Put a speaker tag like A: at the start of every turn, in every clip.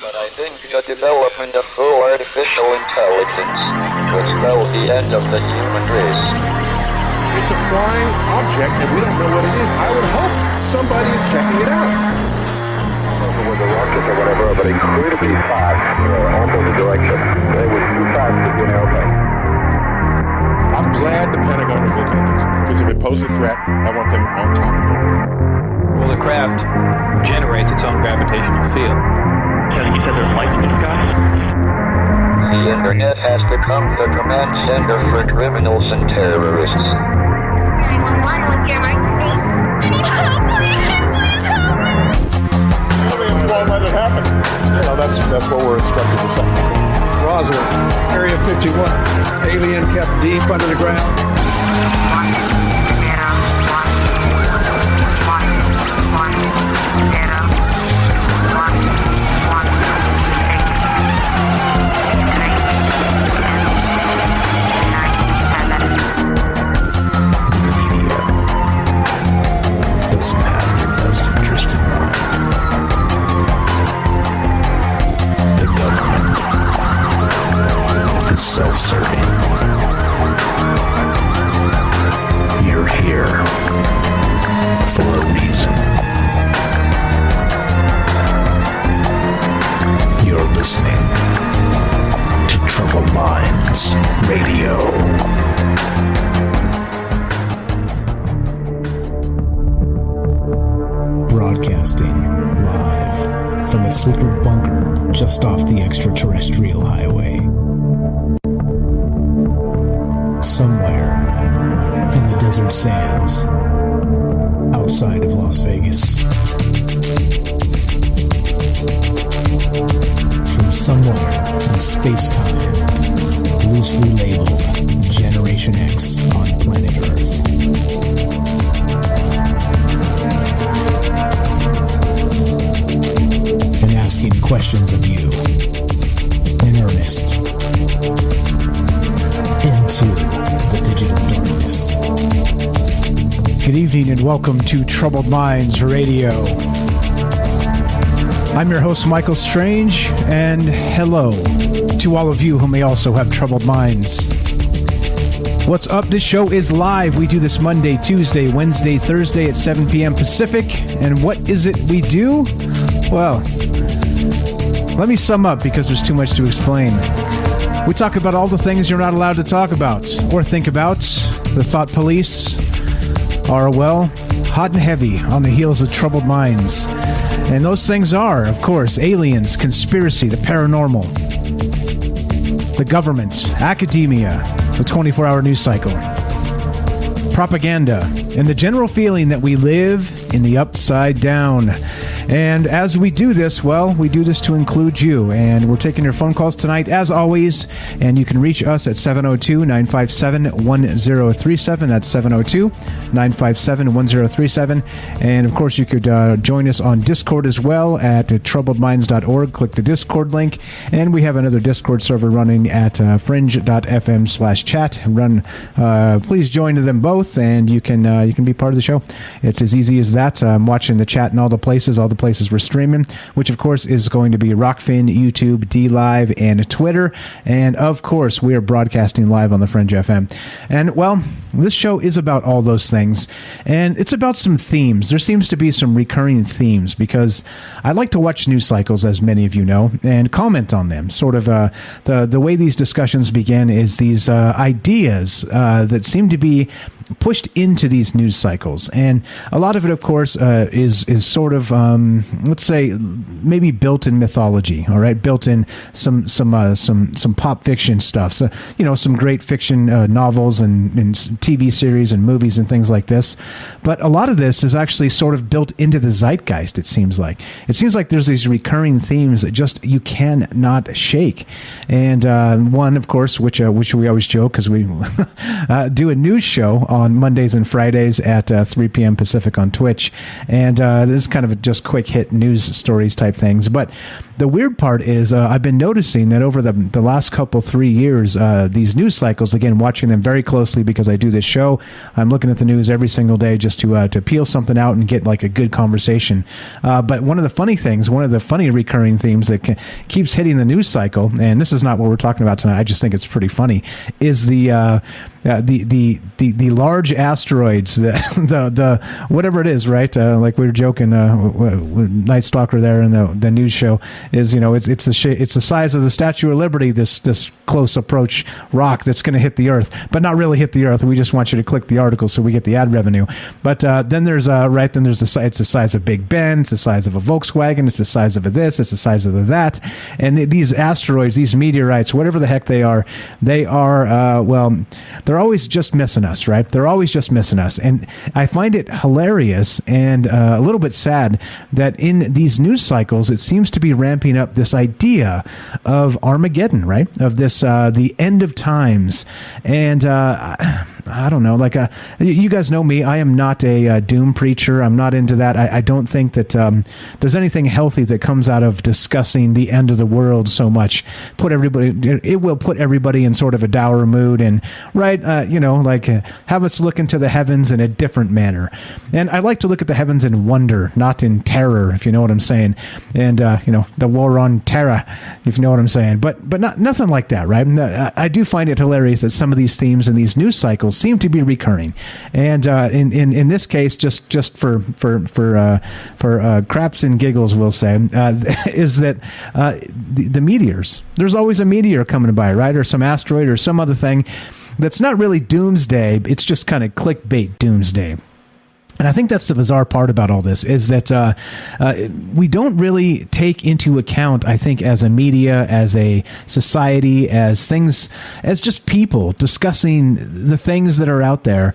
A: But I think the development of full artificial intelligence will spell the end of the human race.
B: It's a flying object, and we don't know what it is. I would hope somebody is checking it out.
C: I don't know whether rockets or whatever, but incredibly fast, opposite direction. They were too fast to be an airplane.
B: I'm glad the Pentagon is looking at this, because if it poses a threat, I want them on top of it.
D: Well, the craft generates its own gravitational field.
E: You said there's lights in the sky?
A: The internet has become the command center for criminals and terrorists.
F: 911, what's your emergency? I need help, please! Please help me!
B: Aliens won't let it happen. You know, that's what we're instructed to say.
G: Roswell, Area 51. Alien kept deep under the ground.
F: 1, 0, 1, 1, 0, 1, 1,
H: self-serving. You're here for a reason. You're listening to Troubled Minds Radio.
I: Broadcasting live from a secret bunker just off the extraterrestrial highway. Somewhere in the desert sands outside of Las Vegas. From somewhere in space-time, loosely labeled Generation X on planet Earth. And asking questions of you in earnest into the digital darkness. Good evening and welcome to Troubled Minds Radio. I'm your host, Michael Strange, and hello to all of you who may also have troubled minds. What's up? This show is live. We do this Monday, Tuesday, Wednesday, Thursday at 7 p.m. Pacific. And what is it we do? Well, let me sum up because there's too much to explain. We talk about all the things you're not allowed to talk about or think about. The thought police are, well, hot and heavy on the heels of Troubled Minds. And those things are, of course, aliens, conspiracy, the paranormal, the government, academia, the 24-hour news cycle, propaganda, and the general feeling that we live in the upside down. And as we do this, well, we do this to include you. And we're taking your phone calls tonight, as always. And you can reach us at 702-957-1037. That's 702-957-1037. And, of course, you could join us on Discord as well at troubledminds.org. Click the Discord link. And we have another Discord server running at fringe.fm/chat. Please join them both, and you can be part of the show. It's as easy as that. I'm watching the chat in all the places we're streaming, which of course is going to be Rockfin, YouTube, DLive, and Twitter. And of course, we are broadcasting live on the Fringe FM. And well, this show is about all those things, and it's about some themes. There seems to be some recurring themes because I like to watch news cycles, as many of you know, and comment on them. Sort of the way these discussions begin is these ideas that seem to be pushed into these news cycles, and a lot of it, of course, is sort of let's say maybe built in mythology. All right, built in some pop fiction stuff. So some great fiction novels and TV series and movies and things like this. But a lot of this is actually sort of built into the zeitgeist. It seems like there's these recurring themes that just you cannot shake. And one, of course, which we always joke because we do a news show on Mondays and Fridays at 3 p.m. Pacific on Twitch. And this is kind of just quick hit news stories type things. But the weird part is I've been noticing that over the last couple 3 years, these news cycles, again, watching them very closely because I do this show, I'm looking at the news every single day just to peel something out and get like a good conversation. But one of the funny things, one of the funny recurring themes that keeps hitting the news cycle, and this is not what we're talking about tonight, I just think it's pretty funny, is the large asteroids, the whatever it is, right? Like we were joking with Night Stalker there in the news show, is it's the size of the Statue of Liberty, this close approach rock that's going to hit the Earth, but not really hit the Earth. We just want you to click the article so we get the ad revenue. But then there's it's the size of Big Ben, it's the size of a Volkswagen, it's the size of a this, it's the size of a that, and these asteroids, these meteorites, whatever the heck they are they're always just missing us, right? They're always just missing us. And I find it hilarious and a little bit sad that in these news cycles, it seems to be ramping up this idea of Armageddon, right? Of this, the end of times. And I don't know, like you guys know me, I am not a doom preacher. I'm not into that. I don't think that there's anything healthy that comes out of discussing the end of the world so much. It will put everybody in sort of a dour mood and, right, have us look into the heavens in a different manner. And I like to look at the heavens in wonder, not in terror, if you know what I'm saying. And, the war on terror, if you know what I'm saying. But nothing like that, right? I do find it hilarious that some of these themes in these news cycles seem to be recurring. And in this case, just for craps and giggles, we'll say, is that the meteors. There's always a meteor coming by, right? Or some asteroid or some other thing that's not really doomsday. It's just kind of clickbait doomsday. And I think that's the bizarre part about all this, is that we don't really take into account, I think, as a media, as a society, as things, as just people discussing the things that are out there.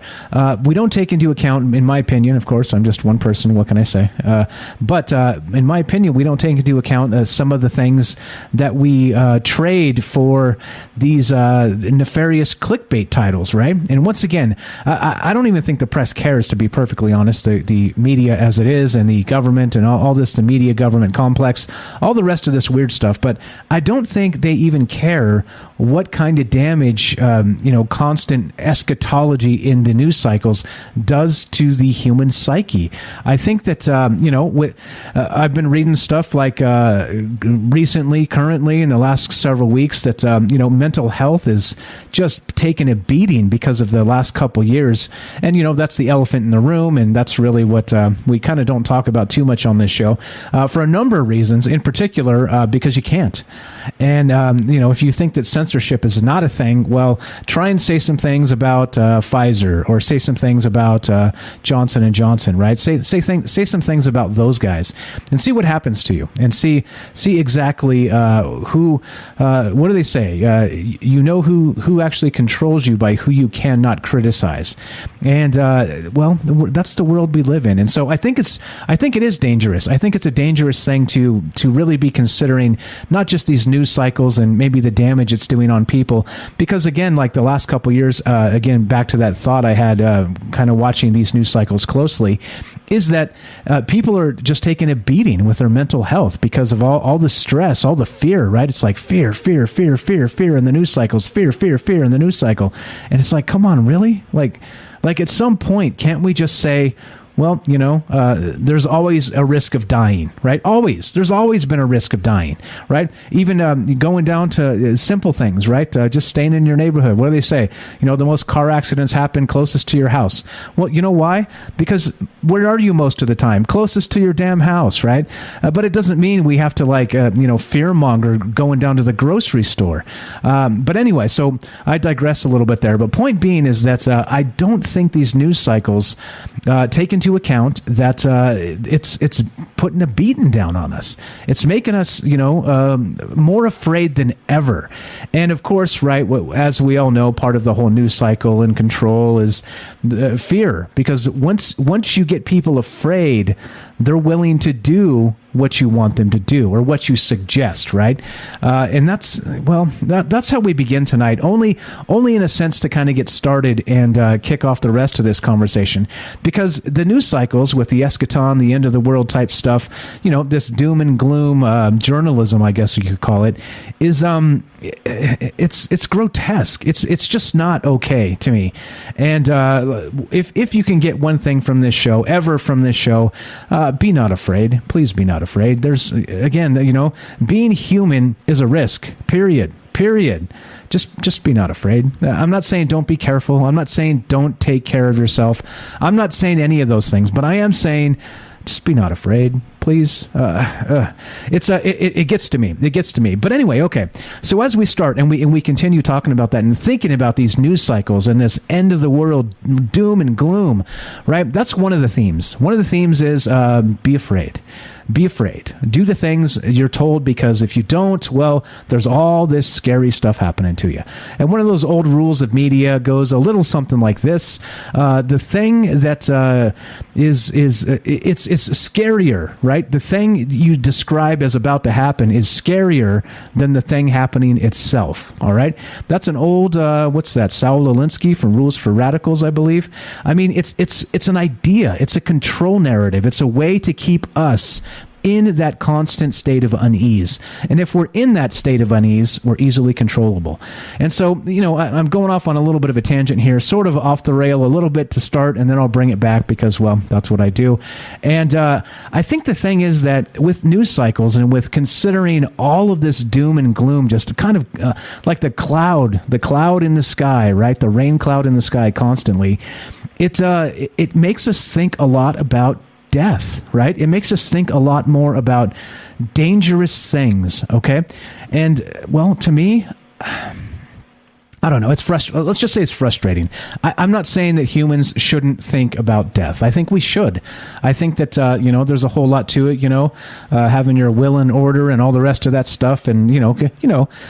I: We don't take into account, in my opinion, of course, I'm just one person, what can I say? But in my opinion, we don't take into account some of the things that we trade for these nefarious clickbait titles, right? And once again, I don't even think the press cares, to be perfectly honest, the media as it is, and the government and all this, the media government complex, all the rest of this weird stuff. But I don't think they even care what kind of damage, constant eschatology in the news cycles does to the human psyche. I think that, I've been reading stuff like recently, currently, in the last several weeks, that, mental health is just taking a beating because of the last couple years. And, that's the elephant in the room, and that's really what we kind of don't talk about too much on this show for a number of reasons, in particular because you can't. And, if you think that censorship is not a thing, well, try and say some things about Pfizer, or say some things about Johnson & Johnson, right? Say some things about those guys and see what happens to you, and see exactly who, what do they say? Who actually controls you by who you cannot criticize. And, that's the world we live in. And so I think it is dangerous. I think it's a dangerous thing to really be considering not just these news cycles and maybe the damage it's doing on people, because again, like the last couple of years, again, back to that thought I had kind of watching these news cycles closely, is that people are just taking a beating with their mental health because of all the stress, all the fear, right? It's like fear in the news cycles, fear in the news cycle. And it's like, come on, really? Like at some point, can't we just say, well, there's always a risk of dying, right? Always. There's always been a risk of dying, right? Even going down to simple things, right? Just staying in your neighborhood. What do they say? The most car accidents happen closest to your house. Well, you know why? Because where are you most of the time? Closest to your damn house, right? But it doesn't mean we have to fearmonger going down to the grocery store. But anyway, so I digress a little bit there. But point being is that I don't think these news cycles take into account that it's putting a beating down on us. It's making us, more afraid than ever. And of course, right, as we all know, part of the whole news cycle and control is fear. Because once you get people afraid, they're willing to do what you want them to do or what you suggest, right? And that's how we begin tonight. Only in a sense to kind of get started and kick off the rest of this conversation, because the news cycles with the eschaton, the end of the world type stuff, this doom and gloom journalism, I guess you could call it, is it's grotesque. It's just not okay to me. And if you can get one thing from this show, be not afraid. Please be not afraid. There's, again, being human is a risk, period. Just be not afraid. I'm not saying don't be careful. I'm not saying don't take care of yourself. I'm not saying any of those things, but I am saying just be not afraid, please. It gets to me. It gets to me. But anyway, okay. So as we start and we continue talking about that and thinking about these news cycles and this end of the world doom and gloom, right? That's one of the themes. One of the themes is be afraid. Be afraid. Do the things you're told, because if you don't, well, there's all this scary stuff happening to you. And one of those old rules of media goes a little something like this. The thing that it's scarier, right? The thing you describe as about to happen is scarier than the thing happening itself. All right? That's an old, what's that? Saul Alinsky from Rules for Radicals, I believe. I mean, it's an idea. It's a control narrative. It's a way to keep us in that constant state of unease. And if we're in that state of unease, we're easily controllable. And so, I'm going off on a little bit of a tangent here, sort of off the rail a little bit to start, and then I'll bring it back because, well, that's what I do. And I think the thing is that with news cycles and with considering all of this doom and gloom, just kind of like the cloud in the sky, right? The rain cloud in the sky constantly, it makes us think a lot about death, right? It makes us think a lot more about dangerous things, okay? And, well, to me, I don't know. It's frustrating. Let's just say it's frustrating. I'm not saying that humans shouldn't think about death. I think we should. I think that, there's a whole lot to it, having your will in order and all the rest of that stuff. And,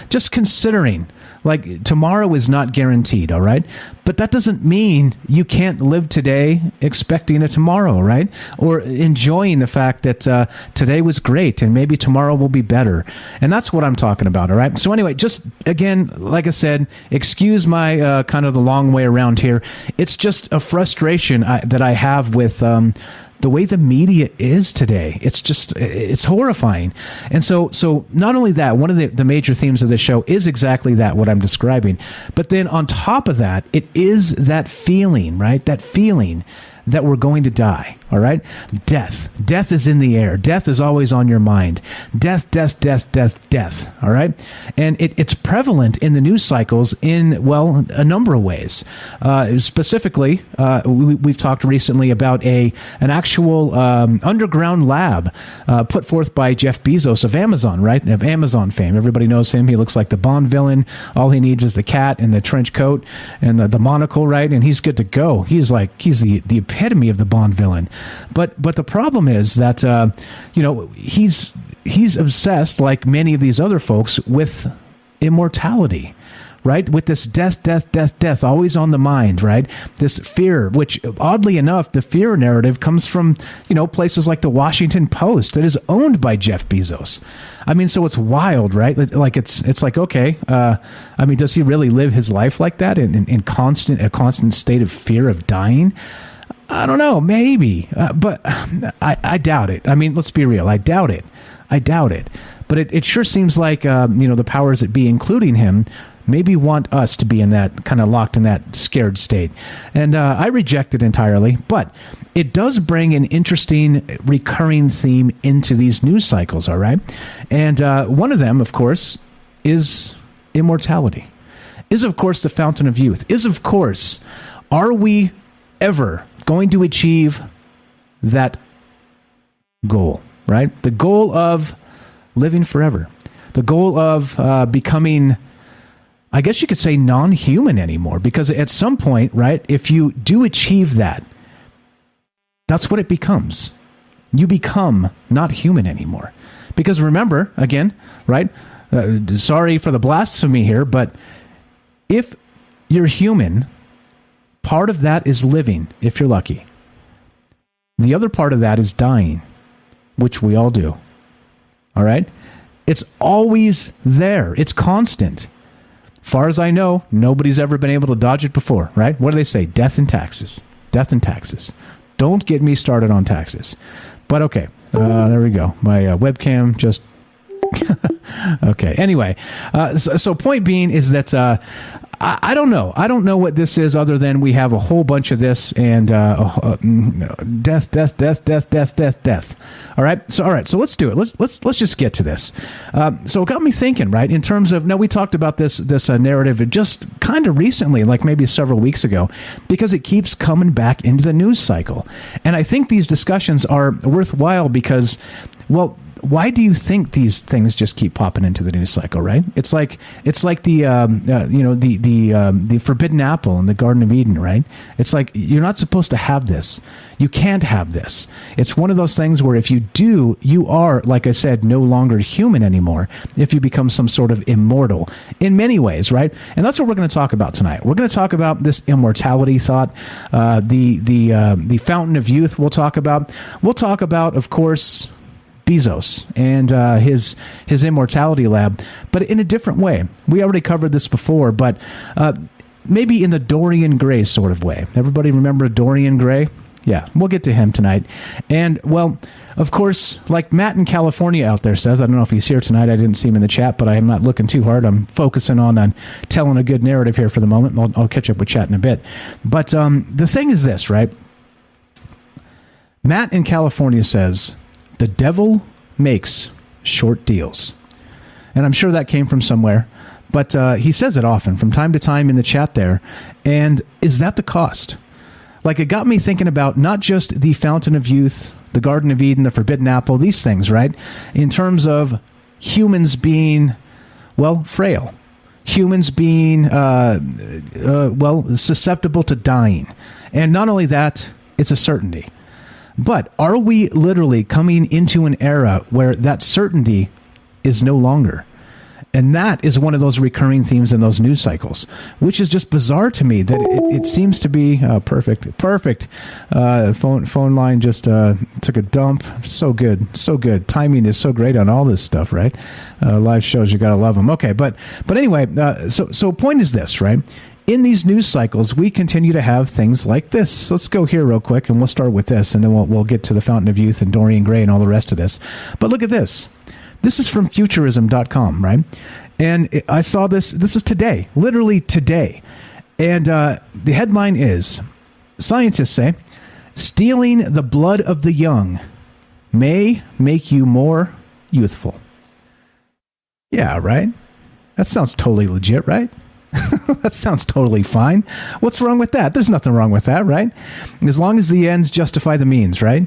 I: just considering, like, tomorrow is not guaranteed, all right? But that doesn't mean you can't live today expecting a tomorrow, right? Or enjoying the fact that today was great and maybe tomorrow will be better. And that's what I'm talking about, all right? So anyway, just, again, like I said, excuse my kind of the long way around here. It's just a frustration that I have with the way the media is today. It's horrifying. And so not only that, one of the major themes of this show is exactly that, what I'm describing. But then on top of that, it is that feeling, right? That feeling that we're going to die, all right? Death is in the air. Death is always on your mind. Death, all right? And it's prevalent in the news cycles in, well, a number of ways. Specifically, we've talked recently about an actual underground lab put forth by Jeff Bezos of Amazon, right? Of Amazon fame. Everybody knows him. He looks like the Bond villain. All he needs is the cat and the trench coat and the monocle, right? And he's good to go. He's the epitome of the Bond villain. But the problem is that he's obsessed, like many of these other folks, with immortality, right? With this death, always on the mind, right? This fear, which oddly enough, the fear narrative comes from, places like the Washington Post that is owned by Jeff Bezos. I mean, so it's wild, right? Like it's like, okay, I mean, does he really live his life like that in a constant state of fear of dying? I don't know, maybe, but I doubt it. I mean, let's be real. I doubt it. But it sure seems like, the powers that be, including him, maybe want us to be in that kind of locked in that scared state. And I reject it entirely, but it does bring an interesting recurring theme into these news cycles, all right? And one of them, of course, is immortality, is, of course, the fountain of youth, is, of course, are we ever going to achieve that goal, right? The goal of living forever, the goal of becoming, I guess you could say, non-human anymore, because at some point, right, if you do achieve that, that's what it becomes. You become not human anymore. Because remember, again, right, sorry for the blasphemy here, but if you're human, part of that is living, if you're lucky. The other part of that is dying. which we all do. All right? It's always there. It's constant. Far as I know, nobody's ever been able to dodge it before, right? What do they say? Death and taxes. Death and taxes. Don't get me started on taxes. But okay, there we go. My webcam just... Okay, anyway. So point being is that... I don't know. I don't know what this is other than we have a whole bunch of this and death. All right. So let's do it. Let's just get to this. So it got me thinking, right? In terms of, now we talked about this narrative just kind of recently, like maybe several weeks ago, because it keeps coming back into the news cycle. And I think these discussions are worthwhile because, well, why do you think these things just keep popping into the news cycle, right? It's like the the forbidden apple in the Garden of Eden, right? It's like you're not supposed to have this. You can't have this. It's one of those things where if you do, you are, like I said, no longer human anymore if you become some sort of immortal in many ways, right? And that's what we're going to talk about tonight. We're going to talk about this immortality thought, the fountain of youth. We'll talk about, of course, Bezos and his immortality lab, but in a different way. We already covered this before, but maybe in the Dorian Gray sort of way. Everybody remember Dorian Gray? Yeah, we'll get to him tonight. And, well, of course, like Matt in California out there says, I don't know if he's here tonight. I didn't see him in the chat, but I am not looking too hard. I'm focusing on telling a good narrative here for the moment. I'll catch up with chat in a bit. But the thing is this, right? Matt in California says, the devil makes short deals. And I'm sure that came from somewhere. But he says it often, from time to time in the chat there. And is that the cost? Like, it got me thinking about not just the fountain of youth, the Garden of Eden, the forbidden apple, these things, right? In terms of humans being, well, frail. Humans being, susceptible to dying. And not only that, it's a certainty. But are we literally coming into an era where that certainty is no longer? And that is one of those recurring themes in those news cycles, which is just bizarre to me that it seems to be perfect. Phone line just took a dump. So good. Timing is so great on all this stuff, right? Live shows, you got to love them. Okay, but anyway, so point is this, right? In these news cycles, we continue to have things like this. Let's go here real quick, and we'll start with this, and then we'll get to the Fountain of Youth and Dorian Gray and all the rest of this. But look at this. This is from Futurism.com, right? And I saw this. This is today, literally today. And the headline is, scientists say, stealing the blood of the young may make you more youthful. Yeah, right? That sounds totally legit, right? That sounds totally fine. What's wrong with that? There's nothing wrong with that, right? As long as the ends justify the means, right?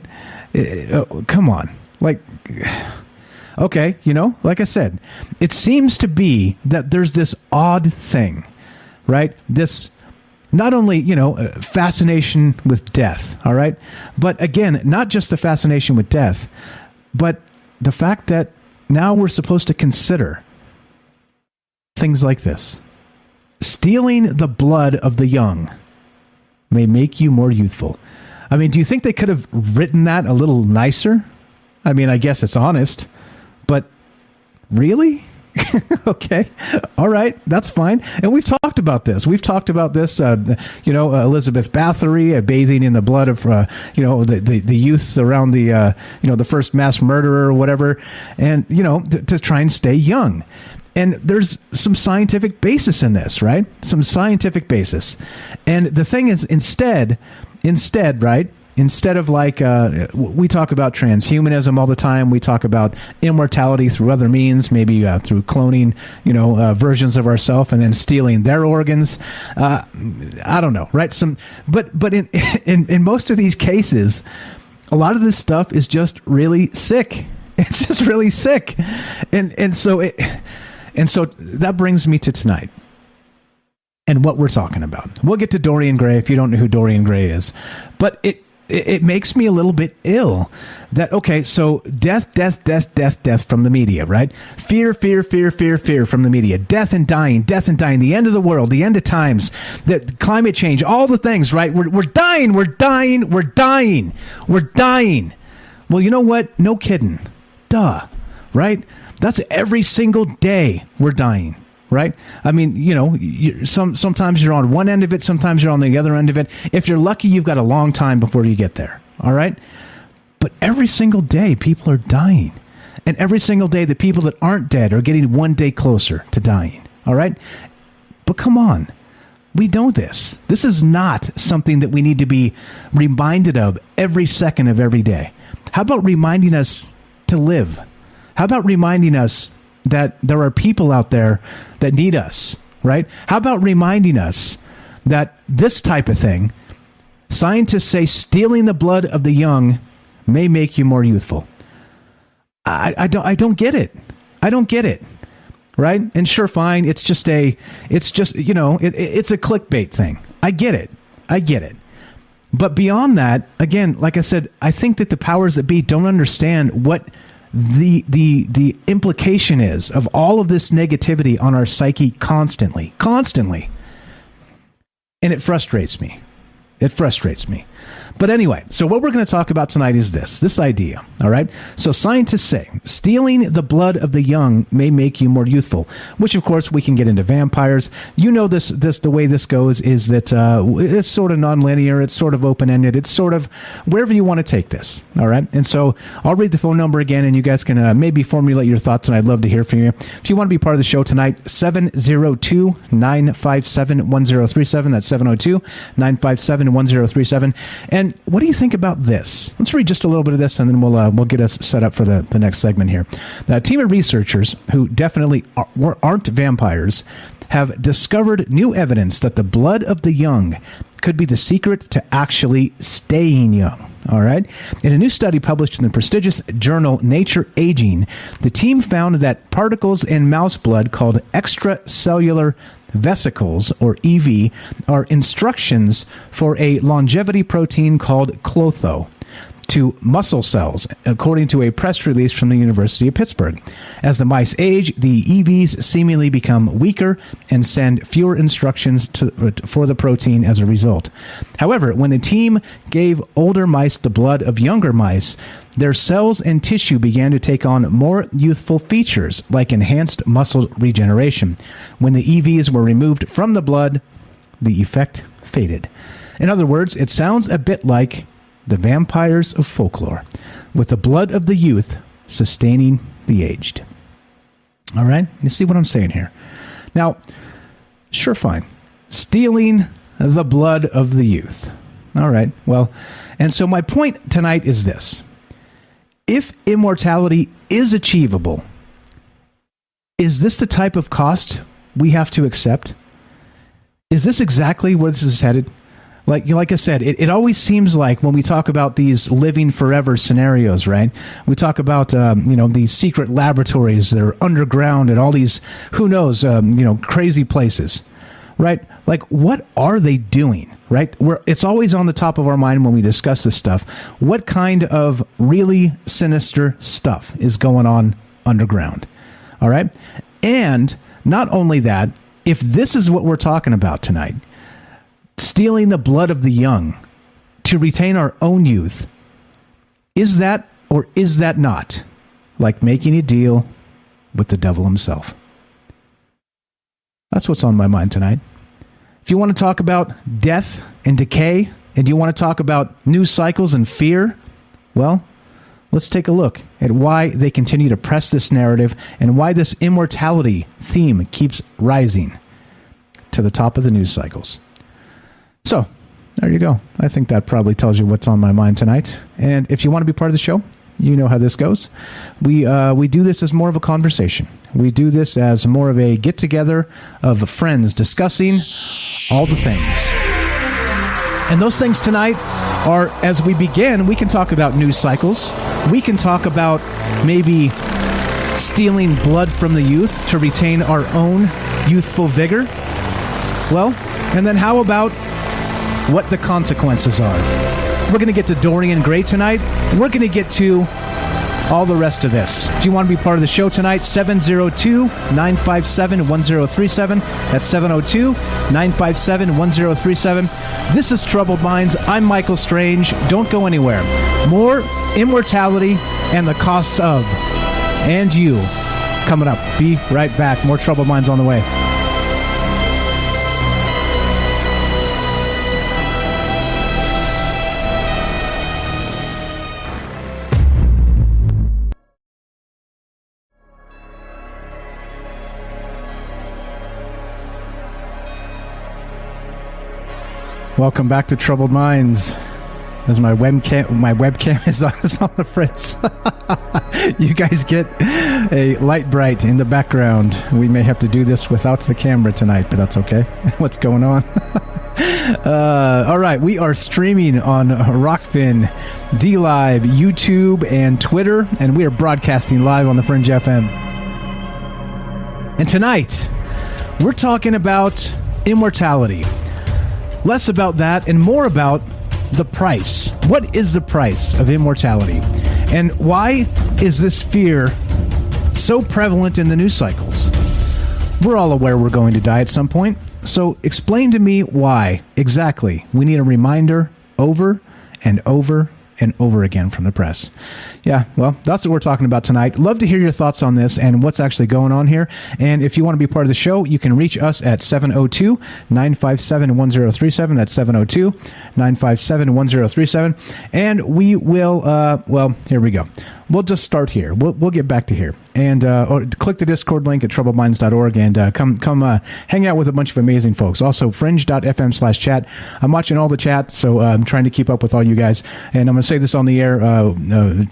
I: Come on. Like, okay, like I said, it seems to be that there's this odd thing, right? This not only, fascination with death, all right? But again, not just the fascination with death, but the fact that now we're supposed to consider things like this. Stealing the blood of the young may make you more youthful. I mean, do you think they could have written that a little nicer? I mean, I guess it's honest, but really? Okay. All right. That's fine. And we've talked about this. Elizabeth Bathory bathing in the blood of, the youths around the first mass murderer or whatever, and, to try and stay young. And there's some scientific basis in this, right? Some scientific basis. And the thing is, instead, right? Instead of like, we talk about transhumanism all the time. We talk about immortality through other means, maybe through cloning, versions of ourselves and then stealing their organs. I don't know, right? But in most of these cases, a lot of this stuff is just really sick. It's just really sick. And so that brings me to tonight and what we're talking about. We'll get to Dorian Gray if you don't know who Dorian Gray is. But it makes me a little bit ill that, okay, so death from the media, right? Fear from the media. Death and dying, the end of the world, the end of times, the climate change, all the things, right? We're dying. Well, you know what? No kidding. Duh. Right? That's every single day we're dying. Right? I mean, sometimes you're on one end of it, sometimes you're on the other end of it. If you're lucky, you've got a long time before you get there. All right? But every single day, people are dying. And every single day, the people that aren't dead are getting one day closer to dying. All right? But come on. We know this. This is not something that we need to be reminded of every second of every day. How about reminding us to live? How about reminding us that there are people out there that need us, right? How about reminding us that this type of thing, scientists say stealing the blood of the young may make you more youthful. I don't get it. I don't get it. Right? And sure, fine. It's a clickbait thing. I get it. But beyond that, again, like I said, I think that the powers that be don't understand what the implication is of all of this negativity on our psyche constantly. And it frustrates me. But anyway, so what we're going to talk about tonight is this idea, all right? So scientists say stealing the blood of the young may make you more youthful, which of course we can get into vampires. You know this the way this goes is that it's sort of nonlinear, it's sort of open-ended, it's sort of wherever you want to take this, all right? And so I'll read the phone number again, and you guys can maybe formulate your thoughts, and I'd love to hear from you. If you want to be part of the show tonight, 702-957-1037. That's 702-957-1037. And what do you think about this? Let's read just a little bit of this, and then we'll get us set up for the next segment here. A team of researchers who definitely aren't vampires have discovered new evidence that the blood of the young could be the secret to actually staying young. All right. In a new study published in the prestigious journal Nature Aging, the team found that particles in mouse blood called extracellular vesicles, or EV, are instructions for a longevity protein called clotho to muscle cells, according to a press release from the University of Pittsburgh. As the mice age, the EVs seemingly become weaker and send fewer instructions for the protein as a result. However, when the team gave older mice the blood of younger mice, their cells and tissue began to take on more youthful features, like enhanced muscle regeneration. When the EVs were removed from the blood, the effect faded. In other words, it sounds a bit like the vampires of folklore, with the blood of the youth sustaining the aged. All right? You see what I'm saying here? Now, sure, fine. Stealing the blood of the youth. All right. Well, and so my point tonight is this. If immortality is achievable, is this the type of cost we have to accept? Is this exactly where this is headed? Like I said, it always seems like when we talk about these living forever scenarios, right? We talk about, these secret laboratories that are underground and all these, who knows, crazy places, right? Like, what are they doing, right? It's always on the top of our mind when we discuss this stuff. What kind of really sinister stuff is going on underground? All right? And not only that, if this is what we're talking about tonight, stealing the blood of the young to retain our own youth, is that or is that not like making a deal with the devil himself? That's what's on my mind tonight. If you want to talk about death and decay, and you want to talk about news cycles and fear, well, let's take a look at why they continue to press this narrative and why this immortality theme keeps rising to the top of the news cycles. So, there you go. I think that probably tells you what's on my mind tonight. And if you want to be part of the show, you know how this goes. We do this as more of a conversation. We do this as more of a get-together of friends discussing all the things. And those things tonight are, as we begin, we can talk about news cycles. We can talk about maybe stealing blood from the youth to retain our own youthful vigor. Well, and then how about what the consequences are? We're going to get to Dorian Gray tonight. We're going to get to all the rest of this. If you want to be part of the show tonight, 702-957-1037. That's 702-957-1037. This is Troubled Minds. I'm Michael Strange. Don't go anywhere. More Immortality and the Cost of, and you, coming up. Be right back. More Troubled Minds on the way. Welcome back to Troubled Minds. As my webcam is on the fritz. You guys get a light bright in the background. We may have to do this without the camera tonight, but that's okay. What's going on? All right, we are streaming on Rockfin, DLive, YouTube, and Twitter, and we are broadcasting live on the Fringe FM. And tonight, we're talking about immortality. Less about that and more about the price. What is the price of immortality? And why is this fear so prevalent in the news cycles? We're all aware we're going to die at some point. So explain to me why exactly we need a reminder over and over and over again from the press. Yeah, well, that's what we're talking about tonight. Love to hear your thoughts on this and what's actually going on here. And if you want to be part of the show, you can reach us at 702-957-1037. That's 702-957-1037. And we will, well, here we go. We'll just start here. We'll get back to here. And or click the Discord link at troubledminds.org and come hang out with a bunch of amazing folks. Also, fringe.fm/chat. I'm watching all the chat, so I'm trying to keep up with all you guys. And I'm going to say this on the air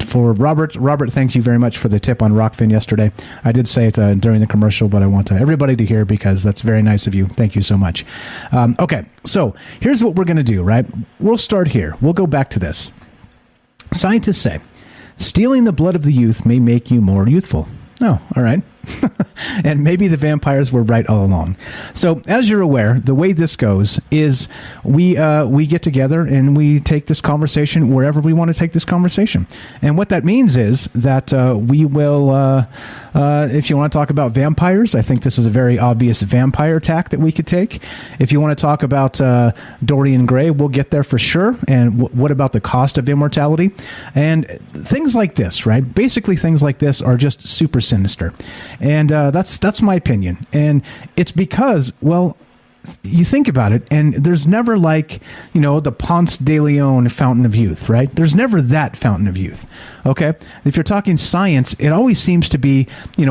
I: for Robert. Robert, thank you very much for the tip on Rockfin yesterday. I did say it during the commercial, but I want everybody to hear because that's very nice of you. Thank you so much. Okay, so here's what we're going to do, right? We'll start here. We'll go back to this. Scientists say, stealing the blood of the youth may make you more youthful. Oh, all right. And maybe the vampires were right all along. So, as you're aware, the way this goes is we get together and we take this conversation wherever we want to take this conversation. And what that means is that we will, if you want to talk about vampires, I think this is a very obvious vampire tack that we could take. If you want to talk about Dorian Gray, we'll get there for sure. And what about the cost of immortality? And things like this, right? Basically, things like this are just super sinister. And that's my opinion. And it's because, well, you think about it, and there's never like, the Ponce de Leon fountain of youth, right? There's never that fountain of youth. Okay? If you're talking science, it always seems to be,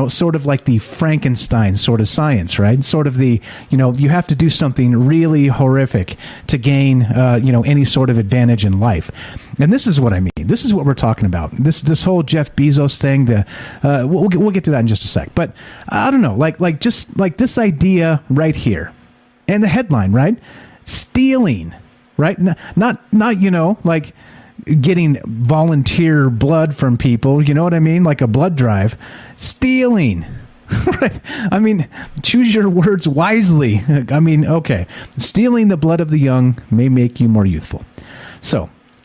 I: sort of like the Frankenstein sort of science, right? Sort of the, you have to do something really horrific to gain, any sort of advantage in life. And this is what I mean. This is what we're talking about. This whole Jeff Bezos thing. We'll get to that in just a sec. But I don't know, like just like this idea right here. And the headline, right? Stealing, right? Not like getting volunteer blood from people. You know what I mean? Like a blood drive. Stealing, right? I mean, choose your words wisely. I mean, okay. Stealing the blood of the young may make you more youthful.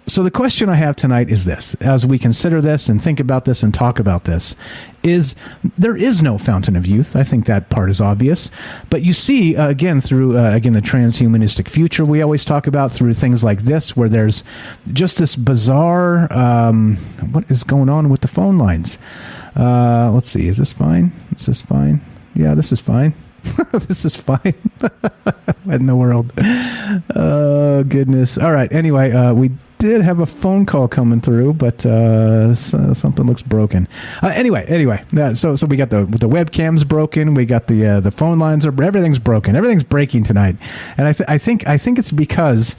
I: So the question I have tonight is this, as we consider this and think about this and talk about this, is there is no fountain of youth. I think that part is obvious. But you see, again, through, the transhumanistic future we always talk about, through things like this, where there's just this bizarre, what is going on with the phone lines? Let's see, is this fine? Is this fine? Yeah, this is fine. This is fine. What in the world? Oh, goodness. All right. Anyway, we did have a phone call coming through, but something looks broken. Anyway, so we got the webcam's broken. We got the phone lines everything's broken. Everything's breaking tonight, and I think it's because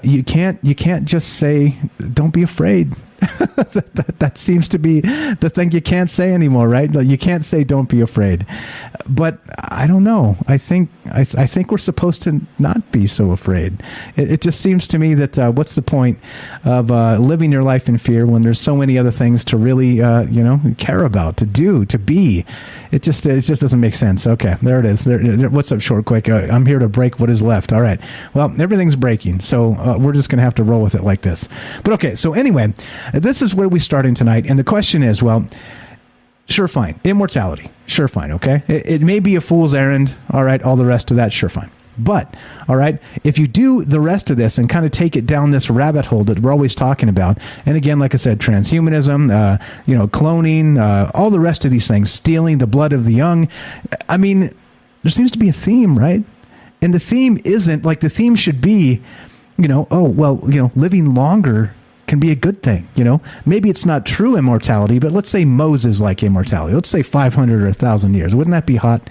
I: you can't just say don't be afraid. that seems to be the thing you can't say anymore, right? You can't say don't be afraid. But I don't know. I think we're supposed to not be so afraid. It just seems to me that what's the point of living your life in fear when there's so many other things to really care about, to do, to be. It just doesn't make sense. Okay, there it is. What's up, Short Quick? I'm here to break what is left. All right. Well, everything's breaking, so we're just going to have to roll with it like this. But okay, so anyway, this is where we're starting tonight. And the question is, well, sure, fine. Immortality. Sure, fine. Okay. It may be a fool's errand. All right. All the rest of that. Sure, fine. But, all right, if you do the rest of this and kind of take it down this rabbit hole that we're always talking about, and again, like I said, transhumanism, cloning, all the rest of these things, stealing the blood of the young. I mean, there seems to be a theme, right? And the theme isn't, like, the theme should be, living longer can be a good thing. Maybe it's not true immortality, but let's say Moses like immortality. Let's say 500 or 1,000 years. Wouldn't that be hot?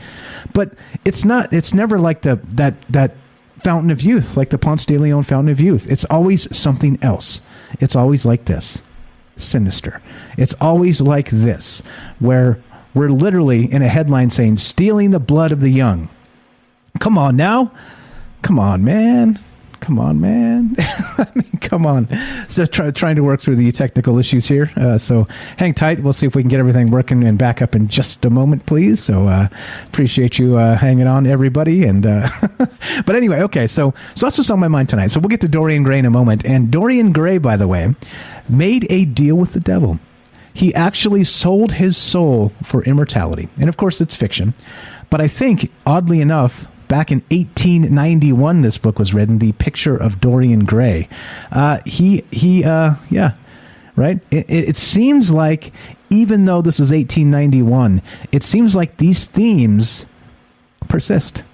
I: But it's not. It's never like that fountain of youth, like the Ponce de Leon fountain of youth. It's always something else. It's always like this, sinister. It's always like this, where we're literally in a headline saying stealing the blood of the young. Come on now, come on, man. I mean, come on. So trying to work through the technical issues here. So hang tight. We'll see if we can get everything working and back up in just a moment, please. So appreciate you hanging on, everybody. And but anyway, okay. So that's what's on my mind tonight. So we'll get to Dorian Gray in a moment. And Dorian Gray, by the way, made a deal with the devil. He actually sold his soul for immortality. And of course, it's fiction. But I think, oddly enough, back in 1891, this book was written, The Picture of Dorian Gray. Right? It seems like, even though this was 1891, it seems like these themes persist.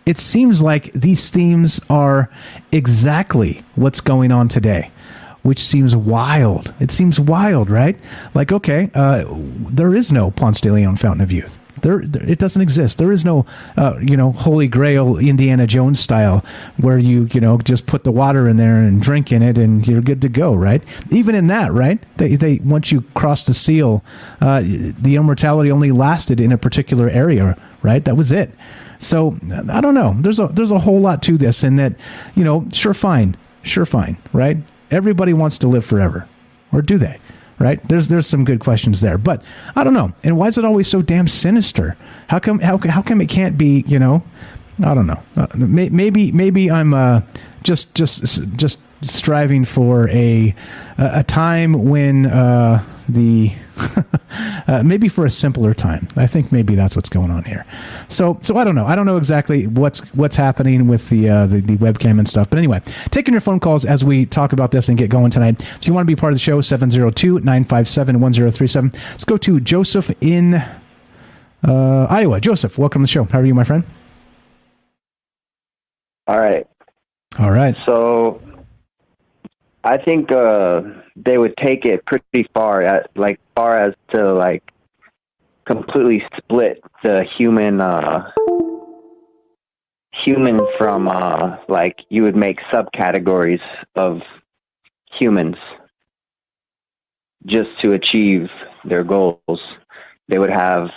I: It seems like these themes are exactly what's going on today, which seems wild. It seems wild, right? Like, okay, there is no Ponce de Leon fountain of youth. It doesn't exist. There is no, Holy Grail Indiana Jones style where you just put the water in there and drink in it and you're good to go, right? Even in that, right? They once you cross the seal, the immortality only lasted in a particular area, right? That was it. So I don't know. There's a whole lot to this, and that, sure fine, right? Everybody wants to live forever, or do they? Right? There's some good questions there, but I don't know. And why is it always so damn sinister? How come it can't be? I don't know. Maybe I'm just striving for a time when maybe for a simpler time. I think maybe that's what's going on here. So I don't know. I don't know exactly what's happening with the webcam and stuff. But anyway, taking your phone calls as we talk about this and get going tonight. If you want to be part of the show, 702-957-1037. Let's go to Joseph in Iowa. Joseph, welcome to the show. How are you, my friend?
J: All right. So I think they would take it pretty far as to completely split the human from you would make subcategories of humans just to achieve their goals. They would have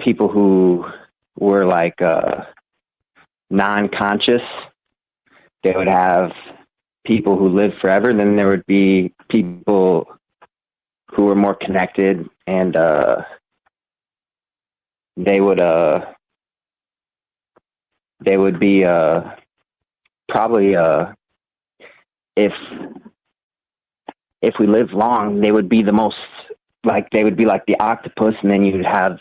J: people who were non-conscious. They would have people who live forever. Then there would be people who were more connected, and they would be probably if we live long, they would be the most they would be like the octopus, and then you would have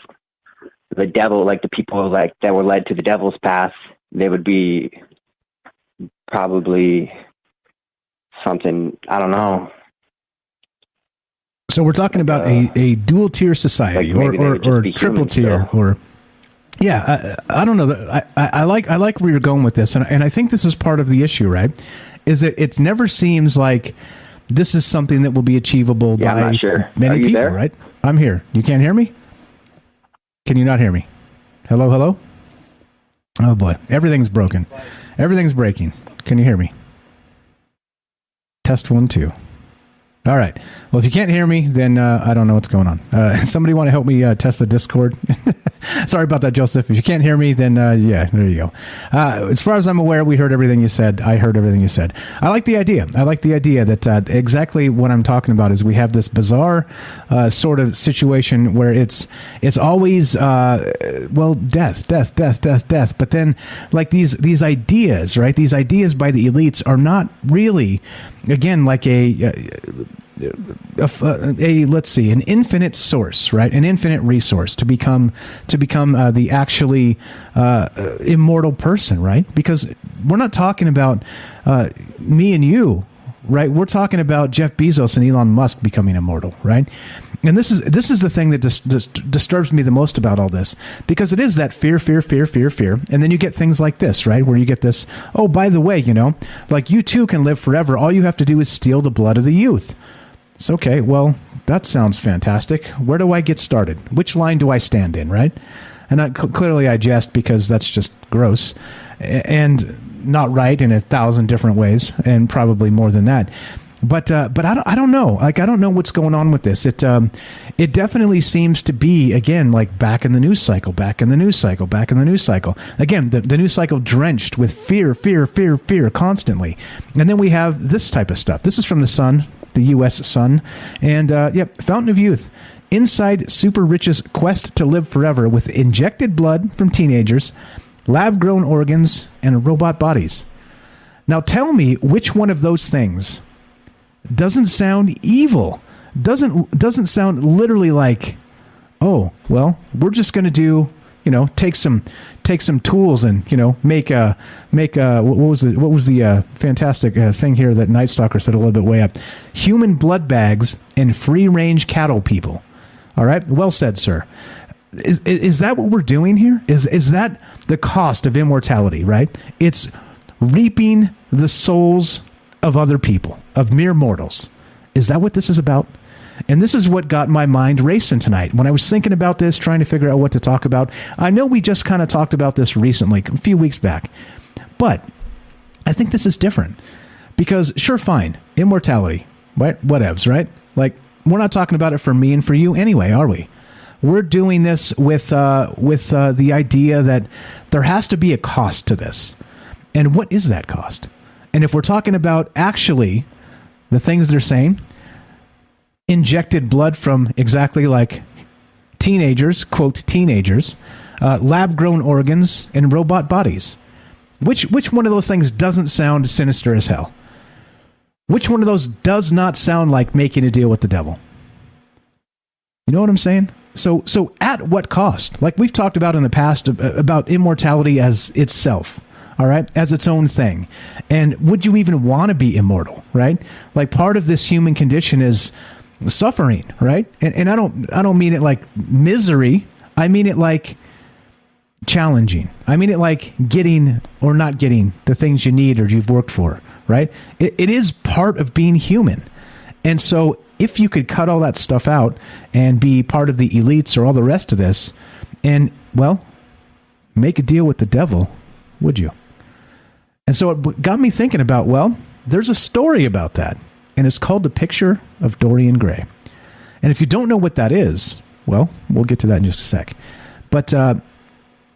J: the devil, like the people that were led to the devil's path. They would be probably something, I don't know.
I: So we're talking about a dual tier society, or triple tier, or I don't know. I like where you're going with this, and I think this is part of the issue, right? Is that it never seems like this is something that will be achievable by many people, there? Right? I'm here. You can't hear me? Can you not hear me? Hello? Oh boy, everything's broken. Everything's breaking. Can you hear me? Test 1, 2. All right. Well, if you can't hear me, then I don't know what's going on. Somebody want to help me test the Discord? Sorry about that, Joseph. If you can't hear me, then there you go. As far as I'm aware, we heard everything you said. I heard everything you said. I like the idea. That exactly what I'm talking about is we have this bizarre sort of situation where it's always death. But then these ideas, right? These ideas by the elites are not really, again, an infinite source, right? An infinite resource to become the actually immortal person, right? Because we're not talking about me and you, right? We're talking about Jeff Bezos and Elon Musk becoming immortal, right? And this is the thing that disturbs me the most about all this, because it is that fear, and then you get things like this, right? Where you get this, oh, by the way, like you too can live forever. All you have to do is steal the blood of the youth. It's okay. Well, that sounds fantastic. Where do I get started? Which line do I stand in, right? And clearly I jest because that's just gross and not right in 1,000 different ways, and probably more than that. But I don't know. Like, I don't know what's going on with this. It definitely seems to be, again, like back in the news cycle. Again, the news cycle drenched with fear constantly. And then we have this type of stuff. This is from the Sun, the U.S. Sun. And, Fountain of Youth. Inside super rich's quest to live forever with injected blood from teenagers, lab-grown organs, and robot bodies. Now tell me which one of those things doesn't sound evil, doesn't sound literally like, oh, well, we're just going to do, take some tools and, make what was the fantastic thing here that Night Stalker said a little bit way up, human blood bags and free range cattle people. All right. Well said, sir. Is that what we're doing here? Is that the cost of immortality, right? It's reaping the souls of other people, of mere mortals. Is that what this is about? And this is what got my mind racing tonight. When I was thinking about this, trying to figure out what to talk about, I know we just kind of talked about this recently, a few weeks back, but I think this is different. Because, sure, fine, immortality, right? Whatevs, right? Like, we're not talking about it for me and for you anyway, are we? We're doing this with the idea that there has to be a cost to this. And what is that cost? And if we're talking about actually the things they're saying, injected blood from exactly like teenagers, quote, teenagers, lab-grown organs, and robot bodies. Which one of those things doesn't sound sinister as hell? Which one of those does not sound like making a deal with the devil? You know what I'm saying? So at what cost? Like we've talked about in the past about immortality as itself. All right, as its own thing. And would you even want to be immortal, right? Like part of this human condition is suffering, right? And I don't mean it like misery. I mean it like challenging. I mean it like getting or not getting the things you need or you've worked for, right? It is part of being human. And so if you could cut all that stuff out and be part of the elites or all the rest of this and, well, make a deal with the devil, would you? And so it got me thinking about, well, there's a story about that, and it's called The Picture of Dorian Gray. And if you don't know what that is, well, we'll get to that in just a sec. But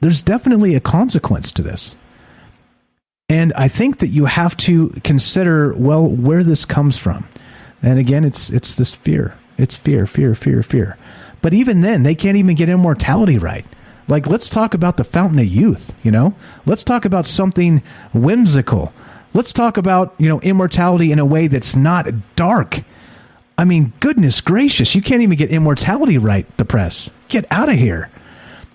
I: there's definitely a consequence to this. And I think that you have to consider, well, where this comes from. And again, it's this fear. It's fear. But even then, they can't even get immortality right. Like, let's talk about the Fountain of Youth, Let's talk about something whimsical. Let's talk about, immortality in a way that's not dark. I mean, goodness gracious, you can't even get immortality right, the press. Get out of here.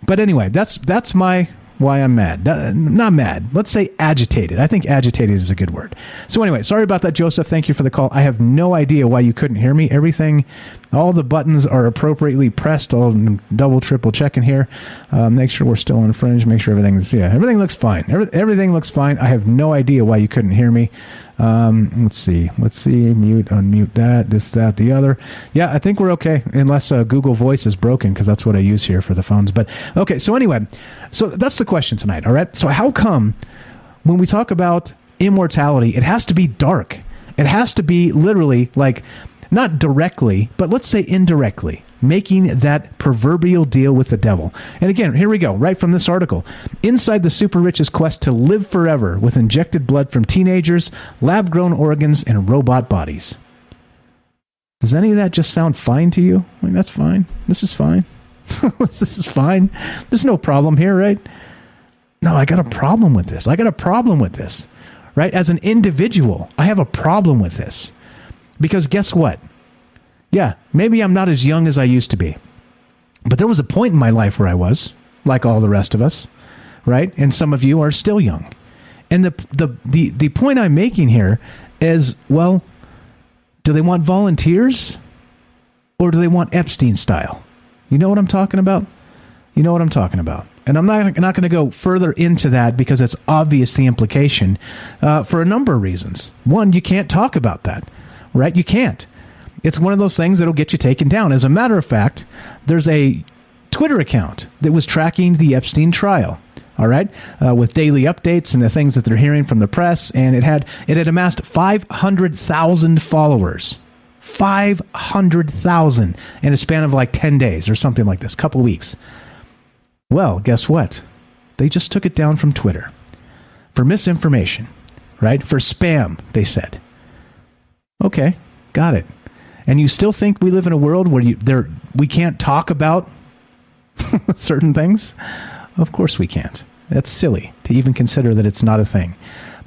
I: But anyway, that's why I'm mad. Not mad. Let's say agitated. I think agitated is a good word. So anyway, sorry about that, Joseph. Thank you for the call. I have no idea why you couldn't hear me. All the buttons are appropriately pressed. I'll double, triple checking here. Make sure we're still on fringe. Make sure everything looks fine. Everything looks fine. I have no idea why you couldn't hear me. Let's see. Mute, unmute that, this, that, the other. Yeah, I think we're okay, unless Google Voice is broken, because that's what I use here for the phones. But okay, so anyway, so that's the question tonight, all right? So how come when we talk about immortality, it has to be dark? It has to be literally, like, not directly, but let's say indirectly, making that proverbial deal with the devil. And again, here we go, right from this article. Inside the super rich's quest to live forever with injected blood from teenagers, lab-grown organs, and robot bodies. Does any of that just sound fine to you? I mean, that's fine. This is fine. This is fine. There's no problem here, right? No, I got a problem with this. Right? As an individual, I have a problem with this. Because guess what? Yeah, maybe I'm not as young as I used to be. But there was a point in my life where I was, like all the rest of us, right? And some of you are still young. And the point I'm making here is, well, do they want volunteers or do they want Epstein style? You know what I'm talking about? You know what I'm talking about. And I'm not going to go further into that because it's obvious the implication for a number of reasons. One, you can't talk about that, right? You can't. It's one of those things that'll get you taken down. As a matter of fact, there's a Twitter account that was tracking the Epstein trial, all right, with daily updates and the things that they're hearing from the press, and it had amassed 500,000 followers. 500,000 in a span of like 10 days or something like this, couple weeks. Well, guess what? They just took it down from Twitter for misinformation, right? For spam, they said. Okay, got it. And you still think we live in a world where we can't talk about certain things? Of course we can't. That's silly to even consider that it's not a thing.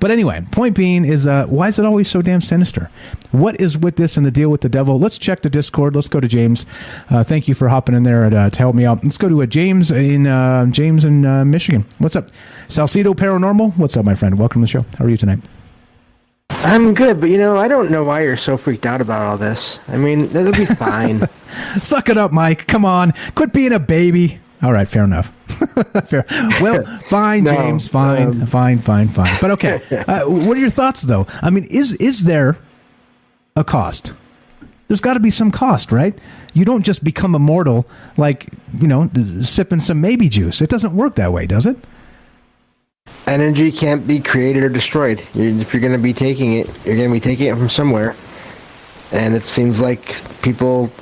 I: But anyway, point being is, why is it always so damn sinister? What is with this and the deal with the devil? Let's check the Discord. Let's go to James. Thank you for hopping in there to help me out. Let's go to James in Michigan. What's up? Salcedo Paranormal? What's up, my friend? Welcome to the show. How are you tonight?
K: I'm good, but I don't know why you're so freaked out about all this. I mean, it'll be fine.
I: Suck it up, Mike. Come on. Quit being a baby. All right, fair enough. Fair. Well, fine,
K: No,
I: James. Fine. But okay. What are your thoughts, though? I mean, is there a cost? There's got to be some cost, right? You don't just become immortal like, sipping some maybe juice. It doesn't work that way, does it?
K: Energy can't be created or destroyed. If you're going to be taking it, you're going to be taking it from somewhere. And it seems like people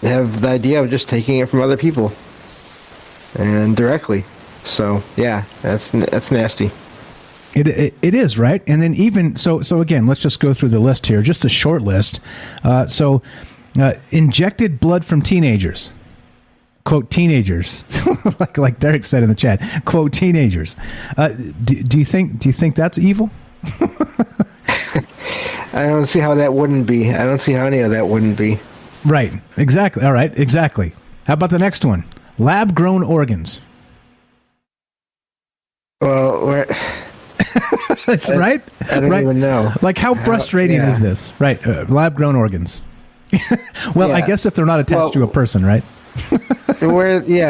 K: have the idea of just taking it from other people and directly. So, yeah, that's nasty.
I: It is, right? And then even so again, let's just go through the list here, just a short list. Injected blood from teenagers. Quote, teenagers, like Derek said in the chat. Quote, teenagers. Do you think that's evil?
K: I don't see how that wouldn't be. I don't see how any of that wouldn't be.
I: Right. Exactly. All right. Exactly. How about the next one? Lab-grown organs.
K: Well,
I: that's right.
K: I don't even know.
I: Like, how frustrating is this? Right. Lab-grown organs. Well, I guess if they're not attached to a person, right?
K: Where are they?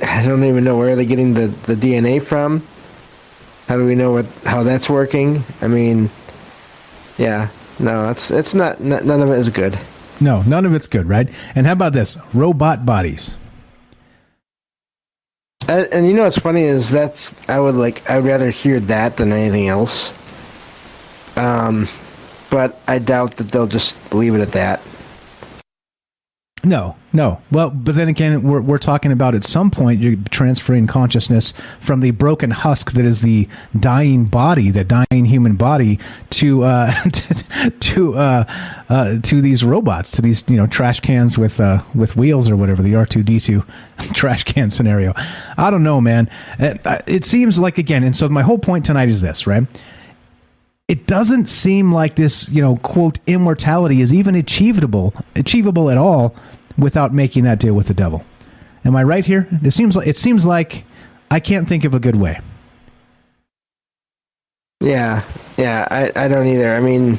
K: I don't even know. Where are they getting the DNA from? How do we know how that's working? I mean, yeah, no, it's not. None of it is good.
I: No, none of it's good, right? And how about this? Robot bodies.
K: And what's funny is I'd rather hear that than anything else. But I doubt that they'll just leave it at that.
I: No. Well, but then again, we're talking about at some point you're transferring consciousness from the broken husk that is the dying body, the dying human body, to these robots, to these trash cans with wheels or whatever, the R2D2 trash can scenario. I don't know, man. It seems like, again, and so my whole point tonight is this, right? It doesn't seem like this, quote, immortality is even achievable at all without making that deal with the devil. Am I right here? It seems like I can't think of a good way.
K: Yeah, I don't either. I mean,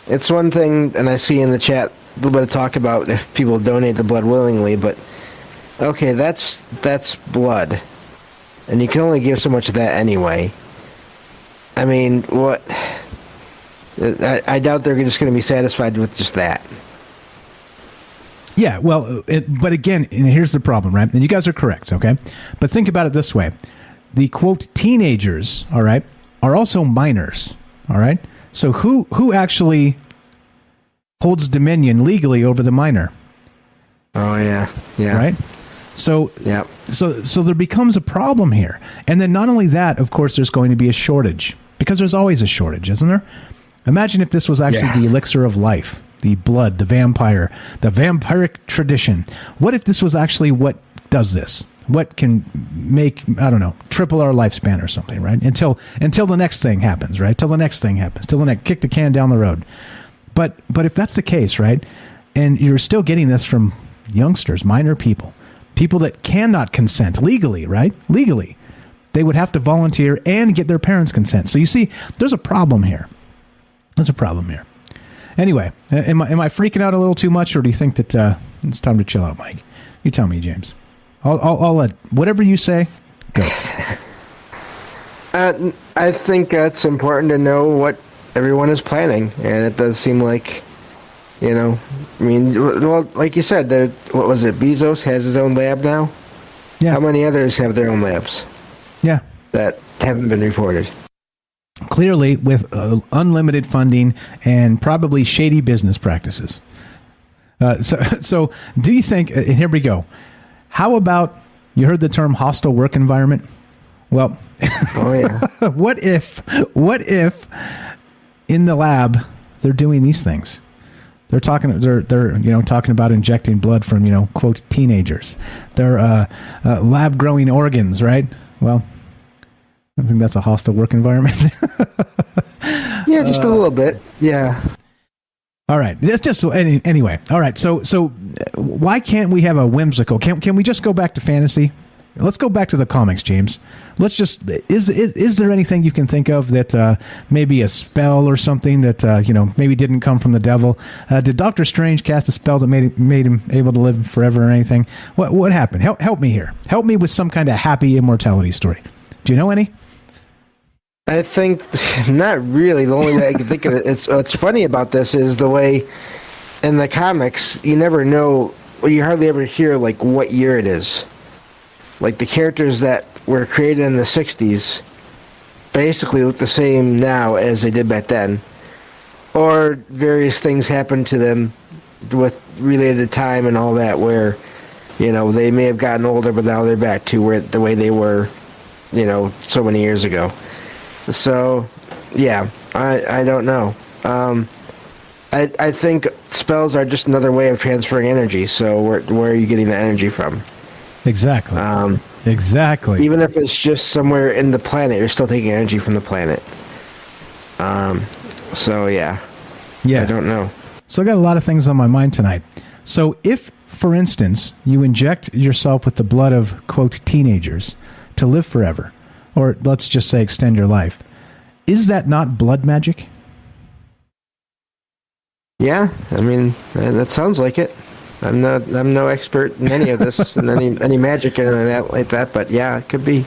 K: it's one thing, and I see in the chat a little bit of talk about if people donate the blood willingly, but okay, that's blood, and you can only give so much of that anyway. I mean, what? I doubt they're just going to be satisfied with just that.
I: Yeah, well, but again, and here's the problem, right? And you guys are correct, okay? But think about it this way. The, quote, teenagers, all right, are also minors, all right? So who actually holds dominion legally over the minor?
K: Oh, yeah.
I: Right? So,
K: yeah.
I: So there becomes a problem here. And then not only that, of course, there's going to be a shortage. Because there's always a shortage, isn't there? Imagine if this was actually the elixir of life, the blood, the vampiric tradition. What if this was actually what does this? What can make, I don't know, triple our lifespan or something, right? Until the next thing happens, right? Till the next thing happens. Till the next, kick the can down the road. But if that's the case, right, and you're still getting this from youngsters, minor people that cannot consent legally, right? Legally. They would have to volunteer and get their parents' consent. So you see, there's a problem here. Anyway, am I freaking out a little too much, or do you think that it's time to chill out, Mike? You tell me, James. I'll let whatever you say goes.
K: I think it's important to know what everyone is planning, and it does seem like, I mean, well, like you said, what was it? Bezos has his own lab now.
I: Yeah.
K: How many others have their own labs?
I: Yeah. That
K: haven't been reported.
I: Clearly, with unlimited funding and probably shady business practices. So do you think? And here we go. How about, you heard the term hostile work environment? Well,
K: oh yeah.
I: What if in the lab they're doing these things? They're talking about injecting blood from quote teenagers. They're lab growing organs, right? Well, I think that's a hostile work environment.
K: Yeah, just a little bit. Yeah.
I: All right. Anyway. All right. So why can't we have a whimsical? Can we just go back to fantasy? Let's go back to the comics, James. Let's just is there anything you can think of that maybe a spell or something that maybe didn't come from the devil? Did Doctor Strange cast a spell that made him able to live forever or anything? What happened? Help me here. Help me with some kind of happy immortality story. Do you know any?
K: I think not really. The only way I can think of it. What's funny about this is the way in the comics you never know. Well, you hardly ever hear like what year it is. Like the characters that were created in the 60s basically look the same now as they did back then. Or various things happen to them with related time and all that where, they may have gotten older, but now they're back to the way they were, so many years ago. So, yeah, I don't know. I think spells are just another way of transferring energy. So where are you getting the energy from?
I: Exactly. Exactly.
K: Even if it's just somewhere in the planet, you're still taking energy from the planet. So, yeah. I don't know.
I: So I got a lot of things on my mind tonight. So if, for instance, you inject yourself with the blood of, quote, teenagers to live forever, or let's just say extend your life, is that not blood magic?
K: Yeah, I mean, that sounds like it. I'm no expert in any of this and any magic or anything like that, but yeah, it could be.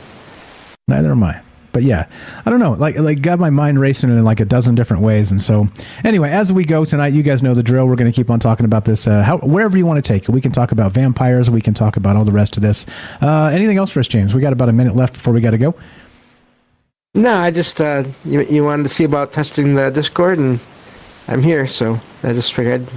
I: Neither am I. But yeah, I don't know. Like got my mind racing in like a dozen different ways. And so anyway, as we go tonight, you guys know the drill. We're going to keep on talking about this, wherever you want to take it. We can talk about vampires. We can talk about all the rest of this. Anything else for us, James? We got about a minute left before we got to go.
K: No, I just, you wanted to see about testing the Discord, and I'm here. So I just figured I'd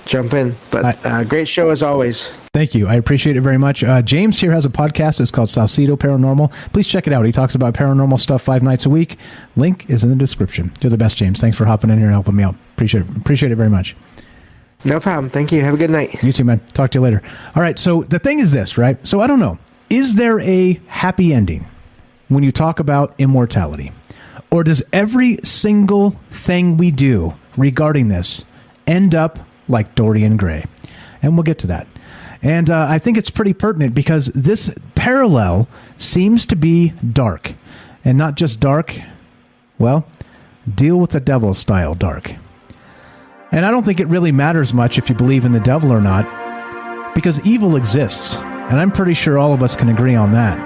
K: jump in. But great show as always.
I: Thank you. I appreciate it very much. James here has a podcast. It's called Salcedo Paranormal. Please check it out. He talks about paranormal stuff 5 nights a week. Link is in the description. You're the best, James. Thanks for hopping in here and helping me out. Appreciate it very much.
K: No problem. Thank you. Have a good night.
I: You too, man. Talk to you later. All right. So the thing is this, right? So I don't know. Is there a happy ending when you talk about immortality? Or does every single thing we do regarding this end up like Dorian Gray? And we'll get to that. And I think it's pretty pertinent because this parallel seems to be dark. And not just dark, well, deal with the devil style dark. And I don't think it really matters much if you believe in the devil or not, because evil exists. And I'm pretty sure all of us can agree on that.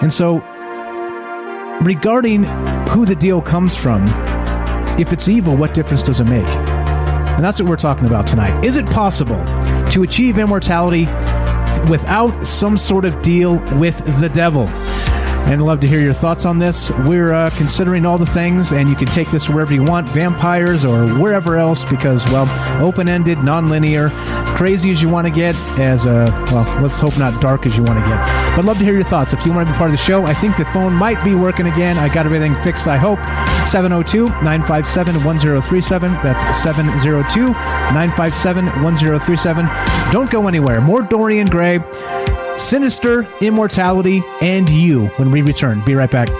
I: And so, regarding who the deal comes from, if it's evil, what difference does it make? And that's what we're talking about tonight. Is it possible to achieve immortality without some sort of deal with the devil? And I'd love to hear your thoughts on this. We're considering all the things, and you can take this wherever you want, vampires or wherever else, because, well, open-ended, non-linear, crazy as you want to get, let's hope not dark as you want to get. But I'd love to hear your thoughts. If you want to be part of the show, I think the phone might be working again. I got everything fixed, I hope. 702-957-1037. That's 702-957-1037. Don't go anywhere. More Dorian Gray, Sinister, Immortality, and you when we return. Be right back.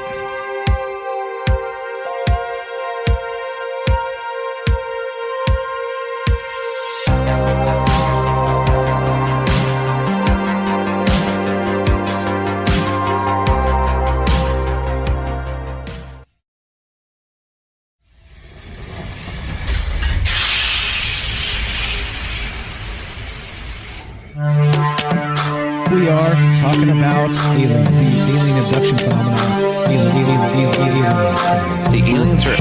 I: We are talking about the alien abduction phenomenon. Aliens.
L: The aliens are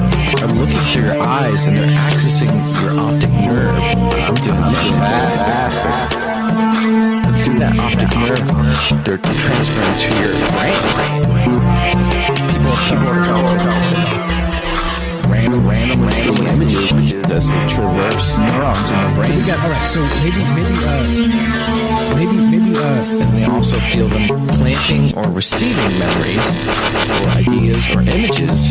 L: looking through your eyes and they're accessing your optic nerve. I'm doing fantastic. And through that optic nerve, they're transferring to your brain. People are random images does traverse neurons in the brain.
I: So we got, all right, so maybe,
L: and they also feel them planting or receiving memories or ideas or images.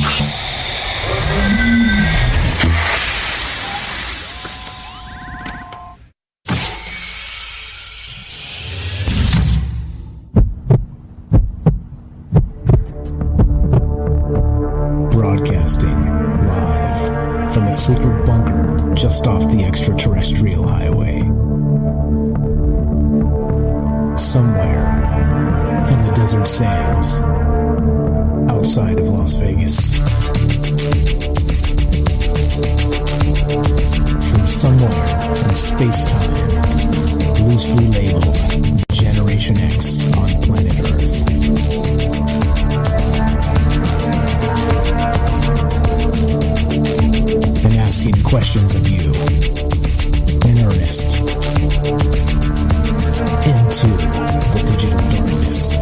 H: Broadcasting live from a secret bunker just off the extraterrestrial highway. Somewhere in the desert sands outside of Las Vegas. From somewhere in space-time, loosely labeled Generation X on planet Earth. And asking questions of you in earnest into the digital darkness.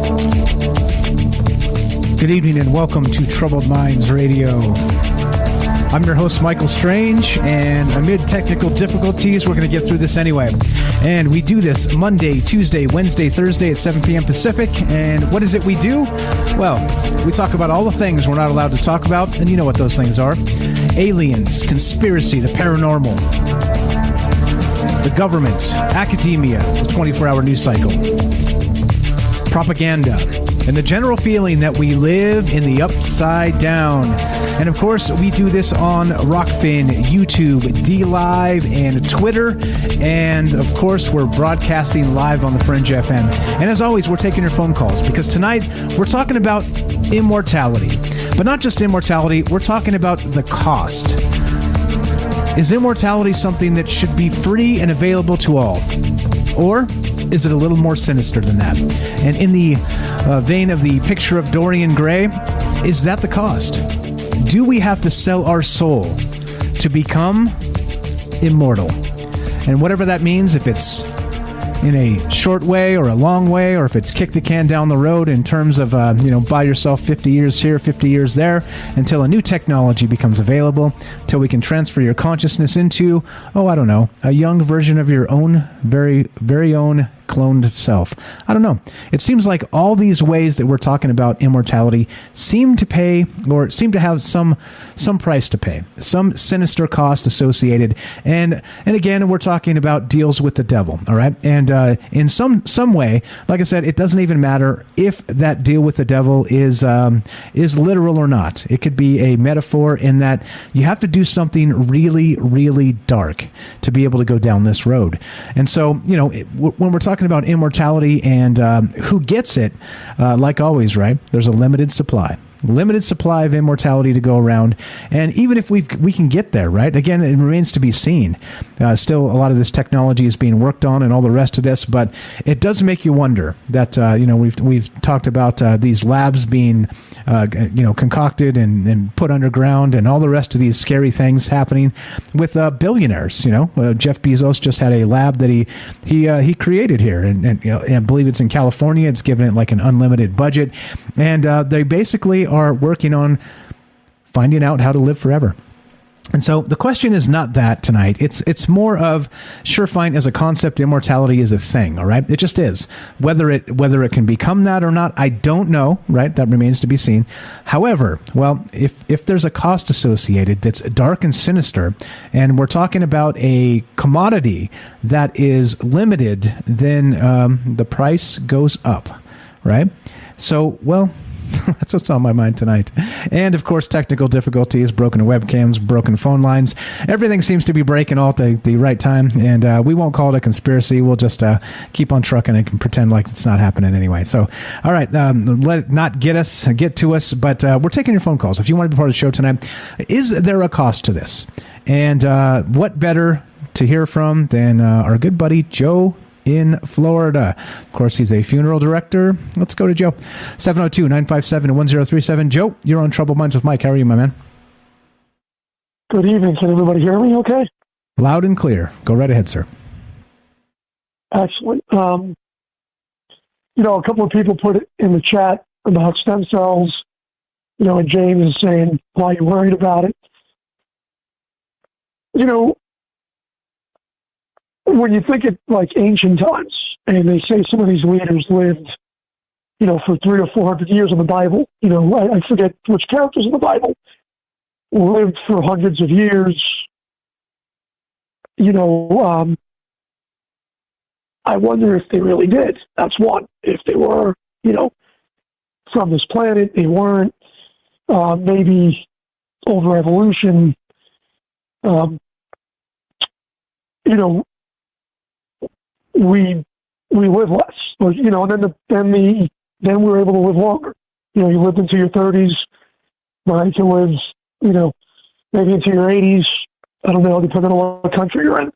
I: good evening and welcome to Troubled Minds Radio. I'm your host, Michael Strange, and amid technical difficulties, we're going to get through this anyway. And we do this Monday, Tuesday, Wednesday, Thursday at 7 p.m. Pacific. And what is it we do? Well, we talk about all the things we're not allowed to talk about, and you know what those things are. Aliens, conspiracy, the paranormal, the government, academia, the 24-hour news cycle, propaganda, and the general feeling that we live in the upside down. And of course, we do this on Rockfin, YouTube, D-Live, and Twitter. And of course, we're broadcasting live on the Fringe FM. And as always, we're taking your phone calls because tonight we're talking about immortality. But not just immortality, we're talking about the cost. Is immortality something that should be free and available to all? Or is it a little more sinister than that? And in the vein of the picture of Dorian Gray, is that the cost? Do we have to sell our soul to become immortal? And whatever that means, if it's in a short way or a long way, or if it's kick the can down the road in terms of, buy yourself 50 years here, 50 years there, until a new technology becomes available, till we can transfer your consciousness into, a young version of your own, very, very own cloned self. I don't know. It seems like all these ways that we're talking about immortality seem to pay, or seem to have some price to pay, some sinister cost associated. And again, we're talking about deals with the devil. All right. And in some way, like I said, it doesn't even matter if that deal with the devil is literal or not. It could be a metaphor in that you have to do something really, really dark to be able to go down this road. And so, when we're talking about immortality and who gets it, like always, right? There's a limited supply of immortality to go around, and even if we can get there, right? Again, it remains to be seen. Still, a lot of this technology is being worked on, and all the rest of this. But it does make you wonder that we've talked about these labs being concocted and put underground, and all the rest of these scary things happening with billionaires. Jeff Bezos just had a lab that he created here, and I believe it's in California. It's given it like an unlimited budget, and they basically are working on finding out how to live forever. And so the question is not that tonight. It's more of, sure, fine, as a concept, immortality is a thing, all right? It just is. Whether it can become that or not, I don't know, right? That remains to be seen. However, well, if there's a cost associated that's dark and sinister, and we're talking about a commodity that is limited, then the price goes up, right? So, well, that's what's on my mind tonight. And of course, technical difficulties, broken webcams, broken phone lines. Everything seems to be breaking all at the right time. And we won't call it a conspiracy. We'll just keep on trucking and pretend like it's not happening anyway. So, all right, let it not get to us. But we're taking your phone calls. If you want to be part of the show tonight, is there a cost to this? And what better to hear from than our good buddy Joe in Florida. Of course, he's a funeral director. Let's go to Joe. 702-957-1037. Joe, you're on Troubled Minds with Mike. How are you, my man?
M: Good evening. Can everybody hear me okay?
I: Loud and clear. Go right ahead, sir.
M: Excellent. A couple of people put it in the chat about stem cells, and James is saying, why are you worried about it? When you think of like ancient times, and they say some of these leaders lived, for 300 or 400 years in the Bible, I forget which characters in the Bible lived for hundreds of years, I wonder if they really did. That's one. If they were, from this planet, they weren't. Maybe over evolution, we live less, and then we were able to live longer. You lived into your 30s, right? To live, maybe into your 80s. I don't know, depending on what country you're in.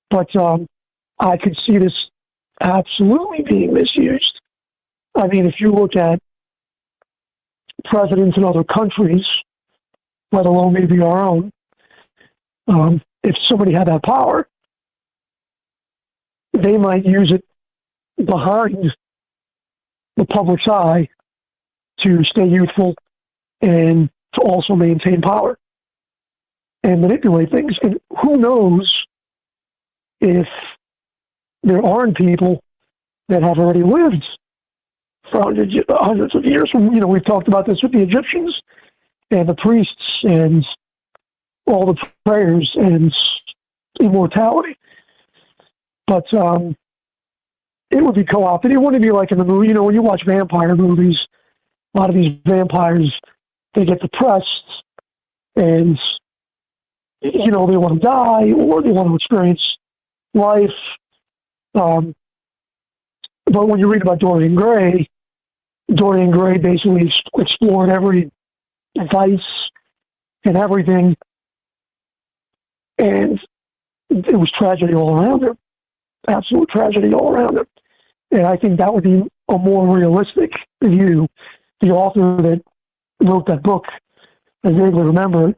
M: But I could see this absolutely being misused. I mean, if you look at presidents in other countries, let alone maybe our own, if somebody had that power, they might use it behind the public's eye to stay youthful and to also maintain power and manipulate things. And who knows if there aren't people that have already lived for hundreds of years. We've talked about this with the Egyptians and the priests and all the prayers and immortality. But it would be co-opted. It wouldn't be like in the movie. When you watch vampire movies, a lot of these vampires, they get depressed and, they want to die or they want to experience life. But when you read about Dorian Gray basically explored every vice and everything, and it was tragedy all around him, absolute tragedy all around him. And I think that would be a more realistic view. The author that wrote that book, I vaguely remember it,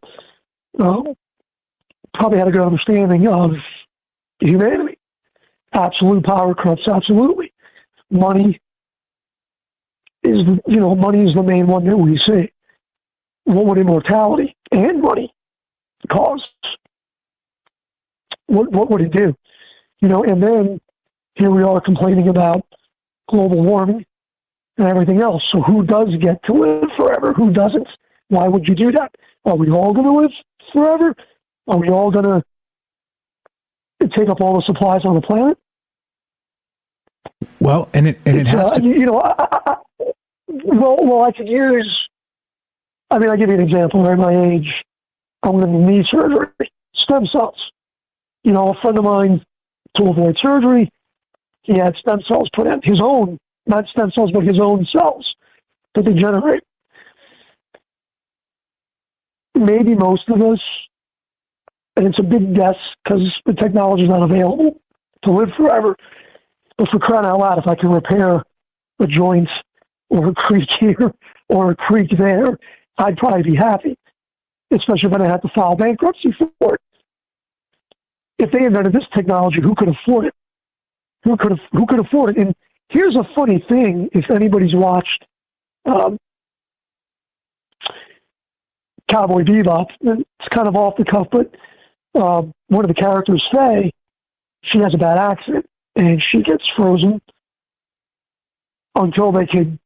M: probably had a good understanding of humanity. Absolute power corrupts absolutely. Money is the main one that we see. What would immortality and money cause? What would it do? And then here we are complaining about global warming and everything else. So who does get to live forever? Who doesn't? Why would you do that? Are we all going to live forever? Are we all going to take up all the supplies on the planet?
I: Well, and it has to.
M: I could use. I mean, I'll give you an example. At my age, I'm going to need surgery. Stem cells. A friend of mine, to avoid surgery, he had stem cells put in. His own, not stem cells, but his own cells that they generate. Maybe most of us, and it's a big guess because the technology is not available to live forever. But for crying out loud, if I can repair a joint or a creak here or a creak there, I'd probably be happy, especially if I didn't have to file bankruptcy for it. If they invented this technology, who could afford it? Who could afford it? And here's a funny thing: if anybody's watched Cowboy Bebop, it's kind of off the cuff, but one of the characters, Faye, she has a bad accident and she gets frozen until they could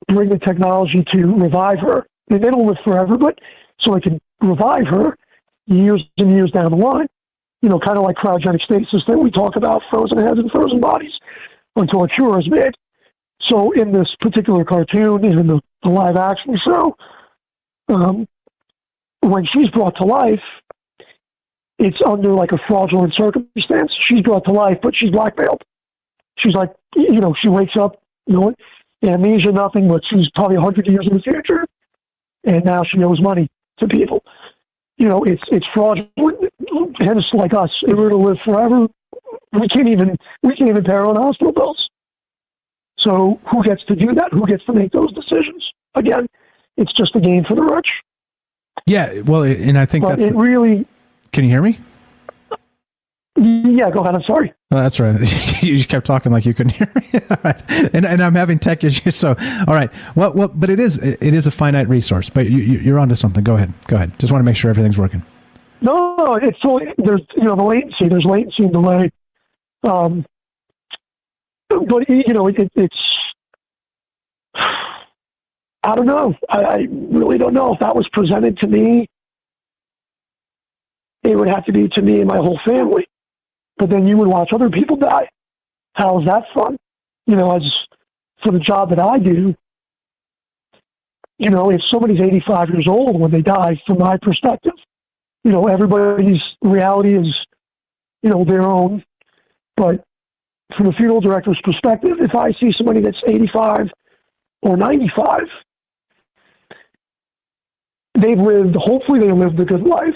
M: bring the technology to revive her. And they don't live forever, but so they can revive her years and years down the line. Kind of like cryogenic stasis that we talk about, frozen heads and frozen bodies, until a cure is made. So in this particular cartoon, in the live action show, when she's brought to life, it's under like a fraudulent circumstance. She's brought to life, but she's blackmailed. She's like, she wakes up, amnesia, nothing, but she's probably 100 years in the future, and now she owes money to people. It's fraudulent. Hence, like us, if we were to live forever, we can't even pay our own hospital bills. So who gets to do that? Who gets to make those decisions? Again, it's just a game for the rich.
I: Yeah, well, and I think that's
M: really.
I: Can you hear me?
M: Yeah, go ahead. I'm sorry.
I: Oh, that's right. You just kept talking like you couldn't hear me. and I'm having tech issues. So, all right. Well, but it is a finite resource. But you're onto something. Go ahead. Just want to make sure everything's working.
M: No, it's so there's the latency. There's latency and delay. But it's. I don't know. I really don't know if that was presented to me. It would have to be to me and my whole family. But then you would watch other people die. How is that fun? As for the job that I do, if somebody's 85 years old when they die, from my perspective, everybody's reality is, their own. But from a funeral director's perspective, if I see somebody that's 85 or 95, hopefully they lived a good life,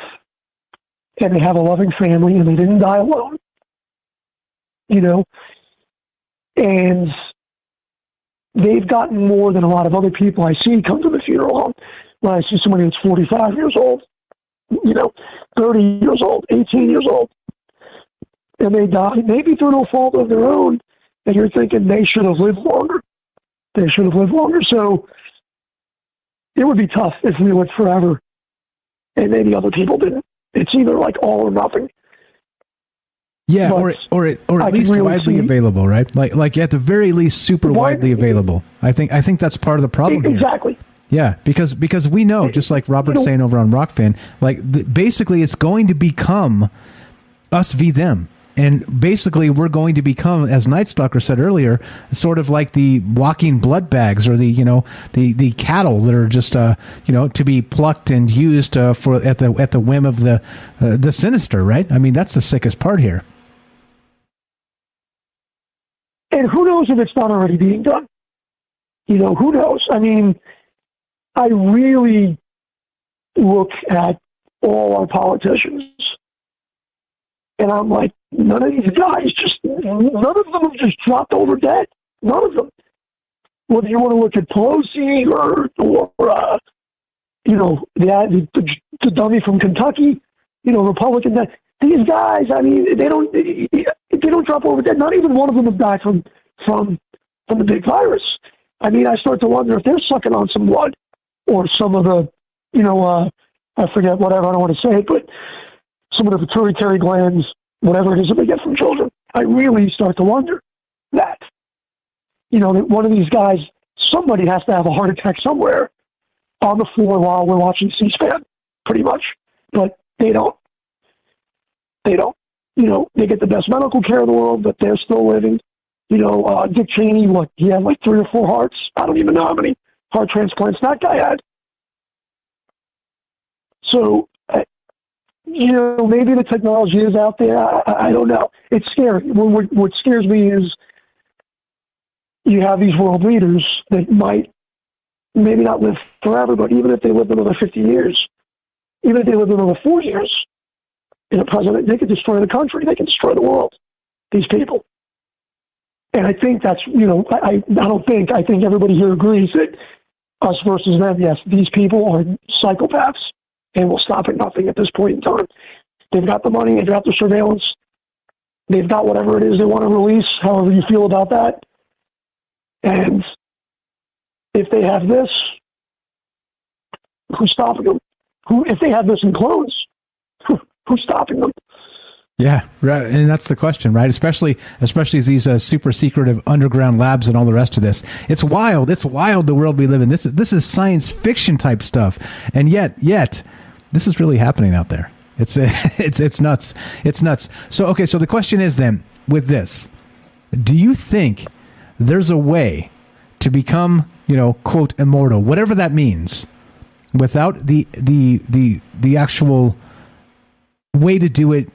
M: and they have a loving family, and they didn't die alone. And they've gotten more than a lot of other people I see come to the funeral home. When I see somebody that's 45 years old, 30 years old, 18 years old, and they die, maybe through no fault of their own, and you're thinking they should have lived longer. So it would be tough if we lived forever and maybe other people didn't. It's either like all or nothing.
I: Yeah, or at least really widely available, right? Like at the very least, super widely available. I think that's part of the problem here.
M: Exactly.
I: Yeah, because we know, just like Robert's saying over on Rockfin, basically it's going to become us v them. And basically, we're going to become, as Night Stalker said earlier, sort of like the walking blood bags, or the cattle that are just to be plucked and used for at the whim of the sinister, right? I mean, that's the sickest part here.
M: And who knows if it's not already being done? Who knows? I mean, I really look at all our politicians, and I'm like, none of these guys none of them have just dropped over dead. None of them. Whether you want to look at Pelosi or the dummy from Kentucky, Republican. These guys, I mean, they don't drop over dead. Not even one of them is back from the big virus. I mean, I start to wonder if they're sucking on some blood or some of the, I forget whatever, I don't want to say it, but some of the pituitary glands, whatever it is that we get from children. I really start to wonder that, that one of these guys, somebody has to have a heart attack somewhere on the floor while we're watching C-SPAN, pretty much. But they don't. They get the best medical care in the world, but they're still living. Dick Cheney, he had like 3 or 4 hearts. I don't even know how many heart transplants that guy had. So, maybe the technology is out there. I don't know. It's scary. What scares me is you have these world leaders that might maybe not live forever, but even if they live another 50 years, even if they live another 4 years, in a president, they could destroy the country. They can destroy the world. These people. And I think that's, I think everybody here agrees that us versus them, yes, these people are psychopaths and will stop at nothing at this point in time. They've got the money, they've got the surveillance, they've got whatever it is they want to release, however you feel about that. And if they have this, who's stopping them? If they have this in clones, who's stopping them?
I: Yeah, right, and that's the question, right? Especially these super secretive underground labs and all the rest of this. It's wild. It's wild, the world we live in. This is science fiction type stuff, and yet this is really happening out there. It's nuts. It's nuts. So the question is then, with this, do you think there's a way to become, quote, immortal, whatever that means, without the actual way to do it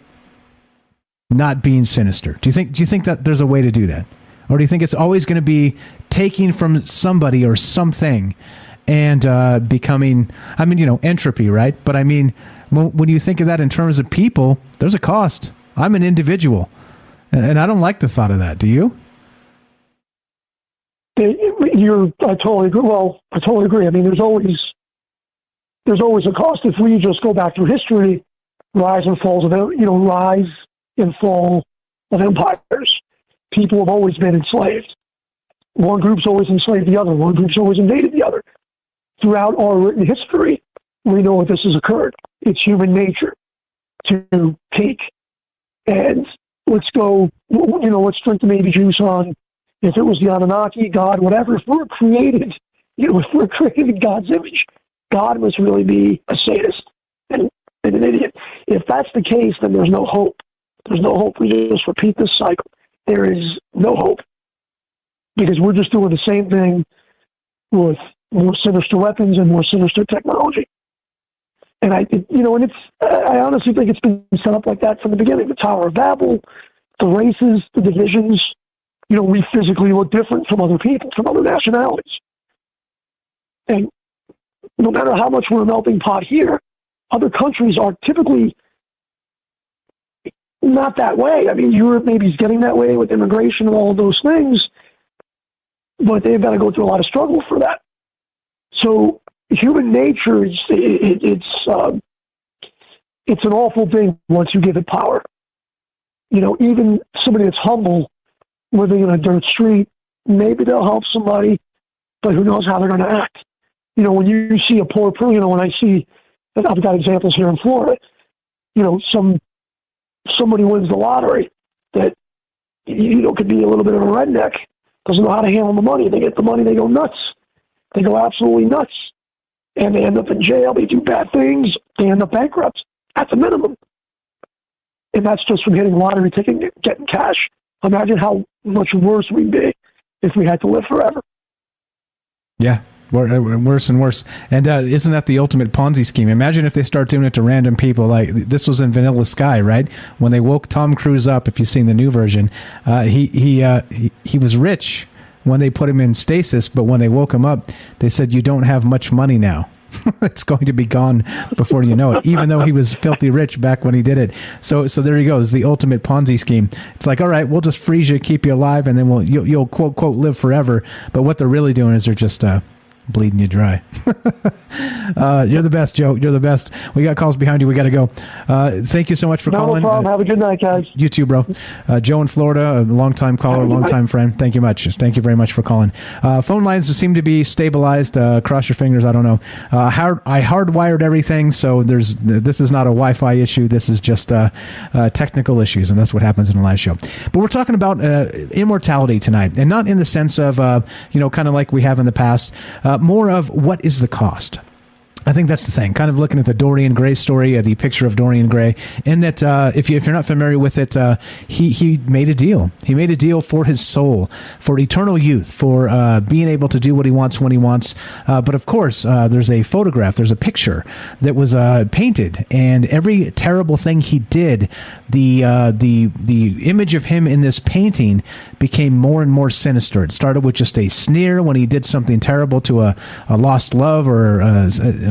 I: not being sinister? Do you think that there's a way to do that? Or do you think it's always going to be taking from somebody or something and becoming, entropy, right? But when you think of that in terms of people, there's a cost. I'm an individual. And I don't like the thought of that. Do you?
M: I totally agree. Well, I totally agree. I mean, there's always a cost. If we just go back through history, rise and fall of empires, people have always been enslaved. One group's always enslaved the other. One group's always invaded the other. Throughout our written history, we know that this has occurred. It's human nature to take and let's drink the baby juice on if it was the Anunnaki, God, whatever. If we're created, if we're created in God's image, God must really be a sadist and an idiot. If that's the case, then there's no hope. There's no hope. We just repeat this cycle. There is no hope because we're just doing the same thing with more sinister weapons and more sinister technology. And I honestly think it's been set up like that from the beginning. The Tower of Babel, the races, the divisions. We physically look different from other people, from other nationalities. And no matter how much we're a melting pot here, other countries are typically not that way. I mean, Europe maybe is getting that way with immigration and all of those things, but they've got to go through a lot of struggle for that. So human nature, it's an awful thing once you give it power. Even somebody that's humble, living in a dirt street, maybe they'll help somebody, but who knows how they're going to act. When you see a poor person, when I see, I've got examples here in Florida, somebody wins the lottery that, could be a little bit of a redneck, doesn't know how to handle the money. They get the money, they go nuts. They go absolutely nuts. And they end up in jail, they do bad things, they end up bankrupt, at the minimum. And that's just from hitting a lottery ticket, getting cash. Imagine how much worse we'd be if we had to live forever.
I: Yeah, worse and worse. And isn't that the ultimate Ponzi scheme? Imagine if they start doing it to random people. Like this was in Vanilla Sky, right? When they woke Tom Cruise up, if you've seen the new version, he was rich when they put him in stasis, but when they woke him up, they said, "You don't have much money now." It's going to be gone before you know it, even though he was filthy rich back when he did it. So there you go. It's the ultimate Ponzi scheme. It's like, all right, we'll just freeze you, keep you alive, and then you'll quote, quote, live forever. But what they're really doing is they're just bleeding you dry. You're the best, Joe. You're the best. We got calls behind you. We got to go. Thank you so much for calling.
M: No problem. Have a good night, guys.
I: You too, bro. Joe in Florida, a longtime caller, longtime friend. Thank you much. Thank you very much for calling. Phone lines seem to be stabilized. Cross your fingers. I don't know. I hardwired everything, so this is not a Wi-Fi issue. This is just technical issues, and that's what happens in a live show. But we're talking about immortality tonight, and not in the sense of kind of like we have in the past. More of what is the cost? I think that's the thing. Kind of looking at the Dorian Gray story, the picture of Dorian Gray, and that if you're not familiar with it, he made a deal. He made a deal for his soul, for eternal youth, for being able to do what he wants when he wants. But of course, there's a photograph, there's a picture that was painted, and every terrible thing he did, the image of him in this painting became more and more sinister. It started with just a sneer when he did something terrible to a lost love or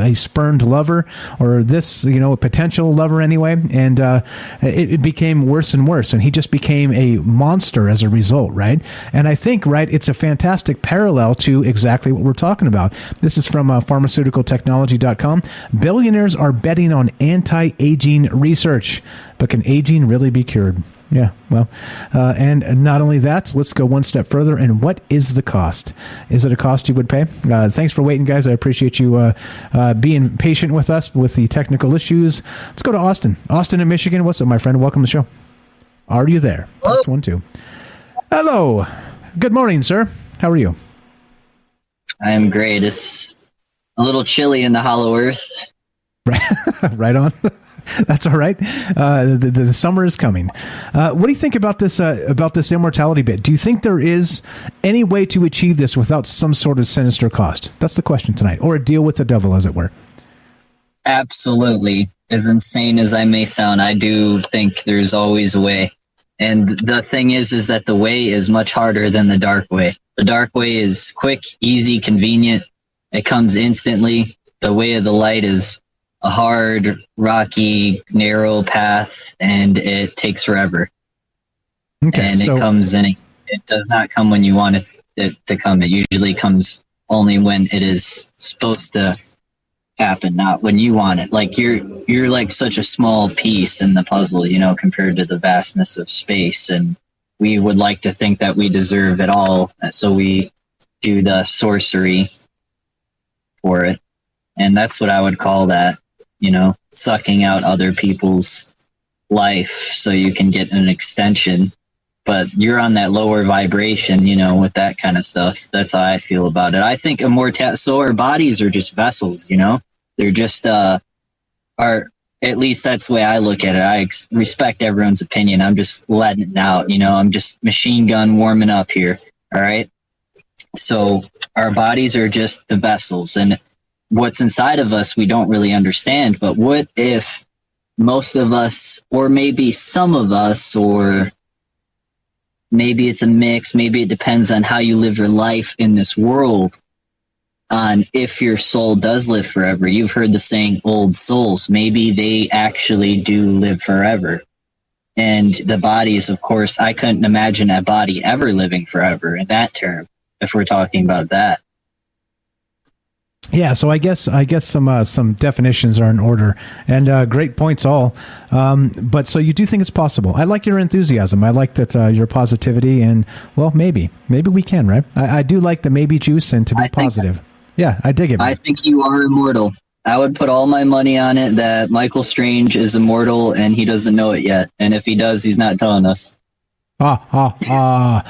I: a spurned lover, or this, a potential lover anyway, and it became worse and worse, and he just became a monster as a result, right? And I think, right, it's a fantastic parallel to exactly what we're talking about. This is from pharmaceuticaltechnology.com. Billionaires are betting on anti-aging research, but can aging really be cured? Yeah, well, and not only that, let's go one step further. And what is the cost? Is it a cost you would pay? Thanks for waiting, guys. I appreciate you being patient with us with the technical issues. Let's go to Austin. Austin in Michigan. What's up, my friend? Welcome to the show. Are you there? Test 1, 2. Hello. Good morning, sir. How are you?
N: I am great. It's a little chilly in the hollow earth.
I: Right on. That's all right. The summer is coming. What do you think about this immortality bit? Do you think there is any way to achieve this without some sort of sinister cost? That's the question tonight, or a deal with the devil, as it were.
N: Absolutely. As insane as I may sound, I do think there's always a way. And the thing is that the way is much harder than the dark way. The dark way is quick, easy, convenient. It comes instantly. The way of the light is a hard, rocky, narrow path, and it takes forever.
I: Okay,
N: and
I: so-
N: it comes in. It does not come when you want it to come. It usually comes only when it is supposed to happen, not when you want it. Like you're like such a small piece in the puzzle, you know, compared to the vastness of space. And we would like to think that we deserve it all, so we do the sorcery for it. And that's what I would call that, you know, sucking out other people's life so you can get an extension. But you're on that lower vibration, you know, with that kind of stuff. That's how I feel about it. I think so our bodies are just vessels, you know? They're just, at least that's the way I look at it. I respect everyone's opinion. I'm just letting it out, you know? I'm just machine gun warming up here, all right? So our bodies are just the vessels, and what's inside of us we don't really understand. But what if most of us, or maybe some of us, or maybe it's a mix, maybe it depends on how you live your life in this world, on if your soul does live forever. You've heard the saying, old souls. Maybe they actually do live forever. And the bodies, of course, I couldn't imagine a body ever living forever in that term, if we're talking about that.
I: Yeah, so I guess some definitions are in order, and great points all. But so you do think it's possible. I like your enthusiasm. I like that your positivity, and well, maybe we can, right? I do like the maybe juice and to be positive. Yeah, I dig it. Man.
N: I think you are immortal. I would put all my money on it that Michael Strange is immortal, and he doesn't know it yet. And if he does, he's not telling us.
I: The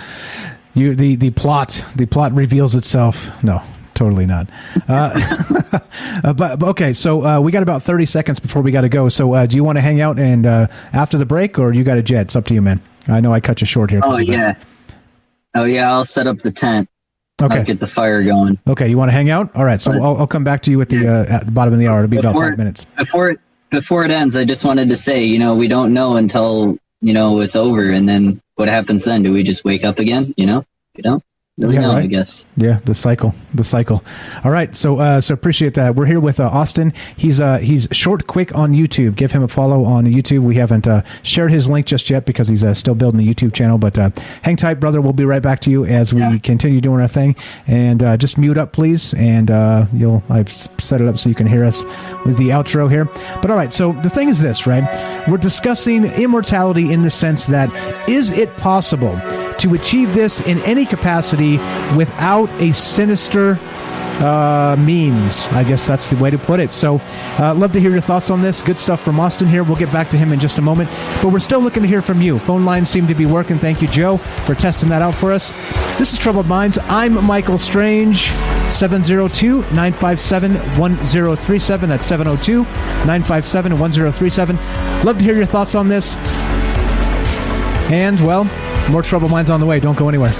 I: plot reveals itself. No. Totally not. But okay, so we got about 30 seconds before we got to go. So do you want to hang out and after the break, or you got a jet? It's up to you, man. I know I cut you short here.
N: Oh yeah, I'll set up the tent.
I: Okay,
N: I'll get the fire going.
I: Okay, you want to hang out? All right, so I'll come back to you at the bottom of the hour. It'll be about 5 minutes.
N: Before it ends, I just wanted to say, you know, we don't know until, you know, it's over, and then what happens then? Do we just wake up again? You know, you don't really know, right. I guess.
I: Yeah, the cycle. All right, so appreciate that. We're here with Austin. He's short quick on YouTube. Give him a follow on YouTube. We haven't shared his link just yet because he's still building the YouTube channel. But hang tight, brother. We'll be right back to you as we continue doing our thing. And just mute up, please. And I've set it up so you can hear us with the outro here. But all right, so the thing is this, right? We're discussing immortality in the sense that is it possible to achieve this in any capacity without a sinister means? I guess that's the way to put it. So love to hear your thoughts on this. Good stuff from Austin here. We'll get back to him in just a moment. But we're still looking to hear from you. Phone lines seem to be working. Thank you, Joe, for testing that out for us. This is Troubled Minds. I'm Michael Strange. 702-957-1037. That's 702-957-1037. Love to hear your thoughts on this. And, well, more Troubled Minds on the way. Don't go anywhere.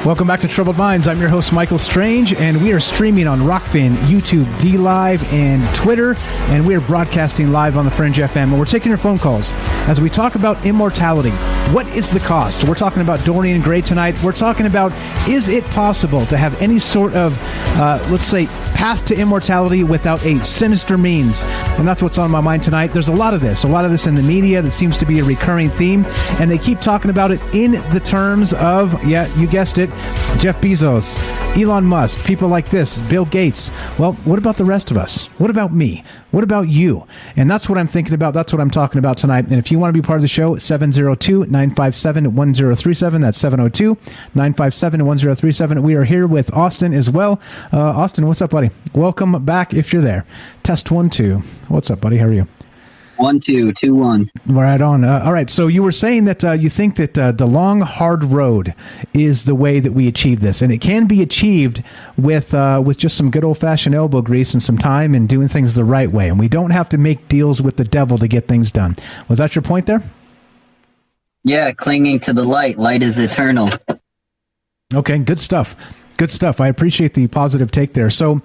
I: Welcome back to Troubled Minds. I'm your host, Michael Strange, and we are streaming on Rockfin, YouTube, DLive, and Twitter, and we are broadcasting live on the Fringe FM, and we're taking your phone calls as we talk about immortality. What is the cost? We're talking about Dorian Gray tonight. We're talking about, is it possible to have any sort of, let's say, path to immortality without a sinister means? And that's what's on my mind tonight. There's a lot of this in the media that seems to be a recurring theme, and they keep talking about it in the terms of, yeah, you guessed it, Jeff Bezos, Elon Musk, people like this, Bill Gates. Well, what about the rest of us? What about me? What about you? And that's what I'm thinking about. That's what I'm talking about tonight. And if you want to be part of the show, 702-957-1037. That's 702-957-1037. We are here with Austin as well. Austin, what's up, buddy? Welcome back if you're there. Test 1, 2. What's up, buddy? How are you?
N: 1-2, 2-1.
I: Right on. All right. So you were saying that you think that the long, hard road is the way that we achieve this, and it can be achieved with just some good old-fashioned elbow grease and some time and doing things the right way, and we don't have to make deals with the devil to get things done. Was that your point there?
N: Yeah, clinging to the light. Light is eternal.
I: Okay, good stuff. Good stuff. I appreciate the positive take there. So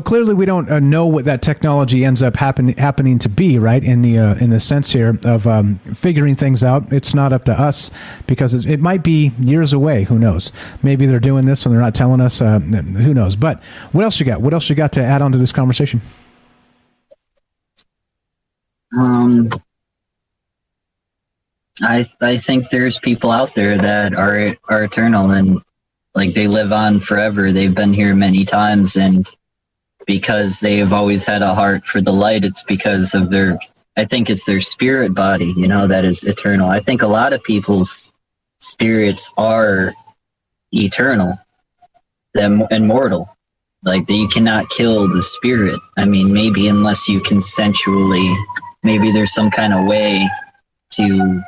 I: clearly we don't know what that technology ends up happening to be, right? In the sense here of figuring things out. It's not up to us because it might be years away. Who knows? Maybe they're doing this and they're not telling us. Who knows? But what else you got? What else you got to add on to this conversation?
N: I think there's people out there that are eternal and like they live on forever. They've been here many times, and because they have always had a heart for the light, it's because of I think it's their spirit body, that is eternal. I think a lot of people's spirits are eternal, immortal, like that you cannot kill the spirit. I mean, maybe unless you consensually, maybe there's some kind of way to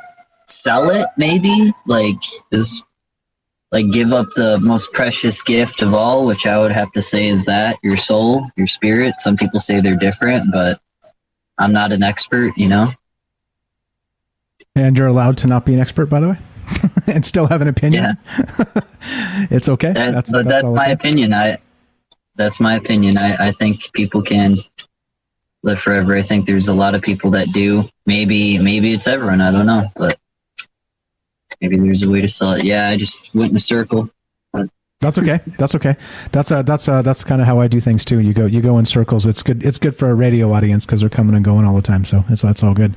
N: sell it, maybe give up the most precious gift of all, which I would have to say is that your soul, your spirit. Some people say they're different, but I'm not an expert,
I: And you're allowed to not be an expert, by the way, and still have an opinion.
N: Yeah.
I: It's okay.
N: That's my opinion. That's my opinion. I think people can live forever. I think there's a lot of people that do. Maybe it's everyone. I don't know, but maybe there's a way to sell it. Yeah, I just went in a circle.
I: That's okay. That's okay. That's kind of how I do things too. You go in circles. It's good. It's good for a radio audience because they're coming and going all the time. So that's all good.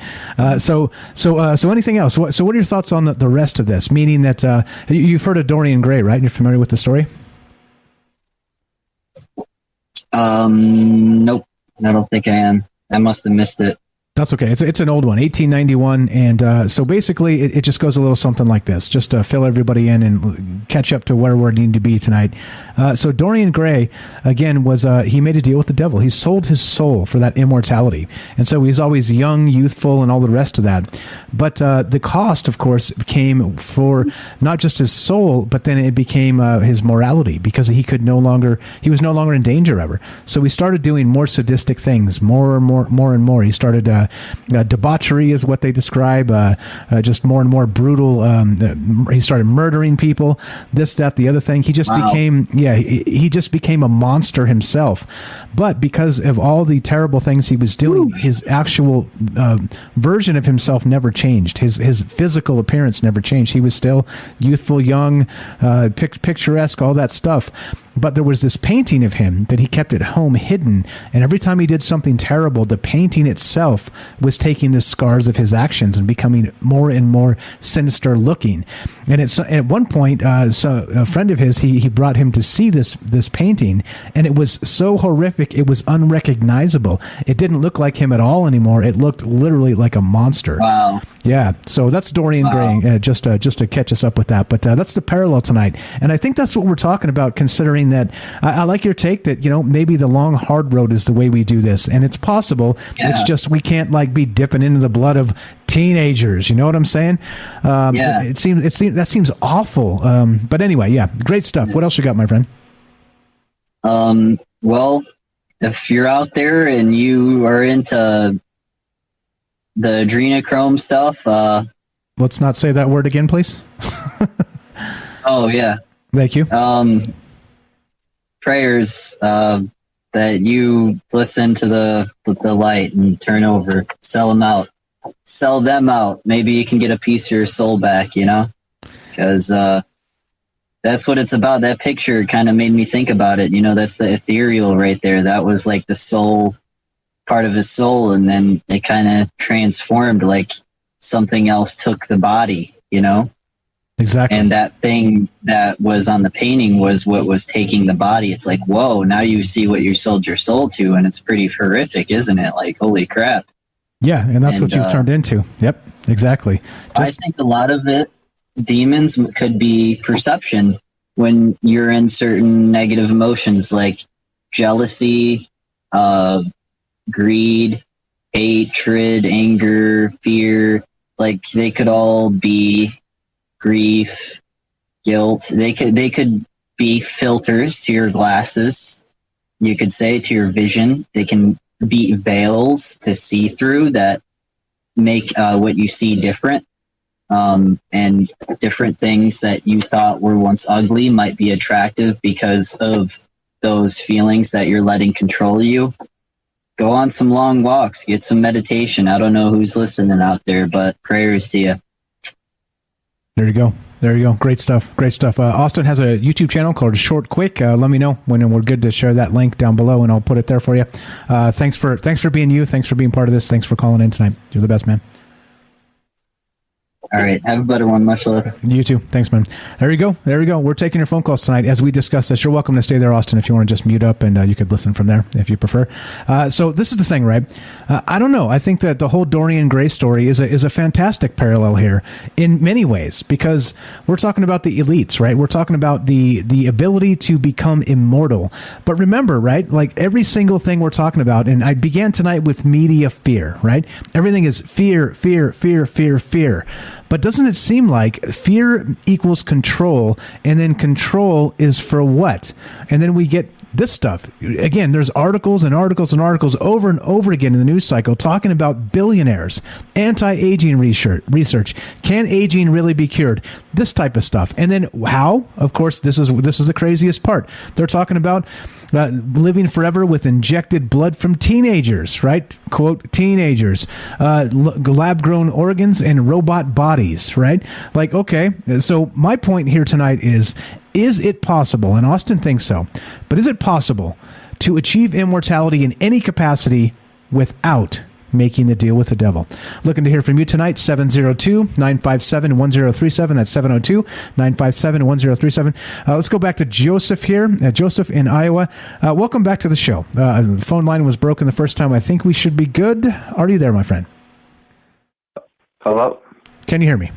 I: So anything else? So what are your thoughts on the rest of this? Meaning that you've heard of Dorian Gray, right? You're familiar with the story?
N: Nope. I don't think I am. I must have missed it.
I: That's okay. It's an old one, 1891, and so basically it just goes a little something like this, just to fill everybody in and catch up to where we need to be tonight. So Dorian Gray, again, he made a deal with the devil. He sold his soul for that immortality, and so he's always young, youthful, and all the rest of that. But the cost, of course, came for not just his soul, but then it became his morality, because he was no longer in danger ever. So he started doing more sadistic things, more and more. He started debauchery is what they describe, just more and more brutal. He started murdering people, this, that, the other thing. He just he just became a monster himself. But because of all the terrible things he was doing, his actual version of himself never changed. His physical appearance never changed. He was still youthful, young, picturesque, all that stuff. But there was this painting of him that he kept at home hidden, and every time he did something terrible, the painting itself was taking the scars of his actions and becoming more and more sinister looking. And at one point, so a friend of his, he brought him to see this painting, and it was so horrific, it was unrecognizable. It didn't look like him at all anymore. It looked literally like a monster.
N: Wow.
I: Yeah, so that's Dorian Gray, just to catch us up with that. But that's the parallel tonight, and I think that's what we're talking about, considering that I like your take that, maybe the long, hard road is the way we do this, and it's possible. Yeah. It's just we can't be dipping into the blood of teenagers. You know what I'm saying?
N: Yeah.
I: It seems that seems awful. But anyway, yeah, great stuff. What else you got, my friend?
N: Well, if you're out there and you are into the adrenochrome stuff,
I: let's not say that word again, please.
N: Oh yeah.
I: Thank you.
N: Prayers that you listen to the light and turn over, sell them out. Maybe you can get a piece of your soul back, because that's what it's about. That picture kind of made me think about it. That's the ethereal right there. That was like the soul, part of his soul, and then it kind of transformed, like something else took the body,
I: Exactly.
N: And that thing that was on the painting was what was taking the body. It's like, whoa, now you see what you sold your soul to, and it's pretty horrific, isn't it? Like, holy crap.
I: Yeah, and that's what you've turned into. Yep, exactly.
N: I think a lot of it, demons could be perception when you're in certain negative emotions like jealousy, greed, hatred, anger, fear. Like they could all be grief, guilt. They could be filters to your glasses. You could say to your vision. They can be veils to see through that make what you see different. And different things that you thought were once ugly might be attractive because of those feelings that you're letting control you. Go on some long walks, get some meditation. I don't know who's listening out there, but prayers to you.
I: There you go. There you go. Great stuff. Great stuff. Austin has a YouTube channel called Short Quick. Let me know when we're good to share that link down below, and I'll put it there for you. Thanks for being you. Thanks for being part of this. Thanks for calling in tonight. You're the best, man.
N: All right. Have a better one. Much love.
I: You too. Thanks, man. There you go. There you go. We're taking your phone calls tonight as we discuss this. You're welcome to stay there, Austin, if you want to just mute up, and you could listen from there if you prefer. So this is the thing, right? I don't know. I think that the whole Dorian Gray story is a fantastic parallel here in many ways, because we're talking about the elites, right? We're talking about the ability to become immortal. But remember, right? Like every single thing we're talking about, and I began tonight with media fear, right? Everything is fear, fear, fear, fear, fear. But doesn't it seem like fear equals control, and then control is for what? And then we get this stuff. Again, there's articles and articles and articles over and over again in the news cycle talking about billionaires, anti-aging research. Can aging really be cured? This type of stuff. And then how? Of course, this is the craziest part. They're talking about living forever with injected blood from teenagers, right? Quote, teenagers, lab-grown organs and robot bodies, right? Like, okay, so my point here tonight is it possible, and Austin thinks so, but is it possible to achieve immortality in any capacity without making the deal with the devil? Looking to hear from you tonight, 702-957-1037. That's 702-957-1037. Let's go back to Joseph here. Joseph in Iowa. Welcome back to the show. The phone line was broken the first time. I think we should be good. Are you there, my friend?
J: Hello?
I: Can you hear me?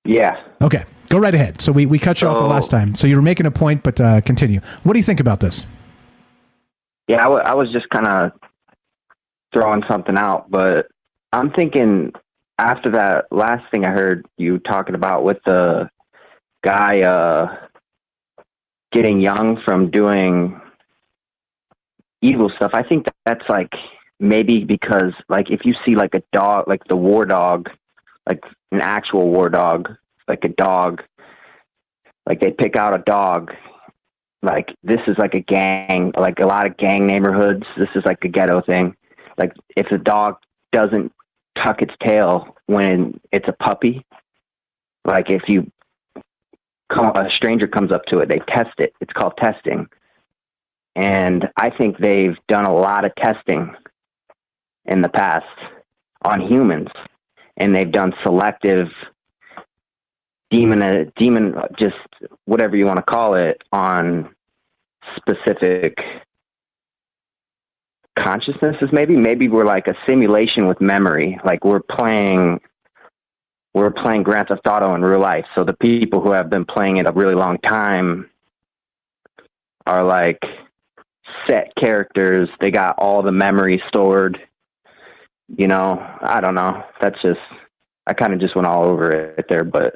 J: Yeah.
I: Okay. Go right ahead. So we cut you off the last time. So you were making a point, but continue. What do you think about this?
J: Yeah, I was just kind of throwing something out, but I'm thinking after that last thing I heard you talking about with the guy getting young from doing evil stuff, I think that's like maybe because like if you see like a dog, like the war dog, like an actual war dog, like a dog, like they pick out a dog, like this is like a gang, like a lot of gang neighborhoods, this is like a ghetto thing. Like if the dog doesn't tuck its tail when it's a puppy, like if a stranger comes up to it, they test it. It's called testing. And I think they've done a lot of testing in the past on humans, and they've done selective demon, just whatever you want to call it, on specific consciousnesses. Maybe we're like a simulation with memory. Like we're playing Grand Theft Auto in real life. So the people who have been playing it a really long time are like set characters. They got all the memory stored. You know, I don't know. I kind of just went all over it there, but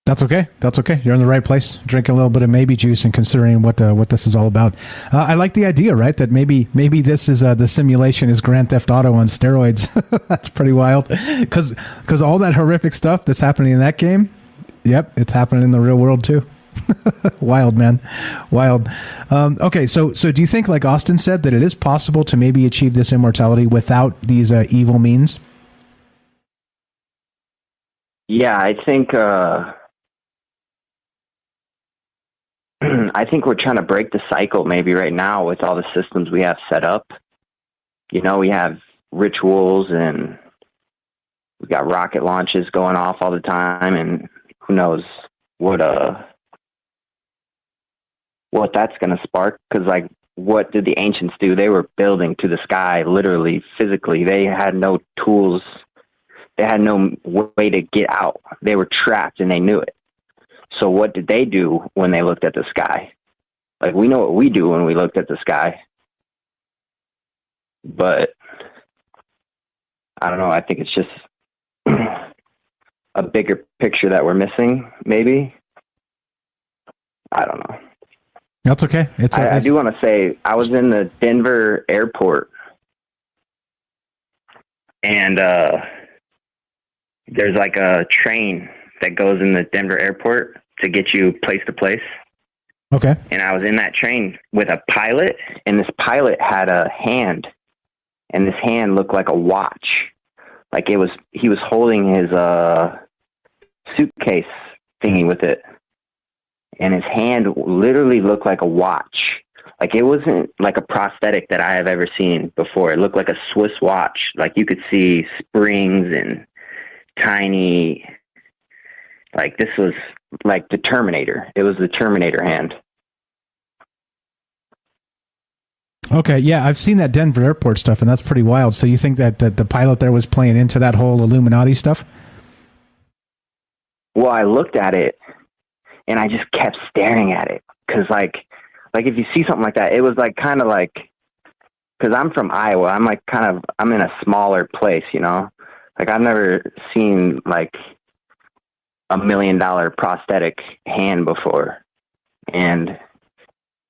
I: that's okay. That's okay. You're in the right place. Drink a little bit of maybe juice and considering what this is all about. I like the idea, right? That maybe this is the simulation is Grand Theft Auto on steroids. That's pretty wild. Because all that horrific stuff that's happening in that game, yep, it's happening in the real world too. Wild, man. Wild. Okay, so do you think, like Austin said, that it is possible to maybe achieve this immortality without these evil means?
J: Yeah, I think I think we're trying to break the cycle maybe right now with all the systems we have set up. You know, we have rituals and we got rocket launches going off all the time, and who knows what that's going to spark. Because like, what did the ancients do? They were building to the sky, literally, physically. They had no tools. They had no way to get out. They were trapped, and they knew it. So what did they do when they looked at the sky? Like, we know what we do when we looked at the sky. but I don't know. I think it's just a bigger picture that we're missing, maybe. I don't know.
I: That's okay.
J: I do want to say I was in the Denver airport, and there's like a train that goes in the Denver airport to get you place to place.
I: Okay.
J: And I was in that train with a pilot, and this pilot had a hand, and this hand looked like a watch. Like he was holding his suitcase thingy with it. And his hand literally looked like a watch. Like it wasn't like a prosthetic that I have ever seen before. It looked like a Swiss watch. Like you could see springs and tiny, like this was like the Terminator. It was the Terminator hand.
I: Okay, yeah, I've seen that Denver airport stuff, and that's pretty wild. So you think that the pilot there was playing into that whole Illuminati stuff?
J: Well, I looked at it, and I just kept staring at it. Because, like if you see something like that, it was like kind of like, because I'm from Iowa, I'm in a smaller place, you know? Like, I've never seen, like, $1 million prosthetic hand before. And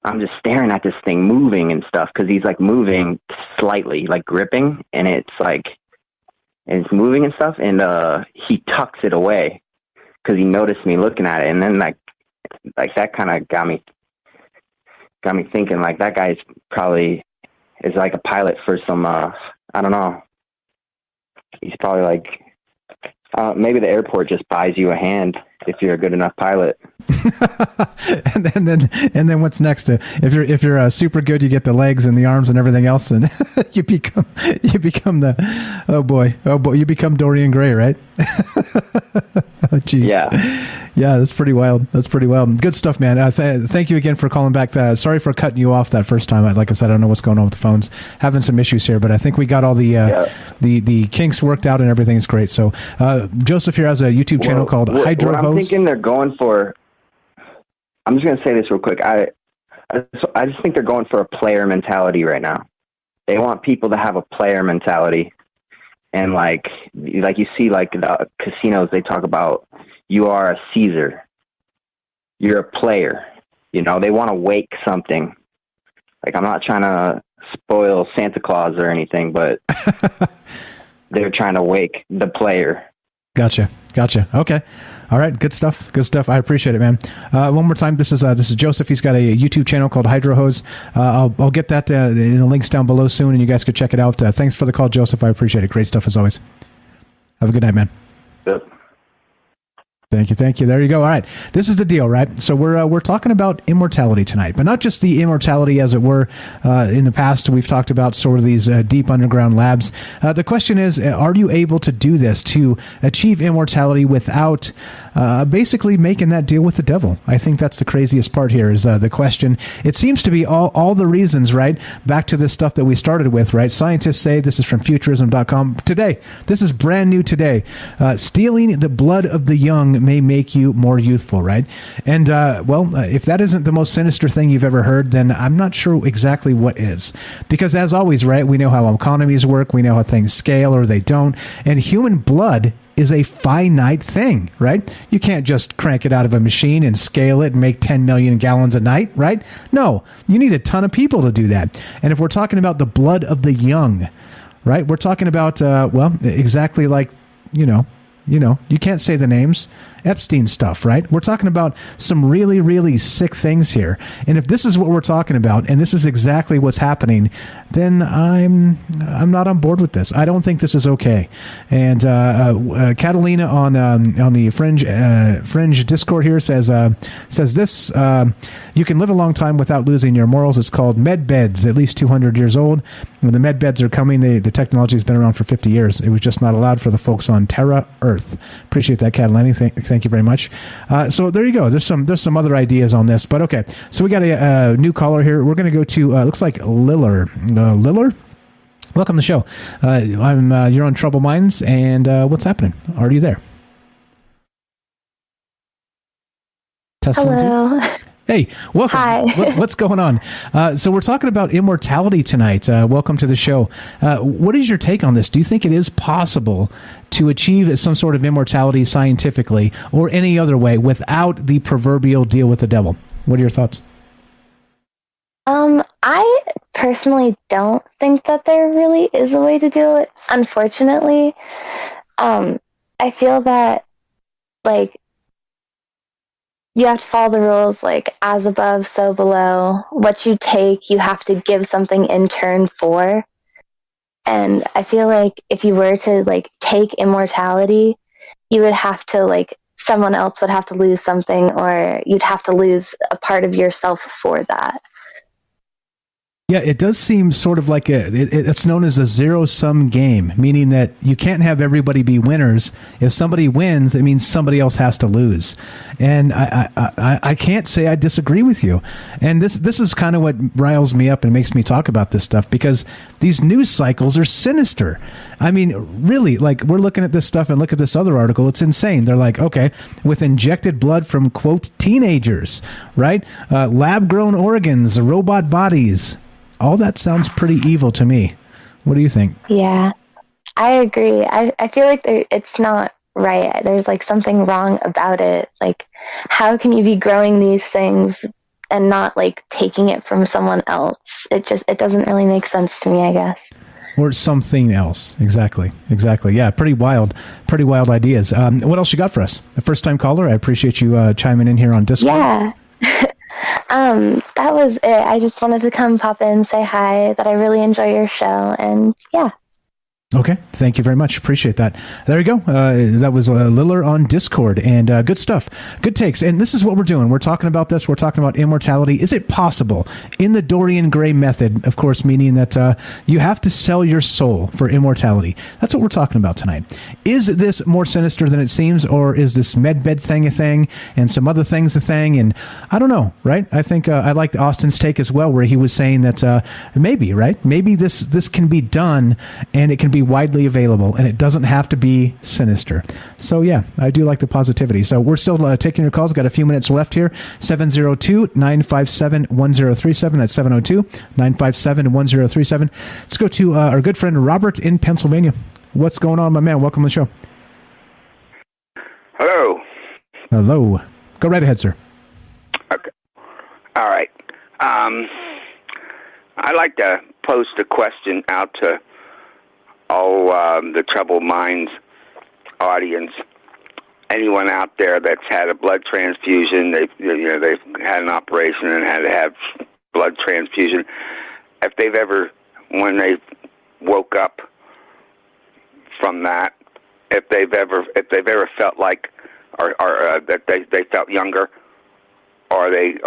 J: I'm just staring at this thing moving and stuff, because he's, like, moving slightly, like, gripping, and it's, like, and it's moving and stuff, and he tucks it away, because he noticed me looking at it, and then, like that kind of got me thinking, like, that guy's probably is like a pilot for some, I don't know. He's probably like, maybe the airport just buys you a hand if you're a good enough pilot.
I: and then what's next? If you're super good, you get the legs and the arms and everything else, and you become the you become Dorian Gray, right? Oh, geez. Yeah, that's pretty wild. Good stuff, man. Thank you again for calling back. Sorry for cutting you off that first time. Like I said, I don't know what's going on with the phones. Having some issues here, but I think we got all the kinks worked out and everything's great. So Joseph here has a YouTube channel called Hydro
J: What I'm thinking they're going for. I'm just going to say this real quick. I just think they're going for a player mentality right now. They want people to have a player mentality. And like you see, like the casinos, they talk about you are a Caesar. You're a player. You know, they want to wake something. Like, I'm not trying to spoil Santa Claus or anything, but they're trying to wake the player.
I: Gotcha. Okay. All right. Good stuff. I appreciate it, man. One more time. This is Joseph. He's got a YouTube channel called Hydro Hose. I'll get that in the links down below soon, and you guys could check it out. Thanks for the call, Joseph. I appreciate it. Great stuff as always. Have a good night, man.
J: Yep.
I: Thank you. There you go. All right. This is the deal, right? So we're talking about immortality tonight, but not just the immortality as it were. In the past, we've talked about sort of these deep underground labs. The question is, are you able to do this, to achieve immortality without basically making that deal with the devil? I think that's the craziest part here is the question. It seems to be all the reasons, right? Back to this stuff that we started with, right? Scientists say, this is from futurism.com today. This is brand new today. Stealing the blood of the young may make you more youthful, right? And if that isn't the most sinister thing you've ever heard, then I'm not sure exactly what is. Because as always, right, we know how economies work, we know how things scale or they don't, and human blood is a finite thing, right? You can't just crank it out of a machine and scale it and make 10 million gallons a night, right? No, you need a ton of people to do that. And if we're talking about the blood of the young, right, we're talking about, exactly like, you can't say the names, Epstein stuff, right? We're talking about some really, really sick things here. And if this is what we're talking about, and this is exactly what's happening, then I'm not on board with this. I don't think this is okay. And Catalina on the Fringe Discord here says this: you can live a long time without losing your morals. It's called med beds, at least 200 years old. When the med beds are coming, the technology has been around for 50 years. It was just not allowed for the folks on Terra Earth. Appreciate that, Catalina. Thank you very much. So there you go. There's some other ideas on this, but okay. So we got a new caller here. We're going to go to looks like Liller. Liller, welcome to the show. You're on Troubled Minds, and what's happening? Are you there? Test
O: Hello.
I: Hey, welcome.
F: Hi.
I: What's going on? So we're talking about immortality tonight. Welcome to the show. What is your take on this? Do you think it is possible to achieve some sort of immortality scientifically or any other way without the proverbial deal with the devil? What are your thoughts?
F: I personally don't think that there really is a way to do it. Unfortunately, I feel that, like, you have to follow the rules, like, as above, so below. What you take, you have to give something in turn for. And I feel like if you were to, like, take immortality, you would have to, like, someone else would have to lose something, or you'd have to lose a part of yourself for that.
I: Yeah, it does seem sort of like it's known as a zero-sum game, meaning that you can't have everybody be winners. If somebody wins, it means somebody else has to lose. And I can't say I disagree with you. And this is kind of what riles me up and makes me talk about this stuff, because these news cycles are sinister. I mean, really, like, we're looking at this stuff and look at this other article. It's insane. They're like, okay, with injected blood from, quote, teenagers, right? Lab-grown organs, robot bodies. All that sounds pretty evil to me. What do you think?
F: Yeah, I agree. I feel like it's not right. There's, like, something wrong about it. Like, how can you be growing these things and not, like, taking it from someone else? It doesn't really make sense to me, I guess.
I: Or something else. Exactly. Yeah, pretty wild ideas. What else you got for us? A first-time caller? I appreciate you chiming in here on Discord.
F: Yeah. That was it. I just wanted to come pop in, say hi, that I really enjoy your show, and yeah.
I: Okay, thank you very much. Appreciate that. There you go. That was Liller on Discord, and good stuff. Good takes. And this is what we're doing. We're talking about this. We're talking about immortality. Is it possible in the Dorian Gray method, of course, meaning that you have to sell your soul for immortality? That's what we're talking about tonight. Is this more sinister than it seems, or is this medbed thing a thing and some other things a thing? And I don't know, right? I think I liked Austin's take as well, where he was saying that maybe, right? Maybe this can be done, and it can be widely available, and it doesn't have to be sinister. So yeah, I do like the positivity. So we're still taking your calls. Got a few minutes left here. 702-957-1037. That's 702-957-1037. Let's go to our good friend Robert in Pennsylvania. What's going on, my man? Welcome to the show.
O: Hello.
I: Go right ahead, sir.
O: Okay. All right. I'd like to post a question out to all the Troubled Minds audience. Anyone out there that's had a blood transfusion, they've had an operation and had to have blood transfusion. If they've ever, when they woke up from that, if they've ever felt like, or that they felt younger, or they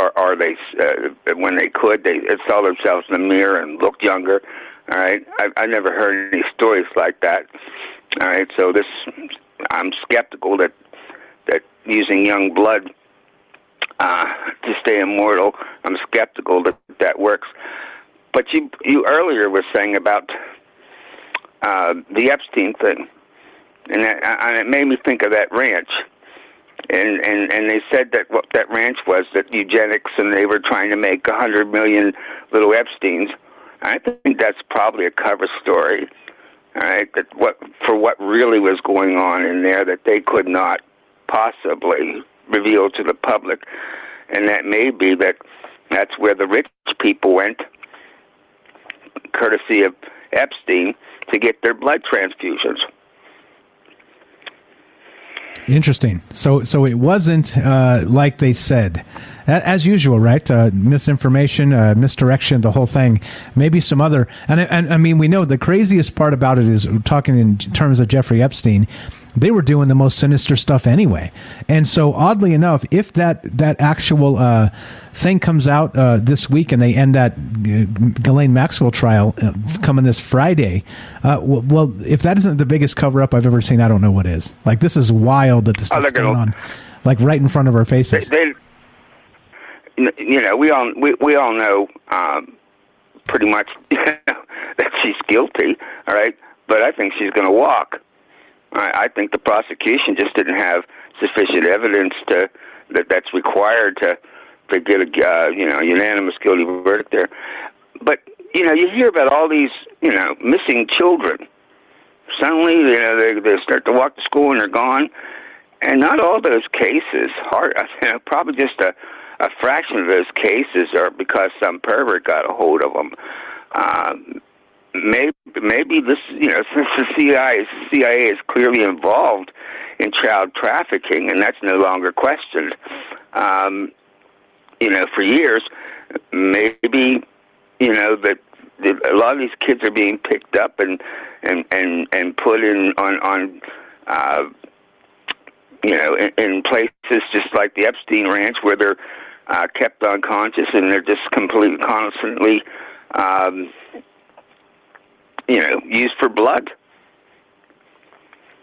O: when they could, they saw themselves in the mirror and looked younger. All right, I never heard any stories like that. All right, so I'm skeptical that using young blood to stay immortal, I'm skeptical that works. But you earlier were saying about the Epstein thing, and it made me think of that ranch. And they said that what that ranch was, that eugenics, and they were trying to make 100 million little Epsteins. I think that's probably a cover story, all right, for what really was going on in there that they could not possibly reveal to the public. And that may be that's where the rich people went, courtesy of Epstein, to get their blood transfusions.
I: Interesting. So it wasn't like they said. As usual, right? Misinformation, misdirection, the whole thing. Maybe some other... And I mean, we know the craziest part about it is, talking in terms of Jeffrey Epstein, they were doing the most sinister stuff anyway. And so, oddly enough, if that actual thing comes out this week and they end that Ghislaine Maxwell trial coming this Friday, well, if that isn't the biggest cover-up I've ever seen, I don't know what is. Like, this is wild that this stuff's going on, like, right in front of our faces.
O: We all know pretty much that she's guilty, all right? But I think she's going to walk. I think the prosecution just didn't have sufficient evidence that's required to they get a unanimous guilty verdict there. But you hear about all these missing children. Suddenly, they start to walk to school and they're gone. And not all those cases, probably just a fraction of those cases are because some pervert got a hold of them. Maybe this, since the CIA is clearly involved in child trafficking, and that's no longer questioned, for years, maybe, that a lot of these kids are being picked up and put in in places just like the Epstein Ranch where they're kept unconscious and they're just completely constantly, used for blood.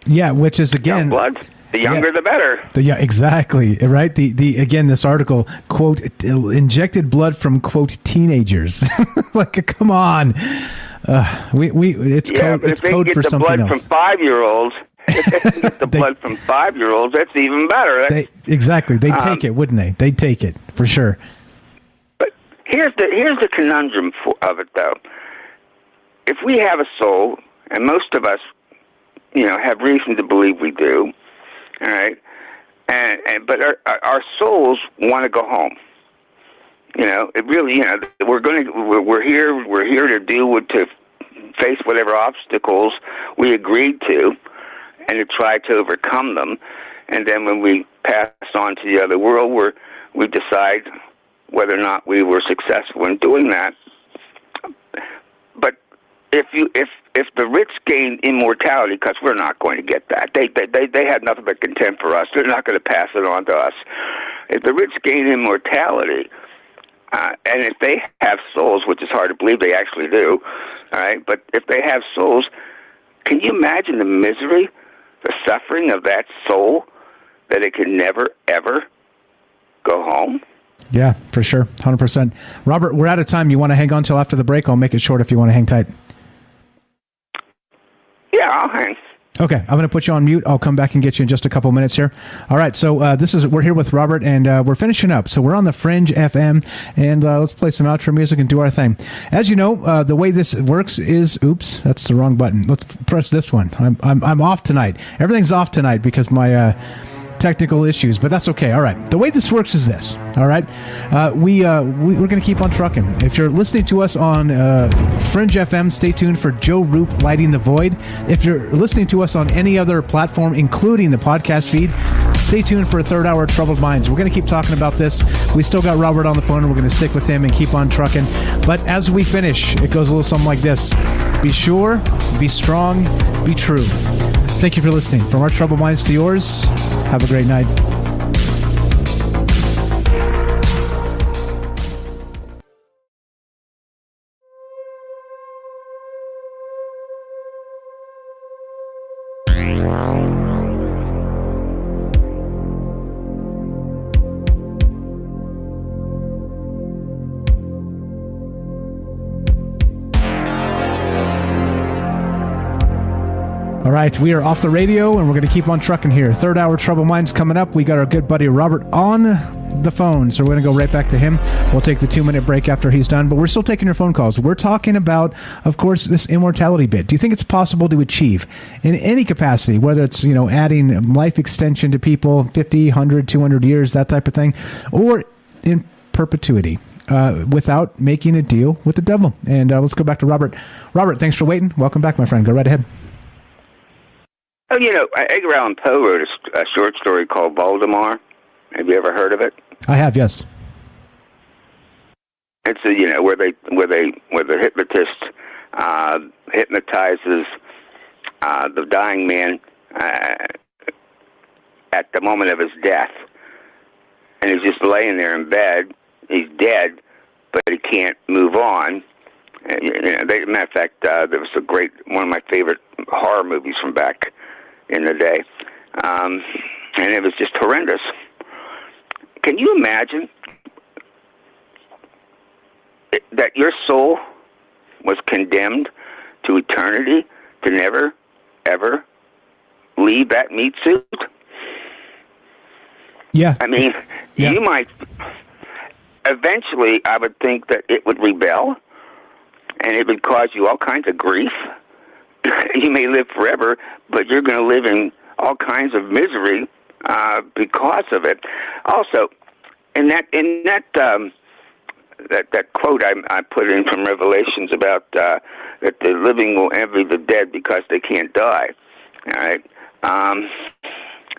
I: Yeah, which is again,
O: young blood. The younger, the better.
I: Exactly right. The again, this article, quote, injected blood from, quote, teenagers. Like, come on, it's code. It's code for something else.
O: From 5-year-olds. If they can get the blood from 5-year-olds, that's even better.
I: Exactly. They'd take it, wouldn't they? They'd take it, for sure.
O: But here's the conundrum of it, though. If we have a soul, and most of us, have reason to believe we do, all right, but our souls want to go home. It really, we're here to to face whatever obstacles we agreed to, and to try to overcome them. And then when we pass on to the other world, we decide whether or not we were successful in doing that. But if the rich gain immortality, because we're not going to get that, they had nothing but contempt for us. They're not going to pass it on to us. If the rich gain immortality, and if they have souls, which is hard to believe they actually do, all right. But if they have souls, can you imagine the misery, the suffering of that soul, that it can never, ever go home?
I: Yeah, for sure. 100%. Robert, we're out of time. You want to hang on till after the break? I'll make it short if you want to hang tight.
O: Yeah, I'll hang.
I: Okay, I'm going to put you on mute. I'll come back and get you in just a couple minutes here. All right, so we're here with Robert, and we're finishing up. So we're on the Fringe FM, and let's play some outro music and do our thing. As you know, the way this works is, oops, that's the wrong button. Let's press this one. I'm off tonight. Everything's off tonight because my technical issues, but that's okay. All right. The way this works is this. All right. We're going to keep on trucking. If you're listening to us on Fringe FM, stay tuned for Joe Roop Lighting the Void. If you're listening to us on any other platform, including the podcast feed, stay tuned for a third hour of Troubled Minds. We're going to keep talking about this. We still got Robert on the phone, and we're going to stick with him and keep on trucking. But as we finish, it goes a little something like this. Be sure, be strong, be true. Thank you for listening. From our Troubled Minds to yours, have a great night. All right, we are off the radio, and we're going to keep on trucking here. Third hour Trouble Minds coming up. We got our good buddy Robert on the phone, so we're going to go right back to him. We'll take the 2-minute break after he's done, but we're still taking your phone calls. We're talking about, of course, this immortality bit. Do you think it's possible to achieve in any capacity, whether it's, adding life extension to people, 50, 100, 200 years, that type of thing, or in perpetuity? Without making a deal with the devil. And let's go back to Robert. Robert, thanks for waiting. Welcome back, my friend. Go right ahead.
O: Oh, Edgar Allan Poe wrote a short story called Voldemort. Have you ever heard of it?
I: I have, yes.
O: It's where the hypnotist hypnotizes the dying man at the moment of his death, and he's just laying there in bed. He's dead, but he can't move on. Matter of fact, there was one of my favorite horror movies from back in the day, and it was just horrendous. Can you imagine that your soul was condemned to eternity to never, ever leave that meat suit?
I: Yeah.
O: I mean, you might... eventually I would think that it would rebel, and it would cause you all kinds of grief. You may live forever, but you're going to live in all kinds of misery because of it. Also, in that quote I put in from Revelations about that the living will envy the dead because they can't die. All right.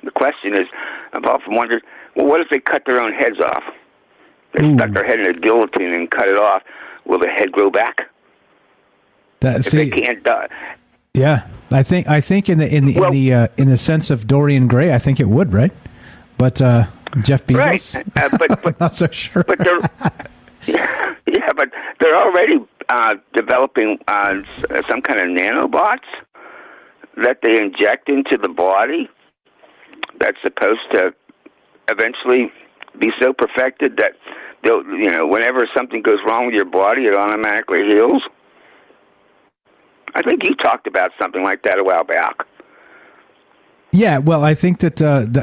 O: The question is, I've often wondered, well, what if they cut their own heads off? They stuck their head in a guillotine and cut it off. Will the head grow back? If they can't die.
I: Yeah, I think in the sense of Dorian Gray, I think it would, right? But Jeff Bezos,
O: right? But
I: not so sure.
O: But they're but they're already developing some kind of nanobots that they inject into the body that's supposed to eventually be so perfected that they'll, whenever something goes wrong with your body, it automatically heals. I think you talked about something like that a while back.
I: Yeah, well, I think that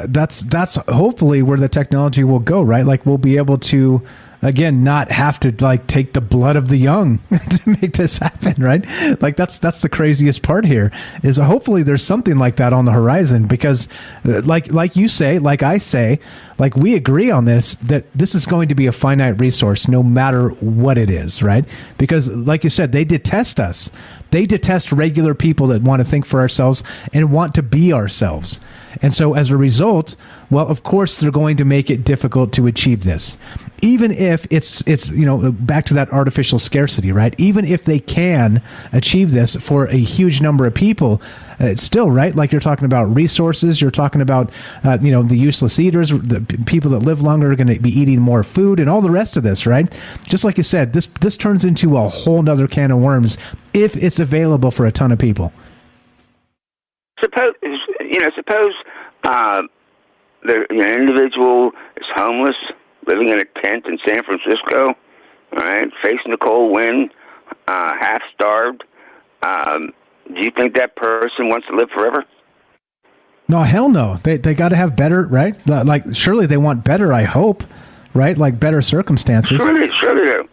I: that's hopefully where the technology will go, right? Like we'll be able to, again, not have to like take the blood of the young to make this happen, right? Like that's the craziest part here is hopefully there's something like that on the horizon because, like you say, like I say, like we agree on this that this is going to be a finite resource no matter what it is, right? Because, like you said, they detest us. They detest regular people that want to think for ourselves and want to be ourselves. And so as a result, well, of course, they're going to make it difficult to achieve this. Even if it's back to that artificial scarcity, right? Even if they can achieve this for a huge number of people, it's still, right? Like you're talking about resources, you're talking about, the useless eaters, the people that live longer are going to be eating more food and all the rest of this, right? Just like you said, this turns into a whole nother can of worms if it's available for a ton of people.
O: Suppose the individual is homeless, living in a tent in San Francisco, all right, facing the cold wind, half starved. Do you think that person wants to live forever?
I: No, hell no. They got to have better, right? Like surely they want better. I hope, right? Like better circumstances.
O: Sure they do.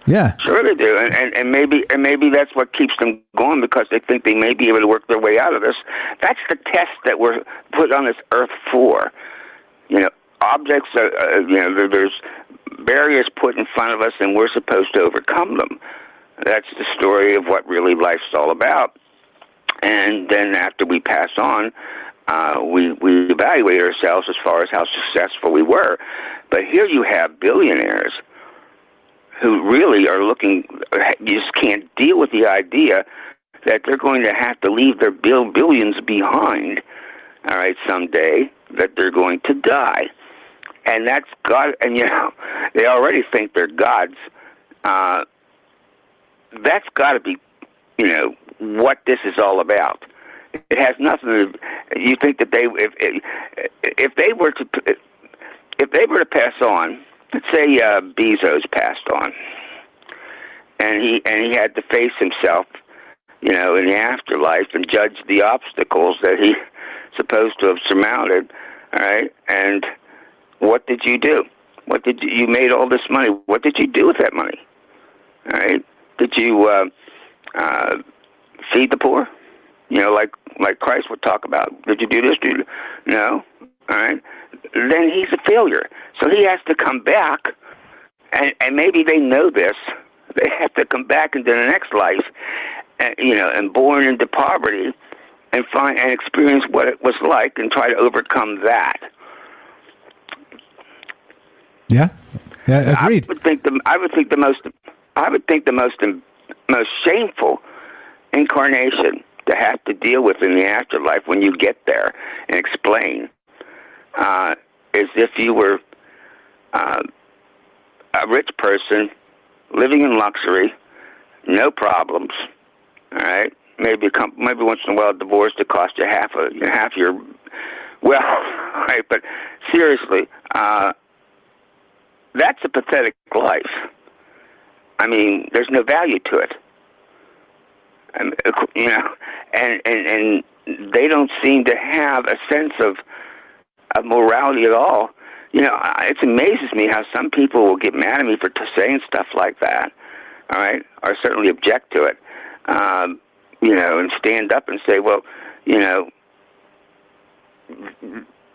I: Yeah,
O: sure they do. And maybe that's what keeps them going because they think they may be able to work their way out of this. That's the test that we're put on this earth for. Objects are, there's barriers put in front of us, and we're supposed to overcome them. That's the story of what really life's all about. And then after we pass on, we evaluate ourselves as far as how successful we were. But here you have billionaires who really are looking, you just can't deal with the idea that they're going to have to leave their billions behind, all right, someday, that they're going to die. And that's God, and they already think they're gods. That's got to be, what this is all about. It has nothing to. You think that if they were to pass on, let's say Bezos passed on, and he had to face himself, in the afterlife and judge the obstacles that he's supposed to have surmounted. All right, and what did you do? You made all this money? What did you do with that money? All right, did you feed the poor? Like Christ would talk about. Did you do this? No. All right. Then he's a failure. So he has to come back, and maybe they know this. They have to come back into the next life, and born into poverty, and find and experience what it was like, and try to overcome that.
I: Yeah. Yeah. Agreed.
O: I would think the most shameful incarnation to have to deal with in the afterlife when you get there and explain is if you were a rich person living in luxury, no problems, all right? Maybe once in a while a divorce to cost you half your right? But seriously, that's a pathetic life. I mean, there's no value to it. And they don't seem to have a sense of morality at all. it amazes me how some people will get mad at me for saying stuff like that, all right, or certainly object to it, and stand up and say, well,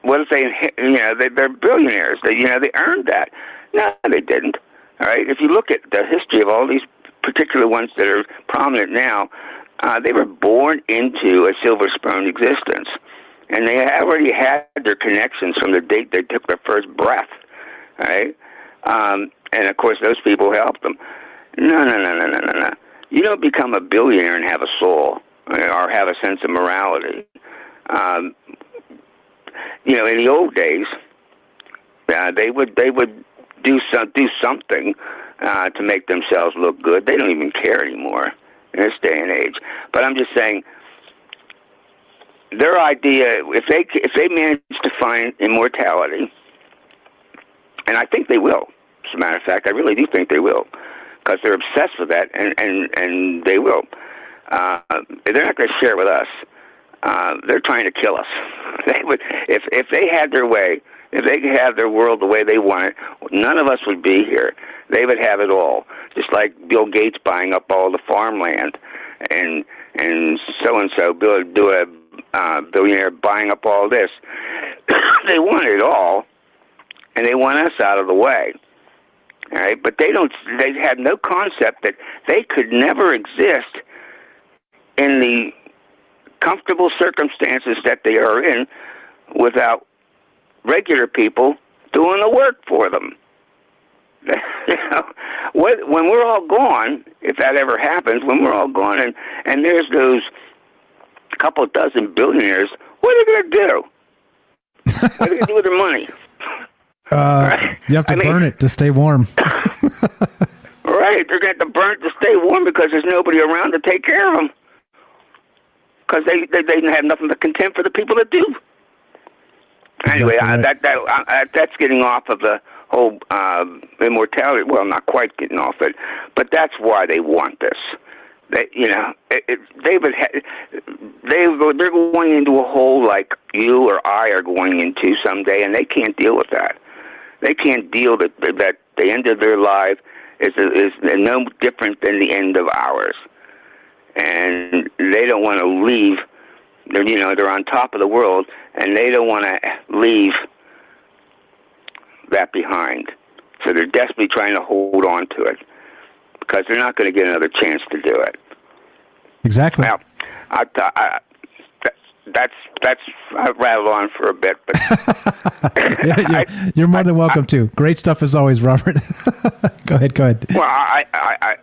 O: what if they're billionaires? They earned that. No, they didn't. All right. If you look at the history of all these particular ones that are prominent now, they were born into a silver spoon existence, and they already had their connections from the date they took their first breath. All right. And of course, those people helped them. No. You don't become a billionaire and have a soul or have a sense of morality. In the old days, they would do something to make themselves look good. They don't even care anymore in this day and age. But I'm just saying, their idea, if they manage to find immortality, and I think they will. As a matter of fact, I really do think they will, because they're obsessed with that, and they will. They're not going to share it with us. They're trying to kill us. They would, if they had their way, if they could have their world the way they want it, none of us would be here. They would have it all, just like Bill Gates buying up all the farmland, and so do a billionaire buying up all this. They want it all, and they want us out of the way. All right, but they have no concept that they could never exist in the comfortable circumstances that they are in without regular people doing the work for them. When we're all gone, if that ever happens, when we're all gone and there's those couple dozen billionaires, what are they going to do? What are they going to do with their money? Right?
I: You have to burn it to stay warm.
O: Right, they're going to have to burn it to stay warm because there's nobody around to take care of them. Because they have nothing but contempt for the people that do. Anyway, that's getting off of the whole immortality. Well, not quite getting off it, but that's why they want this. They're going into a hole like you or I are going into someday, and they can't deal with that. They can't deal that the end of their life is no different than the end of ours. And they don't want to leave. They're on top of the world, and they don't want to leave that behind. So they're desperately trying to hold on to it because they're not going to get another chance to do it.
I: Exactly.
O: Now, I've rattled on for a bit, but
I: you're more than welcome to. Great stuff as always, Robert. Go ahead.
O: Well, I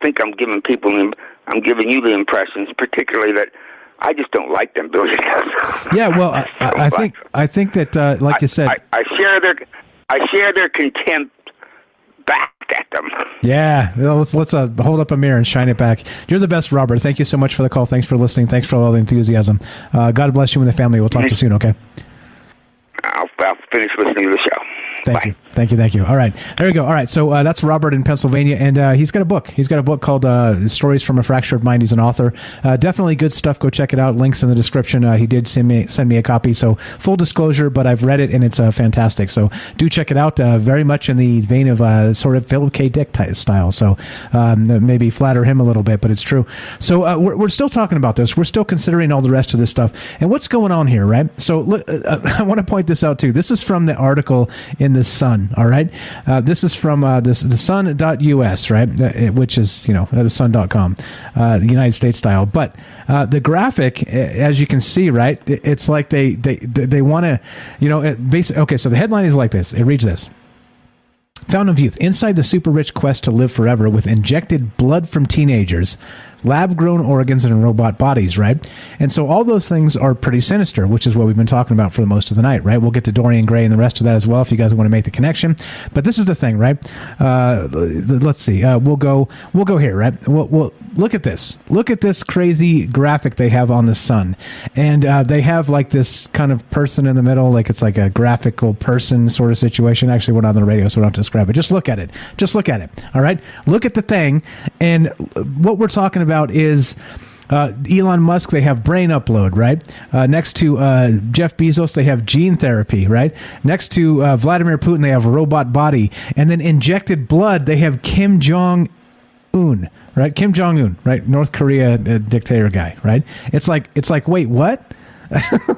O: think I'm giving you the impressions, particularly that I just don't like them billionaires.
I: Yeah, well, I think that, like you said,
O: I share their contempt back at them.
I: Yeah, let's hold up a mirror and shine it back. You're the best, Robert. Thank you so much for the call. Thanks for listening. Thanks for all the enthusiasm. God bless you and the family. We'll talk to you soon. Okay.
O: I'll finish listening to the show.
I: Thank you. All right. There we go. All right. So that's Robert in Pennsylvania, and he's got a book. He's got a book called Stories from a Fractured Mind. He's an author. Definitely good stuff. Go check it out. Links in the description. He did send me a copy. So full disclosure, but I've read it, and it's fantastic. So do check it out. Very much in the vein of sort of Philip K. Dick style. So maybe flatter him a little bit, but it's true. So we're still talking about this. We're still considering all the rest of this stuff. And what's going on here, right? So look, I want to point this out, too. This is from the article in The Sun, all right? This is from the sun.us, right? Which is, the sun.com, the United States style. But the graphic, as you can see, right, it's like they want to, basically, okay, so the headline is like this. It reads this. Fountain of Youth, inside the super rich quest to live forever with injected blood from teenagers, lab-grown organs and robot bodies, right? And so all those things are pretty sinister, which is what we've been talking about for the most of the night, right? We'll get to Dorian Gray and the rest of that as well if you guys want to make the connection. But this is the thing, right? Let's see. We'll go here, right? We'll look at this. Look at this crazy graphic they have on the Sun. And they have like this kind of person in the middle, like it's like a graphical person sort of situation. Actually, we're not on the radio, so we don't have to describe it. Just look at it. All right? Look at the thing. And what we're talking about is Elon Musk, they have brain upload, right? Next to Jeff Bezos, they have gene therapy, right? Next to Vladimir Putin, they have robot body. And then injected blood, they have Kim Jong-un, right? Kim Jong-un, right? North Korea dictator guy, right? It's like, wait, what?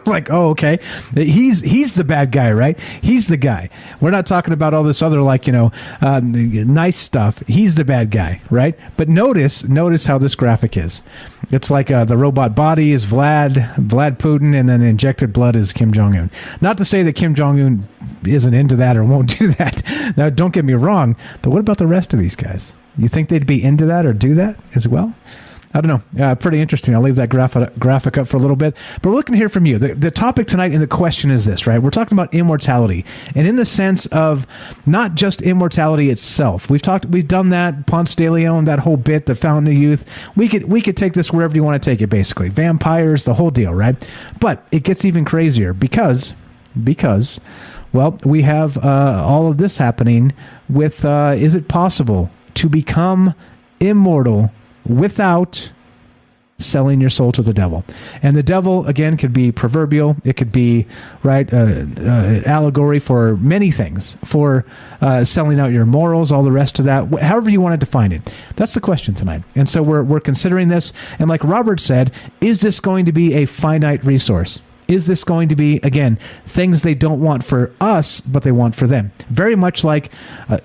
I: Like, oh, okay. He's the bad guy, right? He's the guy. We're not talking about all this other, like, nice stuff. He's the bad guy, right? But notice how this graphic is. It's like the robot body is Vlad Putin, and then injected blood is Kim Jong-un. Not to say that Kim Jong-un isn't into that or won't do that. Now, don't get me wrong, but what about the rest of these guys? You think they'd be into that or do that as well? I don't know. Pretty interesting. I'll leave that graphic up for a little bit. But we're looking to hear from you. The topic tonight and the question is this, right? We're talking about immortality. And in the sense of not just immortality itself. We've done that, Ponce de Leon, that whole bit, the Fountain of Youth. We could take this wherever you want to take it, basically. Vampires, the whole deal, right? But it gets even crazier because well, we have all of this happening with, is it possible to become immortal without selling your soul to the devil? And the devil, again, could be proverbial. It could be, right, allegory for many things, for selling out your morals, all the rest of that, however you want to define it. That's the question tonight. And so we're considering this. And like Robert said, is this going to be a finite resource? Is this going to be, again, things they don't want for us, but they want for them? Very much like,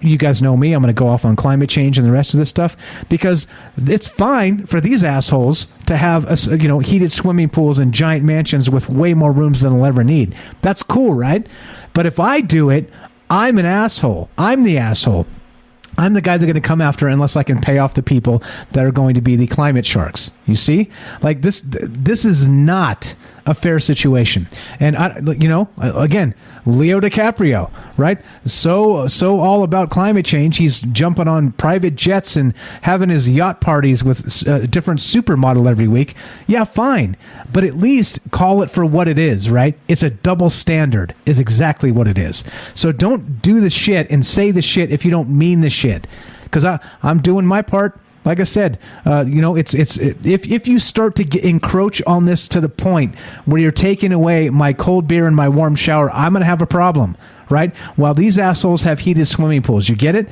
I: you guys know me, I'm going to go off on climate change and the rest of this stuff, because it's fine for these assholes to have heated swimming pools and giant mansions with way more rooms than they'll ever need. That's cool, right? But if I do it, I'm an asshole. I'm the asshole. I'm the guy they're going to come after unless I can pay off the people that are going to be the climate sharks. You see? Like, this is not a fair situation. And, again, Leo DiCaprio, right? So all about climate change. He's jumping on private jets and having his yacht parties with different supermodel every week. Yeah, fine. But at least call it for what it is, right? It's a double standard is exactly what it is. So don't do the shit and say the shit if you don't mean the shit. Because I'm doing my part. Like I said, if you start to encroach on this to the point where you're taking away my cold beer and my warm shower, I'm going to have a problem, right? While these assholes have heated swimming pools. You get it?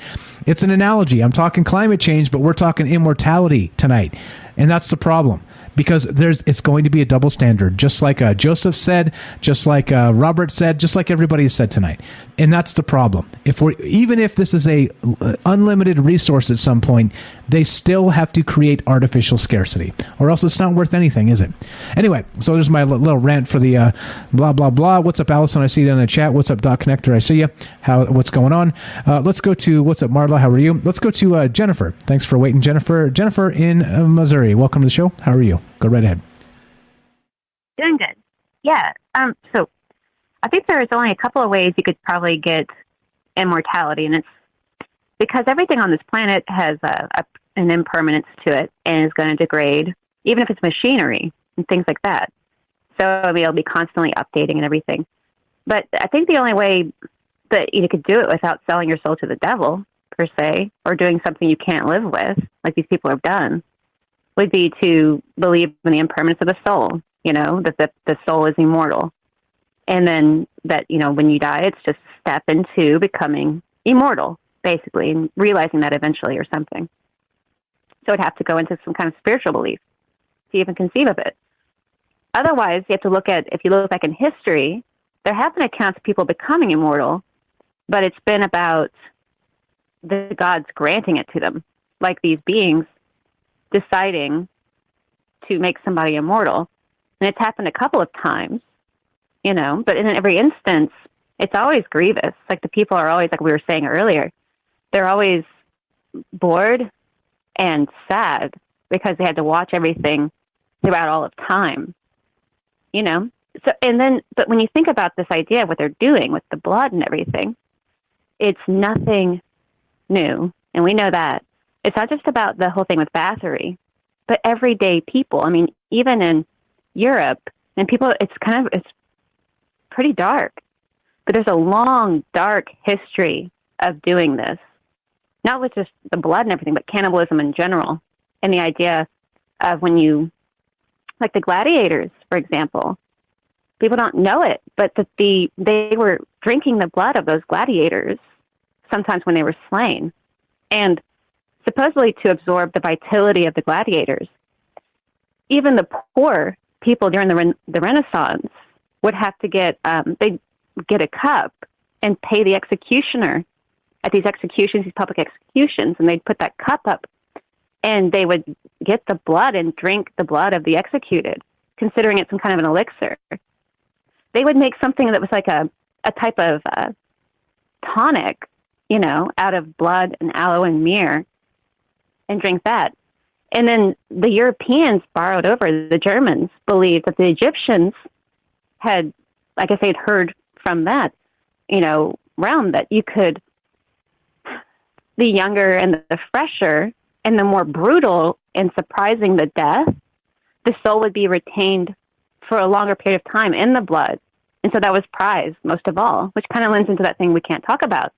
I: It's an analogy. I'm talking climate change, but we're talking immortality tonight. And that's the problem. Because it's going to be a double standard, just like Joseph said, just like Robert said, just like everybody said tonight, and that's the problem. Even if this is a unlimited resource at some point, they still have to create artificial scarcity, or else it's not worth anything, is it? Anyway, so there's my little rant for the blah blah blah. What's up, Allison? I see you in the chat. What's up, Doc Connector? I see you. What's going on? Let's go to what's up, Marla? How are you? Let's go to Jennifer. Thanks for waiting, Jennifer. Jennifer in Missouri. Welcome to the show. How are you? Go right ahead.
P: Doing good. Yeah. So I think there's only a couple of ways you could probably get immortality, and it's because everything on this planet has an impermanence to it and is going to degrade, even if it's machinery and things like that. So it'll be constantly updating and everything. But I think the only way that you could do it without selling your soul to the devil, per se, or doing something you can't live with, like these people have done, would be to believe in the impermanence of the soul, that the soul is immortal. And then that, when you die, it's just a step into becoming immortal, basically, and realizing that eventually or something. So it'd have to go into some kind of spiritual belief to even conceive of it. Otherwise, you have to if you look back in history, there have been accounts of people becoming immortal, but it's been about the gods granting it to them, like these beings deciding to make somebody immortal. And it's happened a couple of times, but in every instance, it's always grievous. Like the people are always, like we were saying earlier, they're always bored and sad because they had to watch everything throughout all of time, So, but when you think about this idea of what they're doing with the blood and everything, it's nothing new. And we know that. It's not just about the whole thing with Bathory, but everyday people. I mean, even in Europe, and people, it's pretty dark. But there's a long, dark history of doing this. Not with just the blood and everything, but cannibalism in general. And the idea of when you like the gladiators, for example. People don't know it, but they were drinking the blood of those gladiators sometimes when they were slain, and supposedly to absorb the vitality of the gladiators. Even the poor people during the Renaissance would have to they'd get a cup and pay the executioner at these executions, these public executions, and they'd put that cup up, and they would get the blood and drink the blood of the executed, considering it some kind of an elixir. They would make something that was like a type of tonic, out of blood and aloe and myrrh, and drink that. And then the Europeans borrowed over. The Germans believed that the Egyptians had, I guess they'd heard from that, realm that you could, the younger and the fresher and the more brutal and surprising the death, the soul would be retained for a longer period of time in the blood. And so that was prized most of all, which kind of lends into that thing we can't talk about.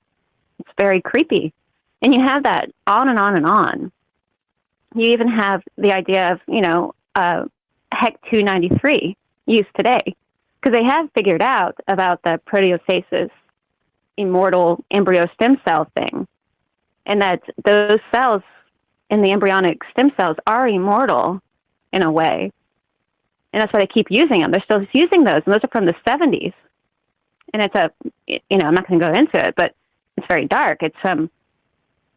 P: It's very creepy. And you have that on and on and on. You even have the idea of, HEC 293 used today, because they have figured out about the proteostasis immortal embryo stem cell thing, and that those cells in the embryonic stem cells are immortal in a way. And that's why they keep using them. They're still using those, and those are from the 70s. And it's I'm not going to go into it, but it's very dark. It's from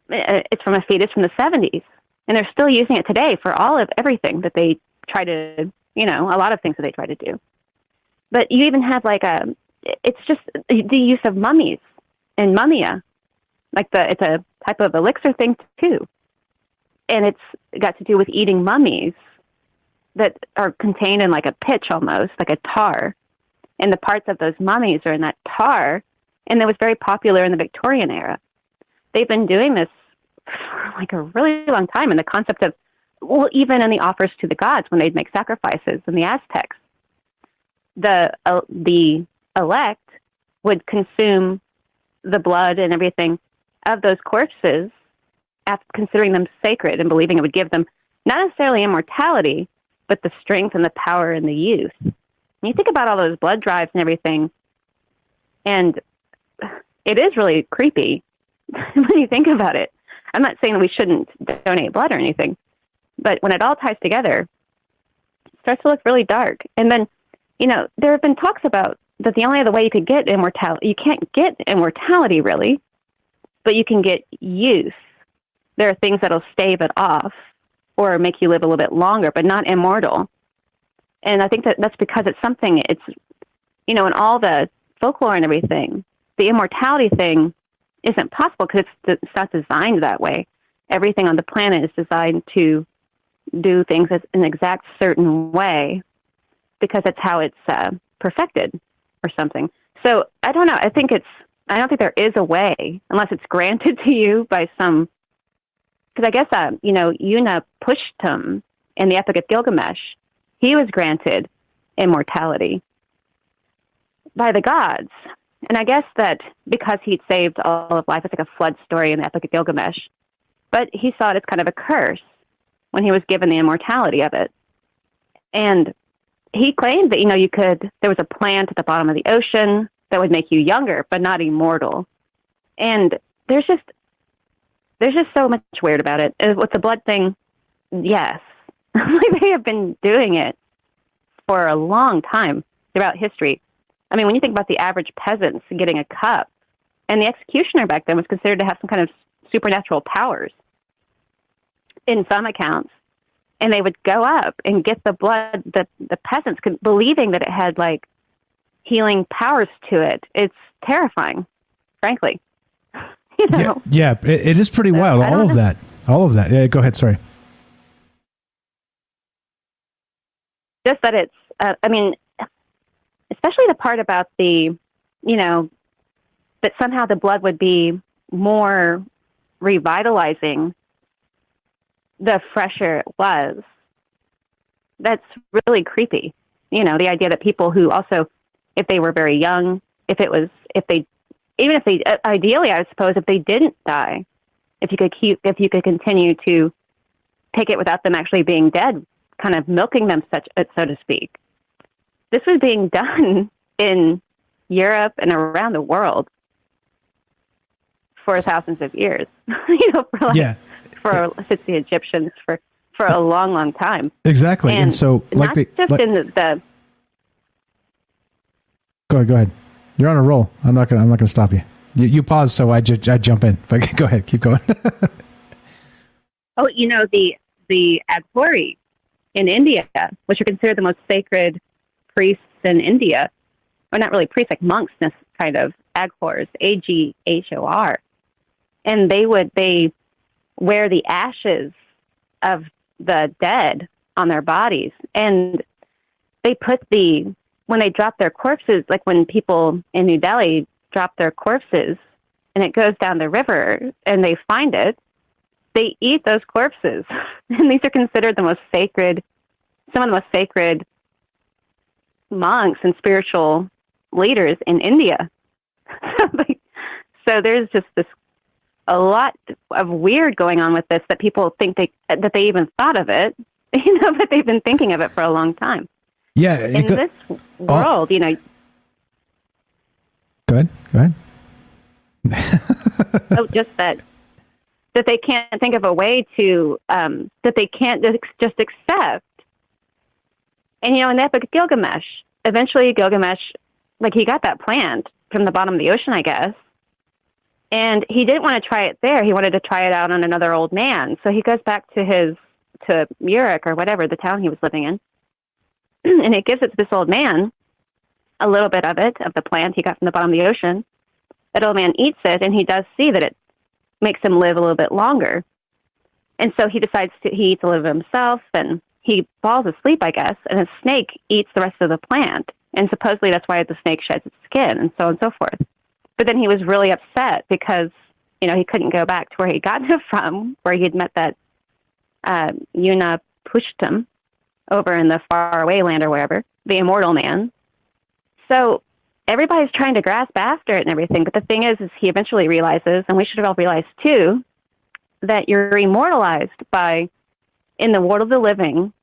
P: a fetus from the 70s. And they're still using it today for everything that they try to, a lot of things that they try to do. But you even have it's just the use of mummies and mummia. It's a type of elixir thing too. And it's got to do with eating mummies that are contained in like a pitch almost, like a tar. And the parts of those mummies are in that tar. And it was very popular in the Victorian era. They've been doing this for like a really long time. And the concept of, even in the offers to the gods when they'd make sacrifices in the Aztecs, the elect would consume the blood and everything of those corpses, after considering them sacred and believing it would give them not necessarily immortality, but the strength and the power and the youth. And you think about all those blood drives and everything, and it is really creepy when you think about it. I'm not saying that we shouldn't donate blood or anything, but when it all ties together, it starts to look really dark. And then, there have been talks about that the only other way you could get immortality, you can't get immortality really, but you can get youth. There are things that'll stave it off or make you live a little bit longer, but not immortal. And I think that's because it's in all the folklore and everything, the immortality thing isn't possible because it's not designed that way. Everything on the planet is designed to do things in an exact certain way because that's how it's perfected or something. So I don't know. I don't think there is a way unless it's granted to you by some, because I guess, Utnapishtim in the Epic of Gilgamesh, he was granted immortality by the gods. And I guess that because he'd saved all of life, it's like a flood story in the Epic of Gilgamesh. But he saw it as kind of a curse when he was given the immortality of it. And he claimed that, there was a plant at the bottom of the ocean that would make you younger, but not immortal. And there's just so much weird about it. With the blood thing, yes. They have been doing it for a long time throughout history. I mean, when you think about the average peasants getting a cup, and the executioner back then was considered to have some kind of supernatural powers in some accounts, and they would go up and get the blood, the peasants, believing that it had like healing powers to it. It's terrifying, frankly.
I: Yeah, it is pretty wild. All of that. Yeah, go ahead. Sorry.
P: Just that it's, especially the part about the, that somehow the blood would be more revitalizing the fresher it was. That's really creepy. The idea that people who also, if they were very young, ideally, I suppose, if they didn't die, if you could continue to take it without them actually being dead kind of milking them, so to speak. This was being done in Europe and around the world for thousands of years. Since the Egyptians for a long, long time.
I: Exactly, and so
P: not in the.
I: Go ahead. You're on a roll. I'm not gonna stop you. You pause, so I jump in. But go ahead, keep going.
P: Oh, the Aghori in India, which are considered the most sacred priests in India, or not really priests, like monks, kind of Aghors, Aghor, and they wear the ashes of the dead on their bodies, and they put when they drop their corpses, like when people in New Delhi drop their corpses, and it goes down the river, and they find it, they eat those corpses, and these are considered some of the most sacred monks and spiritual leaders in India. So there's just a lot of weird going on with this that people think that they even thought of it, but they've been thinking of it for a long time.
I: Yeah.
P: In this world,
I: Go ahead.
P: Just that they can't think of a way to, that they can't just accept. And, in the Epic of Gilgamesh, eventually Gilgamesh, he got that plant from the bottom of the ocean, I guess. And he didn't want to try it there. He wanted to try it out on another old man. So he goes back to Uruk or whatever, the town he was living in. And it gives it to this old man, a little bit of the plant he got from the bottom of the ocean. That old man eats it, and he does see that it makes him live a little bit longer. And so he decides he eats a little bit himself, and he falls asleep, I guess, and a snake eats the rest of the plant. And supposedly that's why the snake sheds its skin, and so on and so forth. But then he was really upset because, he couldn't go back to where he'd gotten it from, where he'd met that Pushtum over in the faraway land or wherever, the immortal man. So everybody's trying to grasp after it and everything. But the thing is he eventually realizes, and we should have all realized too, that you're immortalized by, in the world of the living,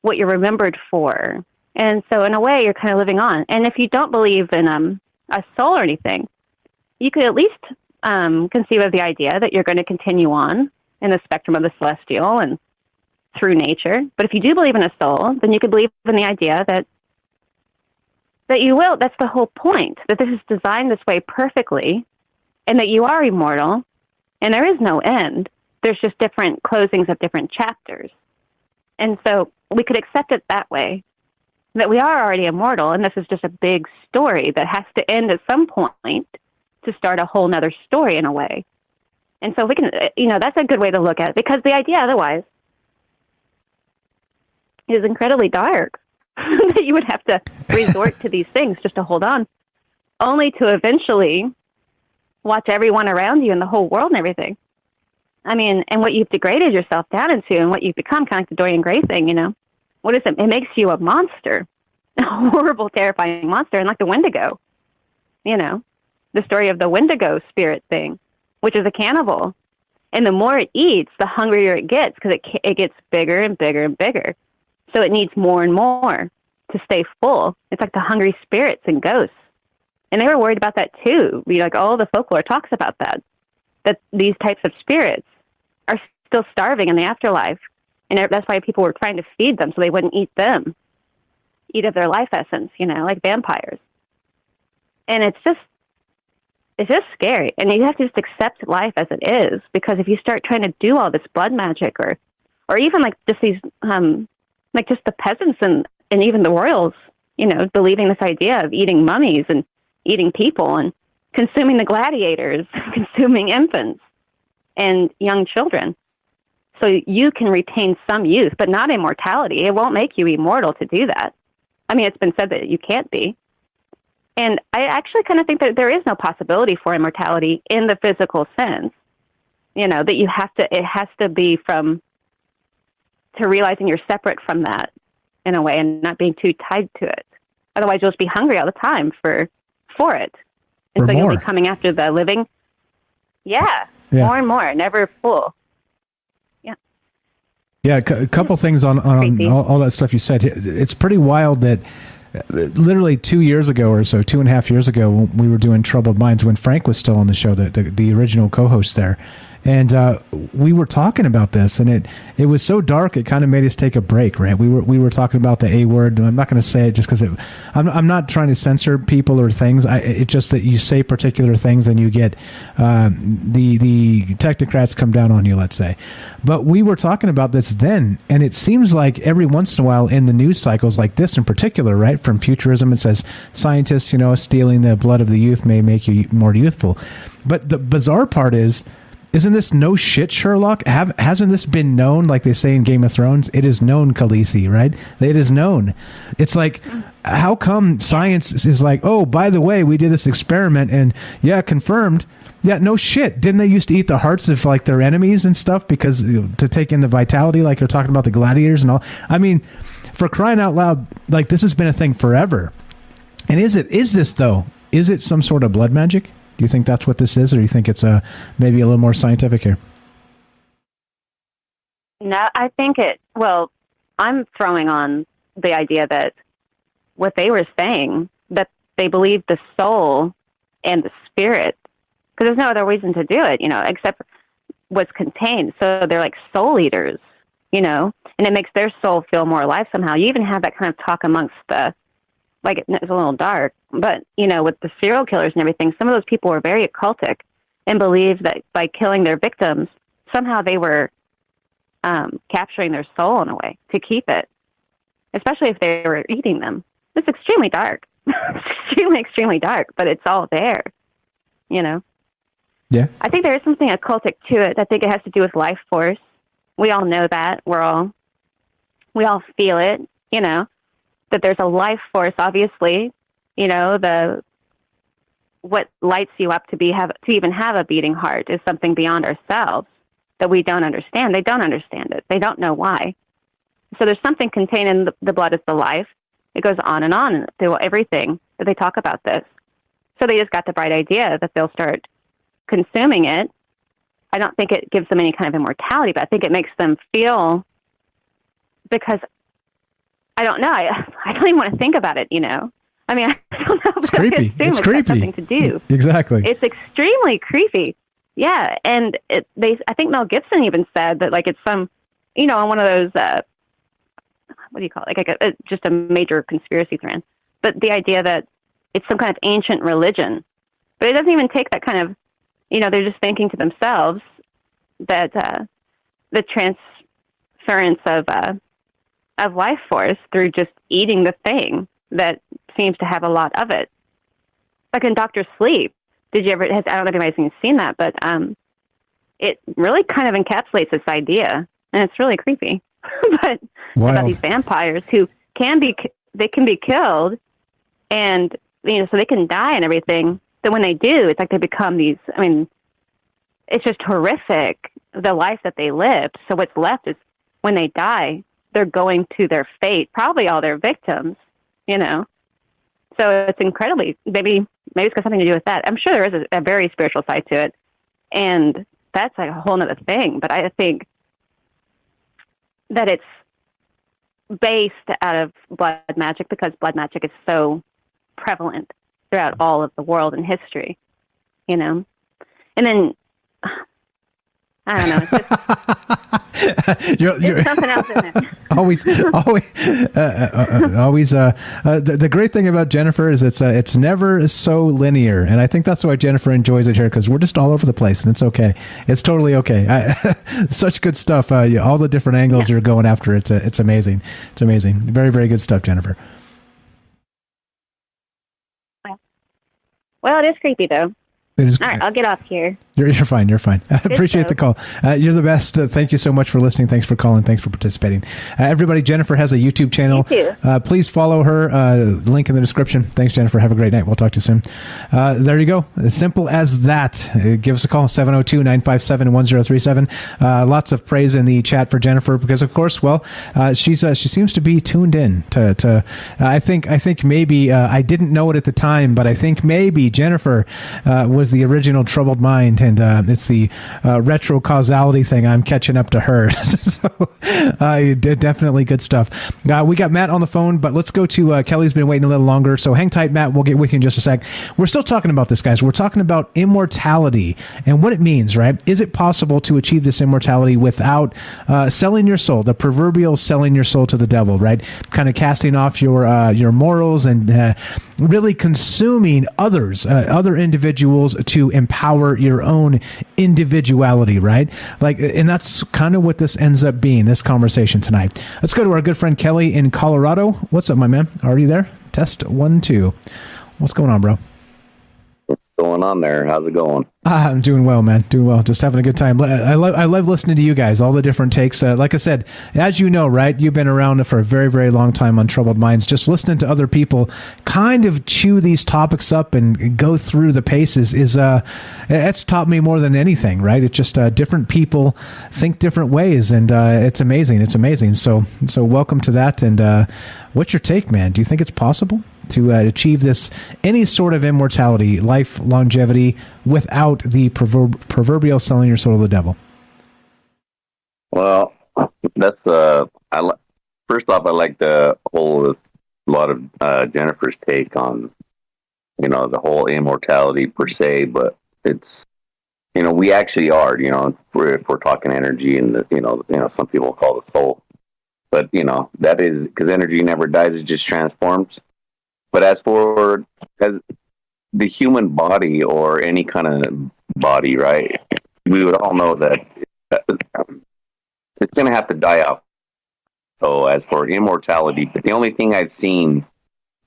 P: what you're remembered for. And so in a way, you're kind of living on. And if you don't believe in a soul or anything, you could at least conceive of the idea that you're going to continue on in the spectrum of the celestial and through nature. But if you do believe in a soul, then you could believe in the idea that you will. That's the whole point, that this is designed this way perfectly, and that you are immortal, and there is no end. There's just different closings of different chapters. And so we could accept it that way, that we are already immortal, and this is just a big story that has to end at some point to start a whole nother story in a way. And so we can, that's a good way to look at it, because the idea otherwise is incredibly dark, that you would have to resort to these things just to hold on, only to eventually watch everyone around you and the whole world and everything. I mean, and what you've degraded yourself down into and what you've become, kind of like the Dorian Gray thing, what is it? It makes you a monster, a horrible, terrifying monster, and like the Wendigo, the story of the Wendigo spirit thing, which is a cannibal. And the more it eats, the hungrier it gets, because it gets bigger and bigger and bigger. So it needs more and more to stay full. It's like the hungry spirits and ghosts. And they were worried about that too. All the folklore talks about that these types of spirits are still starving in the afterlife. And that's why people were trying to feed them so they wouldn't eat them, eat of their life essence, like vampires. And it's just scary. And you have to just accept life as it is, because if you start trying to do all this blood magic or even like just these, like just the peasants and even the royals, believing this idea of eating mummies and eating people and consuming the gladiators, consuming infants and young children. So you can retain some youth, but not immortality. It won't make you immortal to do that. I mean, it's been said that you can't be. And I actually kind of think that there is no possibility for immortality in the physical sense, that it has to be to realizing you're separate from that in a way and not being too tied to it. Otherwise, you'll just be hungry all the time for it. And so you'll be coming after the living. Yeah, more and more, never full. Yeah.
I: Yeah, a couple things on all that stuff you said. It's pretty wild that literally 2 years ago or so, 2.5 years ago, when we were doing Troubled Minds, when Frank was still on the show, the original co-host there. And we were talking about this, and it was so dark, it kind of made us take a break, right? We were talking about the A word. I'm not going to say it just because I'm not trying to censor people or things. It's just that you say particular things and you get the technocrats come down on you, let's say. But we were talking about this then, and it seems like every once in a while in the news cycles like this in particular, right, from Futurism, it says scientists, stealing the blood of the youth may make you more youthful. But the bizarre part is, isn't this no shit, Sherlock? Hasn't this been known, like they say in Game of Thrones? It is known, Khaleesi, right? It is known. It's like, how come science is like, oh, by the way, we did this experiment and yeah, confirmed. Yeah, no shit. Didn't they used to eat the hearts of like their enemies and stuff because to take in the vitality, like you're talking about the gladiators and all? I mean, for crying out loud, like this has been a thing forever. And is this though? Is it some sort of blood magic? Do you think that's what this is, or do you think it's maybe a little more scientific here?
P: No, I think I'm throwing on the idea that what they were saying, that they believed the soul and the spirit, because there's no other reason to do it, except what's contained. So they're like soul eaters, and it makes their soul feel more alive somehow. You even have that kind of talk amongst it's a little dark, but, with the serial killers and everything, some of those people were very occultic and believed that by killing their victims, somehow they were capturing their soul in a way to keep it, especially if they were eating them. It's extremely dark. Extremely, extremely dark, but it's all there, Yeah. I think there is something occultic to it. I think it has to do with life force. We all know that. We all feel it, that there's a life force, obviously, what lights you up to even have a beating heart is something beyond ourselves that we don't understand. They don't understand it. They don't know why. So there's something contained in the blood is the life. It goes on and through everything that they talk about this. So they just got the bright idea that they'll start consuming it. I don't think it gives them any kind of immortality, but I think it makes them feel, because I don't know. I don't even want to think about it, I mean, I don't know.
I: It's creepy. It's creepy.
P: Something to do.
I: Exactly.
P: It's extremely creepy. Yeah, and I think Mel Gibson even said that, like, it's some, on one of those, what do you call it? Like just a major conspiracy theory. But the idea that it's some kind of ancient religion, but it doesn't even take that kind of, they're just thinking to themselves that the transference of life force through just eating the thing that seems to have a lot of it. Like in Dr. Sleep, I don't know if anybody's seen that, but it really kind of encapsulates this idea, and it's really creepy. But about these vampires who can be killed, and so they can die and everything. But when they do, it's like they become these. I mean, it's just horrific, the life that they lived. So what's left is when they die, they're going to their fate, probably all their victims, So it's incredibly, maybe it's got something to do with that. I'm sure there is a very spiritual side to it, and that's like a whole nother thing. But I think that it's based out of blood magic because blood magic is so prevalent throughout all of the world and history, And then, I don't know. It's just,
I: you're
P: something else in it.
I: always. The great thing about Jennifer is it's never so linear, and I think that's why Jennifer enjoys it here, because we're just all over the place, and it's okay. It's totally okay. Such good stuff. All the different angles you're going after. It's amazing. It's amazing. Very, very good stuff, Jennifer.
P: Well, it is creepy though.
I: It is.
P: All right, I'll get off here.
I: You're fine. You're fine. I appreciate the call. You're the best. Thank you so much for listening. Thanks for calling. Thanks for participating. Everybody, Jennifer has a YouTube channel.
P: You too.
I: Please follow her. Link in the description. Thanks, Jennifer. Have a great night. We'll talk to you soon. There you go. As simple as that. Give us a call, 702-957-1037. Lots of praise in the chat for Jennifer because, of course, she seems to be tuned in to I think maybe I didn't know it at the time, but I think maybe Jennifer was the original troubled mind and it's the retro causality thing. I'm catching up to her. So definitely good stuff. We got Matt on the phone, but let's go to Kelly's been waiting a little longer. So hang tight, Matt. We'll get with you in just a sec. We're still talking about this, guys. We're talking about immortality and what it means, right? Is it possible to achieve this immortality without selling your soul, the proverbial selling your soul to the devil, right? Kind of casting off your morals and really consuming others, other individuals to empower your own individuality, right? And that's kind of what this ends up being, this conversation tonight. Let's go to our good friend Kelly in Colorado. What's up, my man? Are you there? Test 1, 2. What's going on, bro?
Q: Going on there? How's it going?
I: I'm doing well, man. Doing well. Just having a good time. I love listening to you guys, all the different takes. Like I said, as you know, right, you've been around for a very, very long time on Troubled Minds. Just listening to other people kind of chew these topics up and go through the paces it's taught me more than anything, right? It's just different people think different ways, and it's amazing. It's amazing. So welcome to that. And what's your take, man? Do you think it's possible to achieve any sort of immortality, life, longevity, without the proverbial selling your soul to the devil?
Q: Well, that's first off, I like the whole lot of Jennifer's take on the whole immortality per se, but it's we actually are if we're talking energy and some people call it soul, but that is because energy never dies; it just transforms. But as the human body or any kind of body, right, we would all know that it's going to have to die out. So as for immortality, but the only thing I've seen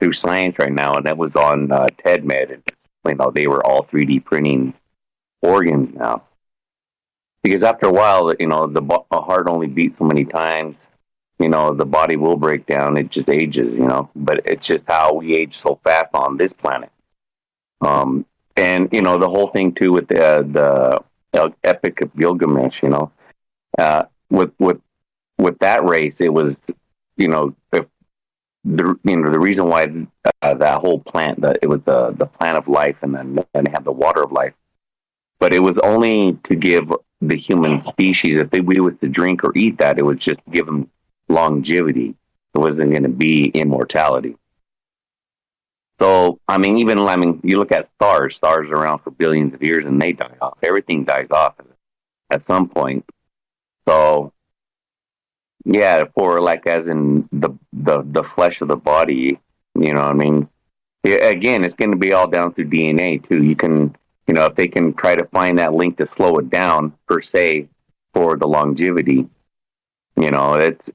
Q: through science right now, and that was on TEDMed, and they were all 3D printing organs now. Because after a while, the heart only beats so many times. The body will break down. It just ages, but it's just how we age so fast on this planet. And, the whole thing too with the Epic of Gilgamesh, with that race, it was, the reason why that whole plant, it was the plant of life, and then they had the water of life. But it was only to give the human species, if we was to drink or eat that, it would just give them longevity. It wasn't going to be immortality. So, you look at stars are around for billions of years and they die off. Everything dies off at some point. So, yeah, for as in the flesh of the body, again, it's going to be all down through DNA too. You can, if they can try to find that link to slow it down per se for the longevity, it's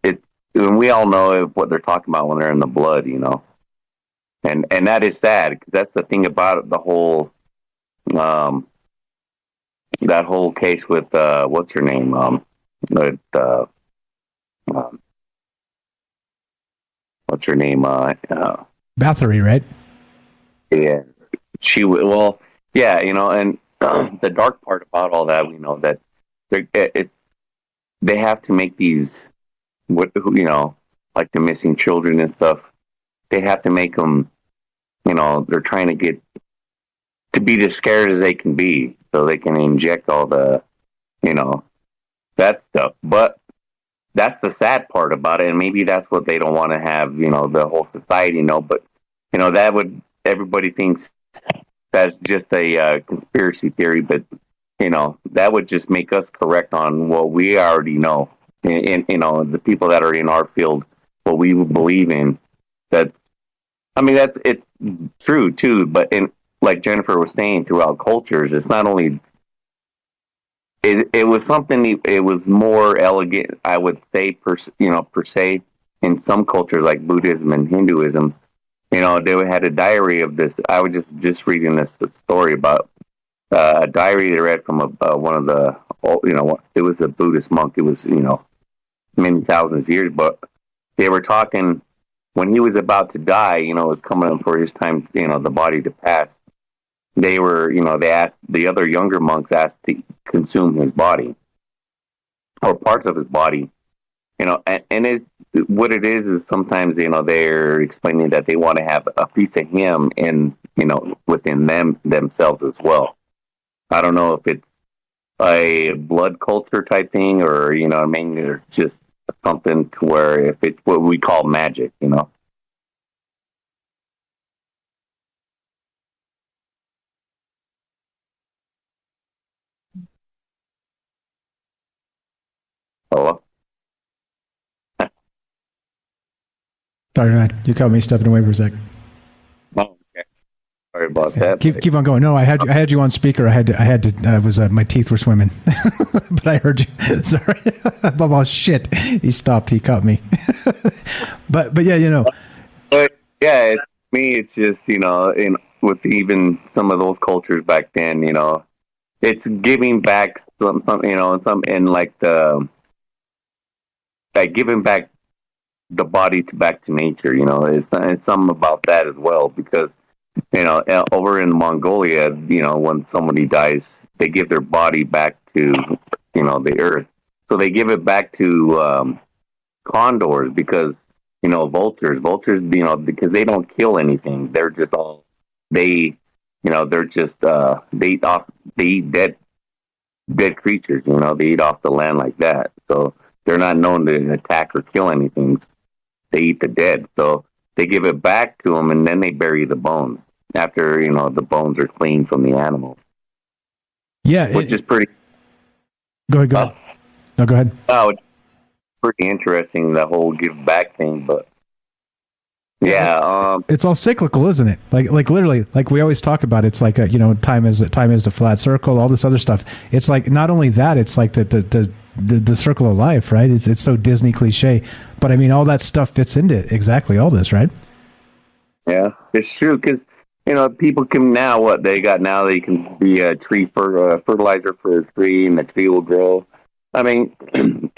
Q: and we all know what they're talking about when they're in the blood, and that is sad because that's the thing about it, the whole that whole case with what's her name what's her name
I: Bathory, right?
Q: Yeah, and the dark part about all that, that they have to make these, like the missing children and stuff. They have to make them, they're trying to get to be as scared as they can be, so they can inject all the, that stuff. But that's the sad part about it, and maybe that's what they don't want to have, the whole society know. But everybody thinks that's just a conspiracy theory, but that would just make us correct on what we already know. And the people that are in our field, what we believe in. That's it's true too. But like Jennifer was saying, throughout cultures, it's not only. It was something. It was more elegant, I would say, per se. In some cultures, like Buddhism and Hinduism, they had a diary of this. I was just reading this story about a diary they read from one of the. It was a Buddhist monk. It was many thousands of years, but they were talking when he was about to die. It was coming up for his time. The body to pass. They were, they asked the other younger monks asked to consume his body or parts of his body. And what it is sometimes they're explaining that they want to have a piece of him in within themselves as well. I don't know if it's a blood culture type thing, or you know what I mean, or just something to where if it's what we call magic, you know. Hello?
I: Sorry, man. You caught me stepping away for a sec.
Q: Oh, okay. Sorry about that.
I: Keep on going. No, I had you on speaker. I had to. My teeth were swimming, but I heard you. Sorry. Oh shit! He stopped. He caught me. but yeah, you know.
Q: But yeah, me, it's just, you know, with even some of those cultures back then, you know, it's giving back some you know, some in like giving back the body back to nature. You know, it's something about that as well, because you know, over in Mongolia, you know, when somebody dies, they give their body back to, you know, the earth. So they give it back to condors, because, you know, vultures, you know, because they don't kill anything. They're just they eat dead creatures, you know, they eat off the land like that. So they're not known to attack or kill anything. They eat the dead. So they give it back to them, and then they bury the bones after, you know, the bones are cleaned from the animal.
I: Yeah.
Q: Which is pretty...
I: Go ahead. No, go ahead.
Q: Oh, it's pretty interesting, the whole give back thing, but yeah,
I: it's all cyclical, isn't it? Like literally, like we always talk about. It's like you know, time is the flat circle. All this other stuff. It's like not only that. It's like the circle of life, right? It's so Disney cliche, but I mean, all that stuff fits into exactly all this, right?
Q: Yeah, it's true, because you know, people can now they can be a tree for fertilizer for a tree, and the tree will grow. I mean,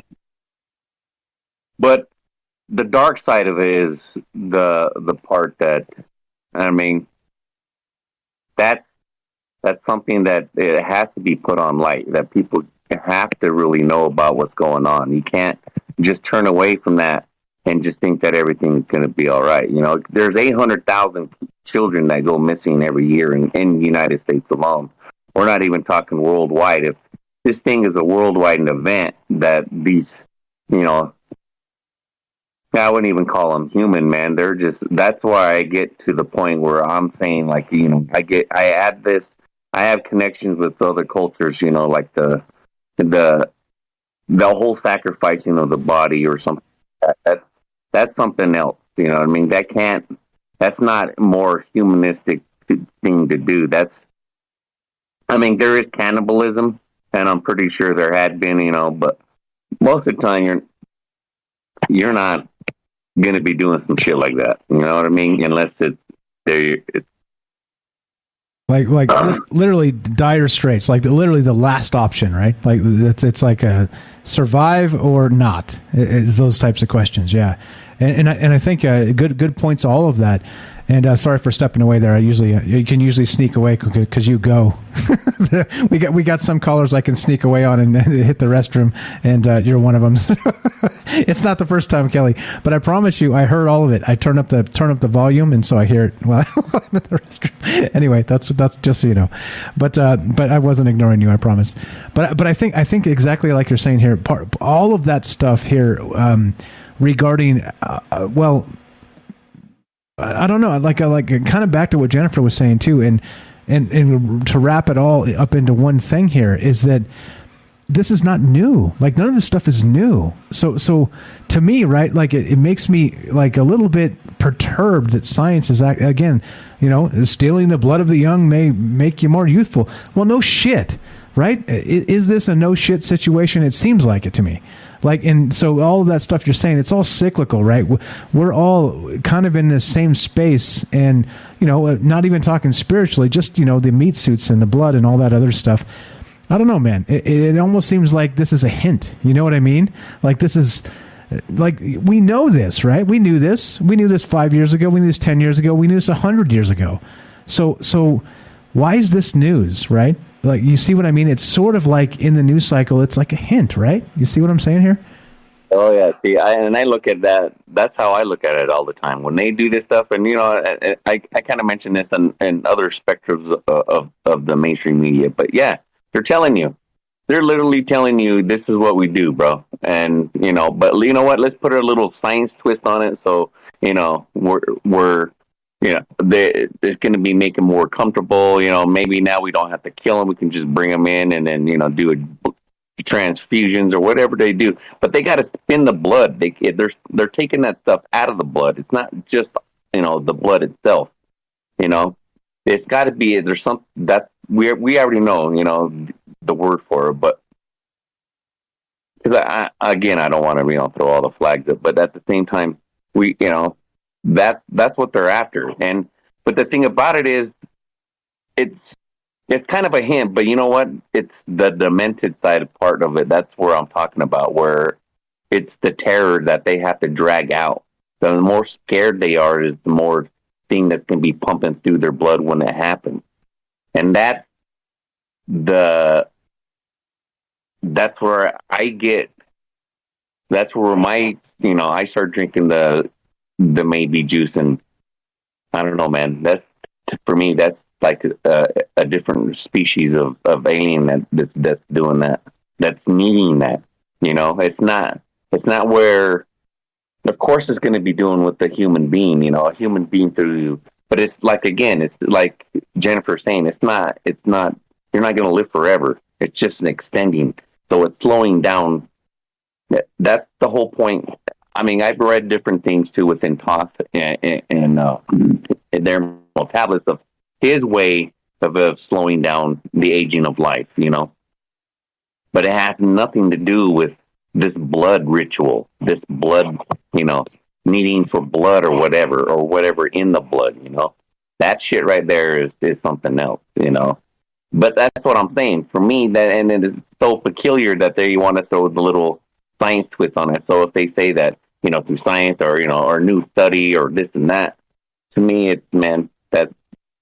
Q: but the dark side of it is the part that, I mean, that's something that it has to be put on light, that people have to really know about what's going on. You can't just turn away from that and just think that everything's going to be all right. You know, there's 800,000 children that go missing every year in the United States alone. We're not even talking worldwide. If this thing is a worldwide event, that these, you know, I wouldn't even call them human, man. They're just, that's why I get to the point where I'm saying, like, you know, I have connections with other cultures, you know, like the whole sacrificing of the body or something. That's something else, you know what I mean? That's not a more humanistic thing to do. I mean, there is cannibalism, and I'm pretty sure there had been, you know, but most of the time you're not going to be doing some shit like that. You know what I mean? Unless it's
I: like literally dire straits, like literally the last option, right? Like it's like a survive or not. It's those types of questions, yeah. And I think good points, all of that. And sorry for stepping away there. You can usually sneak away because you go. we got some callers I can sneak away on and hit the restroom, and you're one of them. It's not the first time, Kelly, but I promise you, I heard all of it. I turn up the volume, and so I hear it while I'm at the restroom. Anyway, that's just so you know. But I wasn't ignoring you, I promise. But I think exactly like you're saying here. All of that stuff here regarding well. I don't know, like kind of back to what Jennifer was saying too, and to wrap it all up into one thing here is that this is not new. Like none of this stuff is new. So to me, right, like it makes me like a little bit perturbed that science is again, you know, stealing the blood of the young may make you more youthful. Well, no shit, right? Is this a no shit situation? It seems like it to me. Like, and so all of that stuff you're saying, it's all cyclical, right? We're all kind of in the same space, and, you know, not even talking spiritually, just, you know, the meat suits and the blood and all that other stuff. I don't know, man. It almost seems like this is a hint. You know what I mean? Like this is, like, we know this, right? We knew this. We knew this 5 years ago. We knew this 10 years ago. We knew this 100 years ago. So why is this news, right? Like, you see what I mean? It's sort of like in the news cycle, it's like a hint, right? You see what I'm saying here?
Q: Oh, yeah. See, I look at that. That's how I look at it all the time. When they do this stuff, and, you know, I kind of mentioned this in other spectrums of the mainstream media. But, yeah, they're telling you. they're literally telling you this is what we do, bro. And but you know what? Let's put a little science twist on it. So we're it's going to be make them more comfortable. Maybe now we don't have to kill them. We can just bring them in and then do transfusions or whatever they do. But they got to spin the blood. They're taking that stuff out of the blood. It's not just the blood itself. It's got to be there's something that we already know. The word for it, but because I don't want to throw all the flags up, but at the same time that's what they're after. But the thing about it is it's kind of a hint, but you know what? It's the demented side part of it. That's where I'm talking about, where it's the terror that they have to drag out. The more scared they are is the more thing that can be pumping through their blood when it happens. And that's where my, I start drinking the maybe juice, and I don't know, man, for me, that's like a different species of alien that's doing that, that's needing that. It's not where, of course, it's going to be doing with the human being. A human being through, but it's like, again, it's like Jennifer's saying, it's not. You're not going to live forever. It's just an extending, so it's slowing down. That's the whole point. I mean, I've read different things too within Toth and their tablets of his way of slowing down the aging of life, But it has nothing to do with this blood ritual, this blood, needing for blood or whatever in the blood, That shit right there is something else, But that's what I'm saying. For me, and it is so peculiar that they want to throw the little science twist on it. So if they say that, through science or new study or this and that, to me, it's, man, that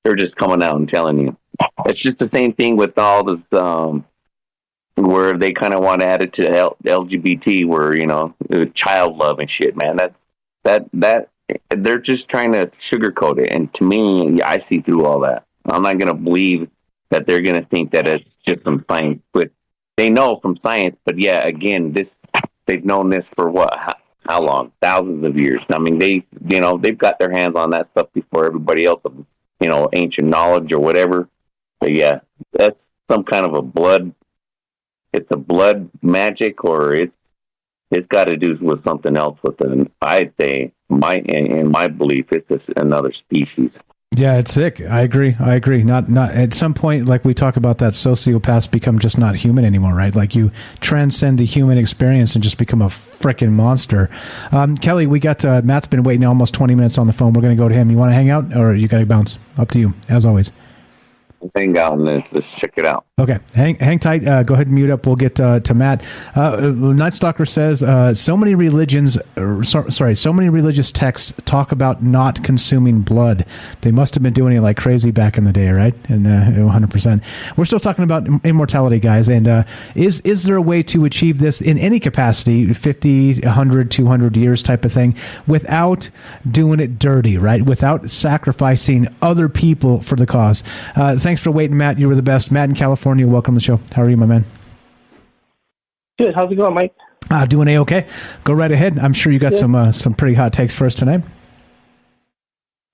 Q: they're just coming out and telling you. It's just the same thing with all this, where they kind of want to add it to LGBT, where, child love and shit, man. That they're just trying to sugarcoat it. And to me, I see through all that. I'm not going to believe that they're going to think that it's just some science, but they know from science. But yeah, again, they've known this for how long? Thousands of years. I mean, they've got their hands on that stuff before everybody else, ancient knowledge or whatever. But yeah, that's some kind of a blood. It's a blood magic, or it's got to do with something else. I'd say in my belief, it's just another species.
I: Yeah, it's sick. I agree. Not at some point, like we talk about, that sociopaths become just not human anymore, right? Like you transcend the human experience and just become a freaking monster. Kelly, we got Matt's been waiting almost 20 minutes on the phone. We're going to go to him. You want to hang out, or you got to bounce? Up to you, as always.
Q: Hang out and let's check it out.
I: Okay, hang tight. Go ahead and mute up. We'll get to Matt. Night Stalker says so many religious texts talk about not consuming blood. They must have been doing it like crazy back in the day, right? And 100%. We're still talking about immortality, guys. And is there a way to achieve this in any capacity, 50, 100, 200 years type of thing, without doing it dirty, right? Without sacrificing other people for the cause. Thanks for waiting, Matt. You were the best. Matt in California, welcome to the show. How are you, my man?
R: Good. How's it going, Mike?
I: Doing A-okay. Go right ahead. I'm sure you got some pretty hot takes for us tonight.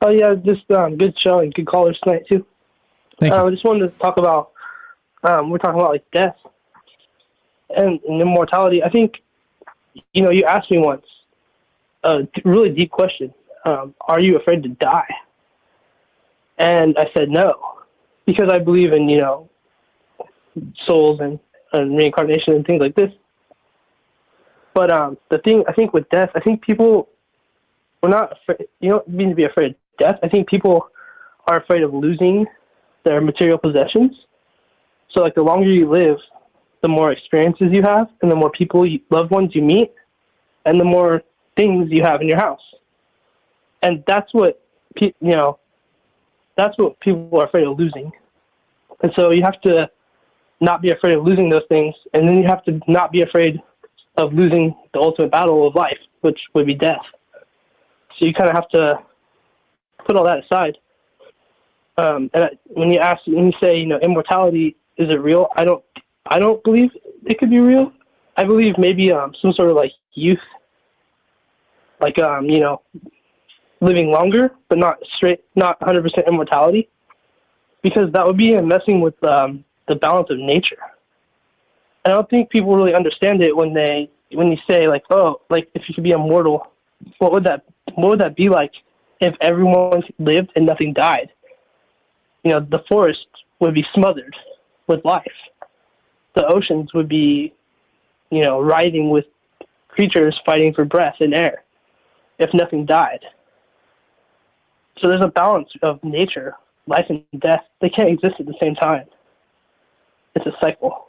R: Oh, yeah, just good show and good callers tonight, too.
I: Thank you.
R: I just wanted to talk about, we're talking about, like, death and immortality. I think, you asked me once a really deep question. Are you afraid to die? And I said no, because I believe in, souls and reincarnation and things like this. But the thing, I think with death, I think people, we're not afraid, you don't mean to be afraid of death. I think people are afraid of losing their material possessions. So, like, the longer you live, the more experiences you have, and the more people, loved ones you meet, and the more things you have in your house. And that's what, that's what people are afraid of losing. And so you have to not be afraid of losing those things, and then you have to not be afraid of losing the ultimate battle of life, which would be death. So you kind of have to put all that aside. And when you say, immortality, is it real? I don't believe it could be real. I believe maybe some sort of like youth, like living longer, but not 100% immortality, because that would be messing with the balance of nature. I don't think people really understand it when you say like, oh, like if you could be immortal, what would that be like if everyone lived and nothing died? The forest would be smothered with life. The oceans would be, writhing with creatures fighting for breath and air if nothing died. So there's a balance of nature, life and death. They can't exist at the same time. It's a cycle.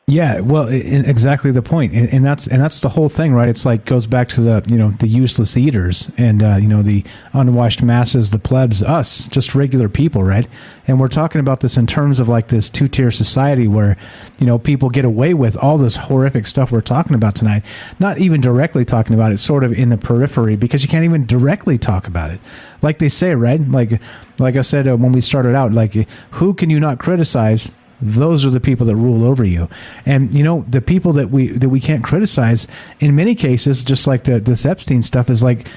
I: Yeah, well, exactly the point, and that's the whole thing, right? It's like goes back to the useless eaters and the unwashed masses, the plebs, us, just regular people, right? And we're talking about this in terms of like this two-tier society where people get away with all this horrific stuff we're talking about tonight, not even directly talking about it, sort of in the periphery, because you can't even directly talk about it, like they say, right? Like I said when we started out, like who can you not criticize? Those are the people that rule over you. And, the people that we can't criticize, in many cases, just like this Epstein stuff, is like,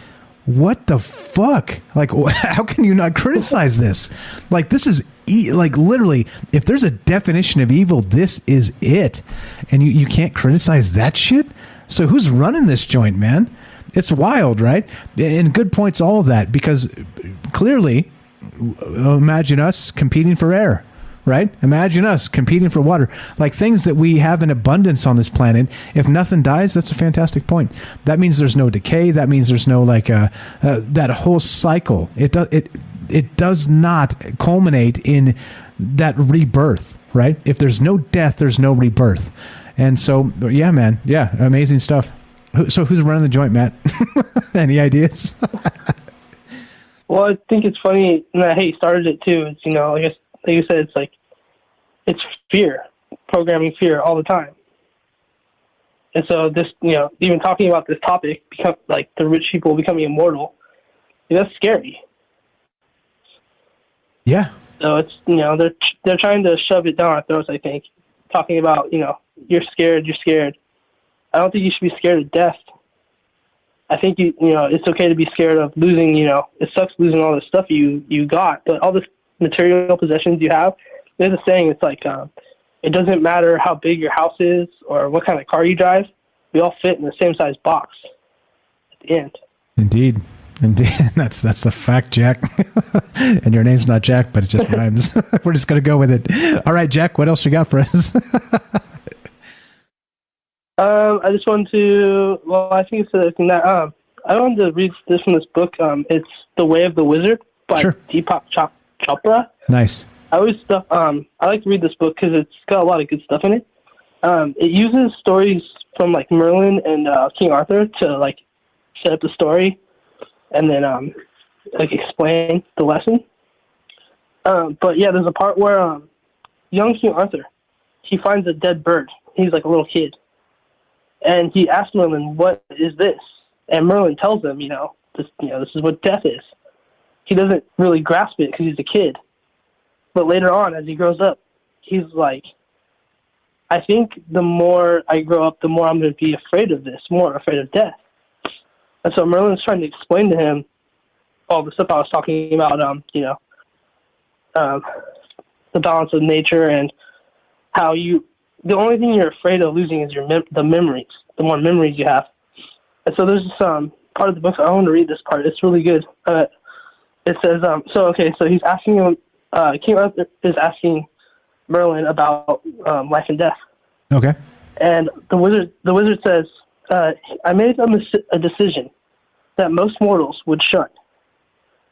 I: what the fuck? Like, how can you not criticize this? Like, this is, like, literally, if there's a definition of evil, this is it. And you can't criticize that shit? So who's running this joint, man? It's wild, right? And good points, all of that, because clearly, imagine us competing for air. Right? Imagine us competing for water, like things that we have in abundance on this planet. If nothing dies, that's a fantastic point. That means there's no decay. That means there's no that whole cycle. It does not culminate in that rebirth, right? If there's no death, there's no rebirth. And so, yeah, man, yeah, amazing stuff. So who's running the joint, Matt? Any ideas?
R: Well, I think it's funny, and I hate you started it too. It's I guess. Like you said, it's fear, programming fear all the time. And so this, even talking about this topic, like the rich people becoming immortal, that's scary.
I: Yeah.
R: So it's, they're trying to shove it down our throats, I think. Talking about, you're scared. I don't think you should be scared of death. I think, it's okay to be scared of losing, it sucks losing all the stuff you got, but all this material possessions you have, there's a saying, it's like it doesn't matter how big your house is or what kind of car you drive, we all fit in the same size box at the end.
I: Indeed that's the fact, Jack. And your name's not Jack, but it just rhymes. We're just gonna go with it. All right, Jack, what else you got for us?
R: I just wanted to, I think it's that I wanted to read this from this book. It's The Way of the Wizard by Deepak Chopra.
I: Nice.
R: I like to read this book because it's got a lot of good stuff in it. It uses stories from like Merlin and King Arthur to like set up the story and then like explain the lesson. But yeah, there's a part where young King Arthur, he finds a dead bird. He's like a little kid, and he asks Merlin, "What is this?" And Merlin tells him, this is what death is. He doesn't really grasp it because he's a kid. But later on, as he grows up, he's like, I think the more I grow up, the more I'm going to be afraid of this, more afraid of death. And so Merlin's trying to explain to him all the stuff I was talking about, the balance of nature and how the only thing you're afraid of losing is the memories, the more memories you have. And so there's this part of the book, I want to read this part, it's really good. It says, so he's asking him, King Arthur is asking Merlin about life and death.
I: Okay.
R: And the wizard says, I made a decision that most mortals would shun.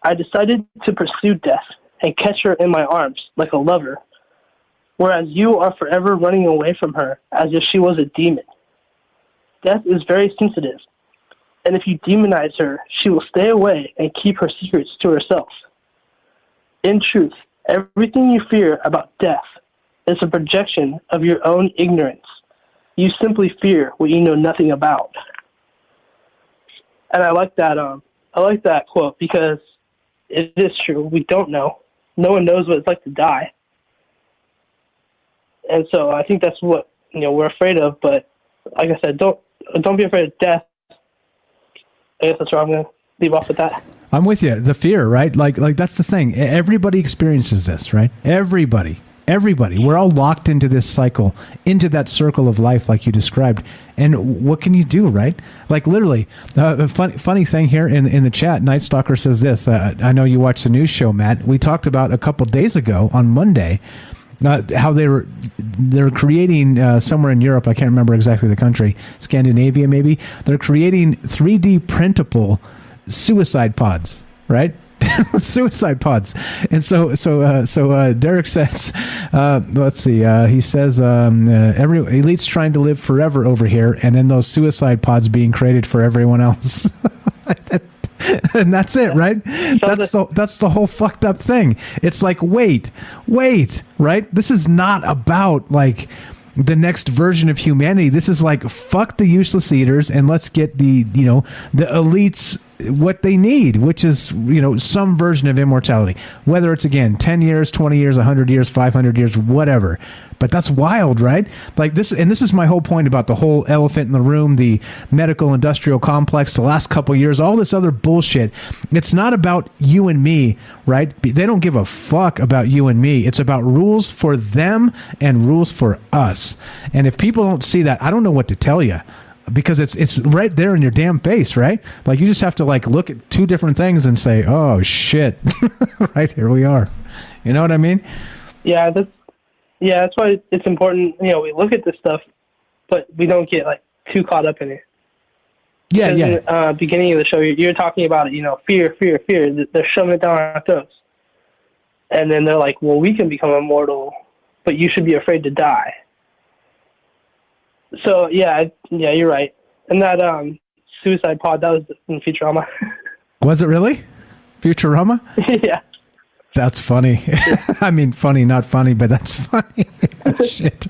R: I decided to pursue death and catch her in my arms like a lover, whereas you are forever running away from her as if she was a demon. Death is very sensitive, and if you demonize her, she will stay away and keep her secrets to herself. In truth, everything you fear about death is a projection of your own ignorance. You simply fear what you know nothing about. And I like that quote because it is true. We don't know. No one knows what it's like to die. And so I think that's what we're afraid of. But like I said, don't be afraid of death. I guess that's where I'm going to leave off with that.
I: I'm with you. The fear, right? Like that's the thing. Everybody experiences this, right? Everybody. We're all locked into this cycle, into that circle of life, like you described. And what can you do, right? Like literally, a funny thing here in the chat. Night Stalker says this. I know you watch the news show, Matt. We talked about a couple days ago on Monday how they're creating somewhere in Europe. I can't remember exactly the country, Scandinavia maybe. They're creating 3D printable suicide pods, right? Suicide pods. And so Derek says, let's see, he says, every elite's trying to live forever over here, and then those suicide pods being created for everyone else. And that's it, right? That's the whole fucked up thing. It's like, wait, right? This is not about like the next version of humanity. This is like, fuck the useless eaters and let's get the elites what they need, which is, some version of immortality. Whether it's, again, 10 years, 20 years, 100 years, 500 years, whatever. But that's wild, right? Like this, and this is my whole point about the whole elephant in the room, the medical industrial complex, the last couple of years, all this other bullshit. It's not about you and me, right? They don't give a fuck about you and me. It's about rules for them and rules for us. And if people don't see that, I don't know what to tell you. Because it's right there in your damn face, right? Like you just have to like look at two different things and say, "Oh shit!" Right, here we are. You know what I mean?
R: Yeah, that's why it's important. We look at this stuff, but we don't get like too caught up in it.
I: Yeah.
R: In the beginning of the show, you're talking about it. Fear. They're shoving it down our throats, and then they're like, "Well, we can become immortal, but you should be afraid to die." So yeah, you're right. And that suicide pod, that was in Futurama.
I: Was it really? Futurama?
R: Yeah.
I: That's funny. I mean, funny, not funny, but that's funny. Shit.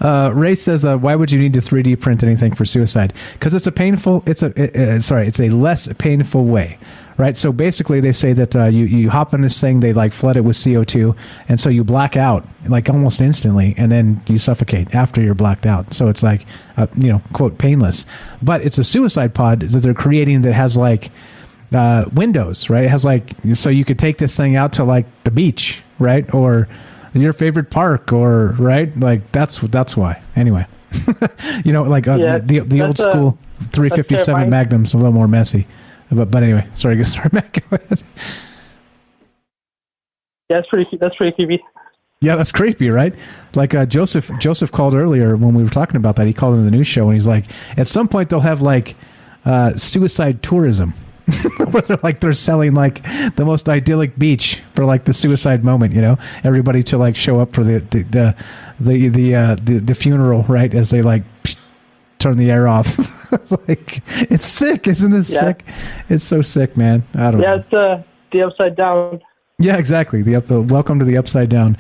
I: Ray says, why would you need to 3D print anything for suicide? Because it's a less painful way. Right, so basically they say that you hop on this thing, they like flood it with CO2, and so you black out like almost instantly, and then you suffocate after you're blacked out. So it's like, quote, painless. But it's a suicide pod that they're creating that has like windows, right? It has like, so you could take this thing out to like the beach, right, or your favorite park, or right, like that's why. Anyway, the old school 357 Magnum's a little more messy. But anyway, sorry, Matt, go ahead.
R: Yeah, that's pretty creepy.
I: Yeah, that's creepy, right? Like Joseph called earlier when we were talking about that. He called in the news show and he's like, at some point they'll have like suicide tourism, where they're selling like the most idyllic beach for like the suicide moment. Everybody to like show up for the funeral, right? As they like turn the air off. Like, it's sick, isn't it? Sick? It's so sick, man. I don't know.
R: It's the upside down.
I: Yeah, exactly. Welcome to the upside down.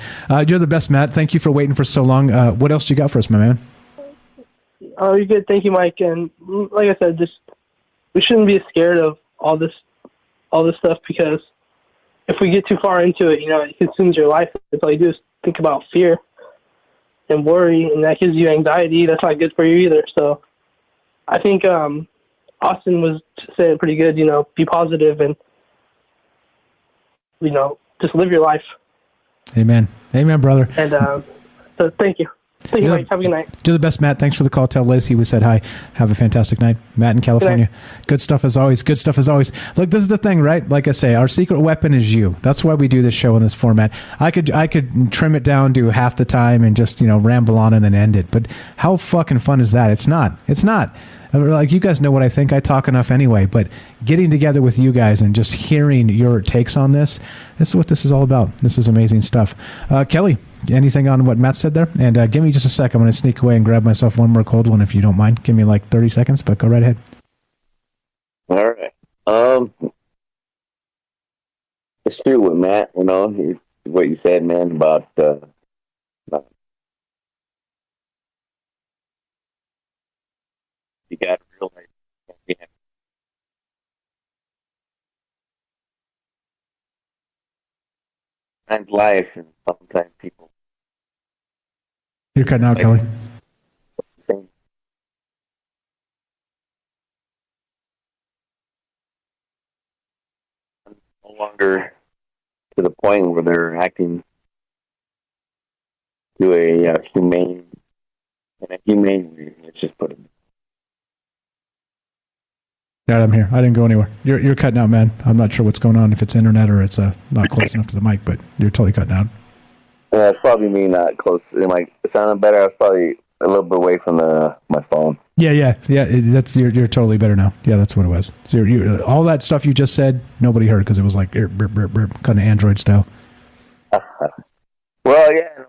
I: You're the best, Matt. Thank you for waiting for so long. What else you got for us, my man?
R: Oh, you're good. Thank you, Mike. And like I said, we shouldn't be scared of all this stuff, because if we get too far into it, it consumes your life. It's all you do is think about fear and worry, and that gives you anxiety. That's not good for you either. So I think Austin was saying pretty good, be positive and, just live your life.
I: Amen. Amen, brother.
R: And so thank you. Thank you, Mike. Have a good night.
I: Do the best, Matt. Thanks for the call. Tell Liz we said hi. Have a fantastic night. Matt in California. Good stuff as always. Good stuff as always. Look, this is the thing, right? Like I say, our secret weapon is you. That's why we do this show in this format. I could trim it down to half the time and just, ramble on and then end it. But how fucking fun is that? It's not. Like, you guys know what I think. I talk enough anyway, but getting together with you guys and just hearing your takes on this is what this is all about. This is amazing stuff. Kelly, anything on what Matt said there? And give me just a sec. I'm going to sneak away and grab myself one more cold one if you don't mind. Give me like 30 seconds, but go right ahead.
Q: All right. It's true with Matt, what you said, man, about you got to realize life, and sometimes people.
I: You're cutting out, Kelly.
Q: Same. No longer to the point where they're acting to a humane way. Let's just put it.
I: Yeah, I'm here. I didn't go anywhere. You're cutting out, man. I'm not sure what's going on, if it's internet or it's not close enough to the mic, but you're totally cutting out.
Q: It's probably me not close. It sounded better. I was probably a little bit away from my phone.
I: Yeah. That's you're totally better now. Yeah, that's what it was. So you all that stuff you just said, nobody heard because it was like burp, burp, burp, kind of Android style.
Q: Well, yeah.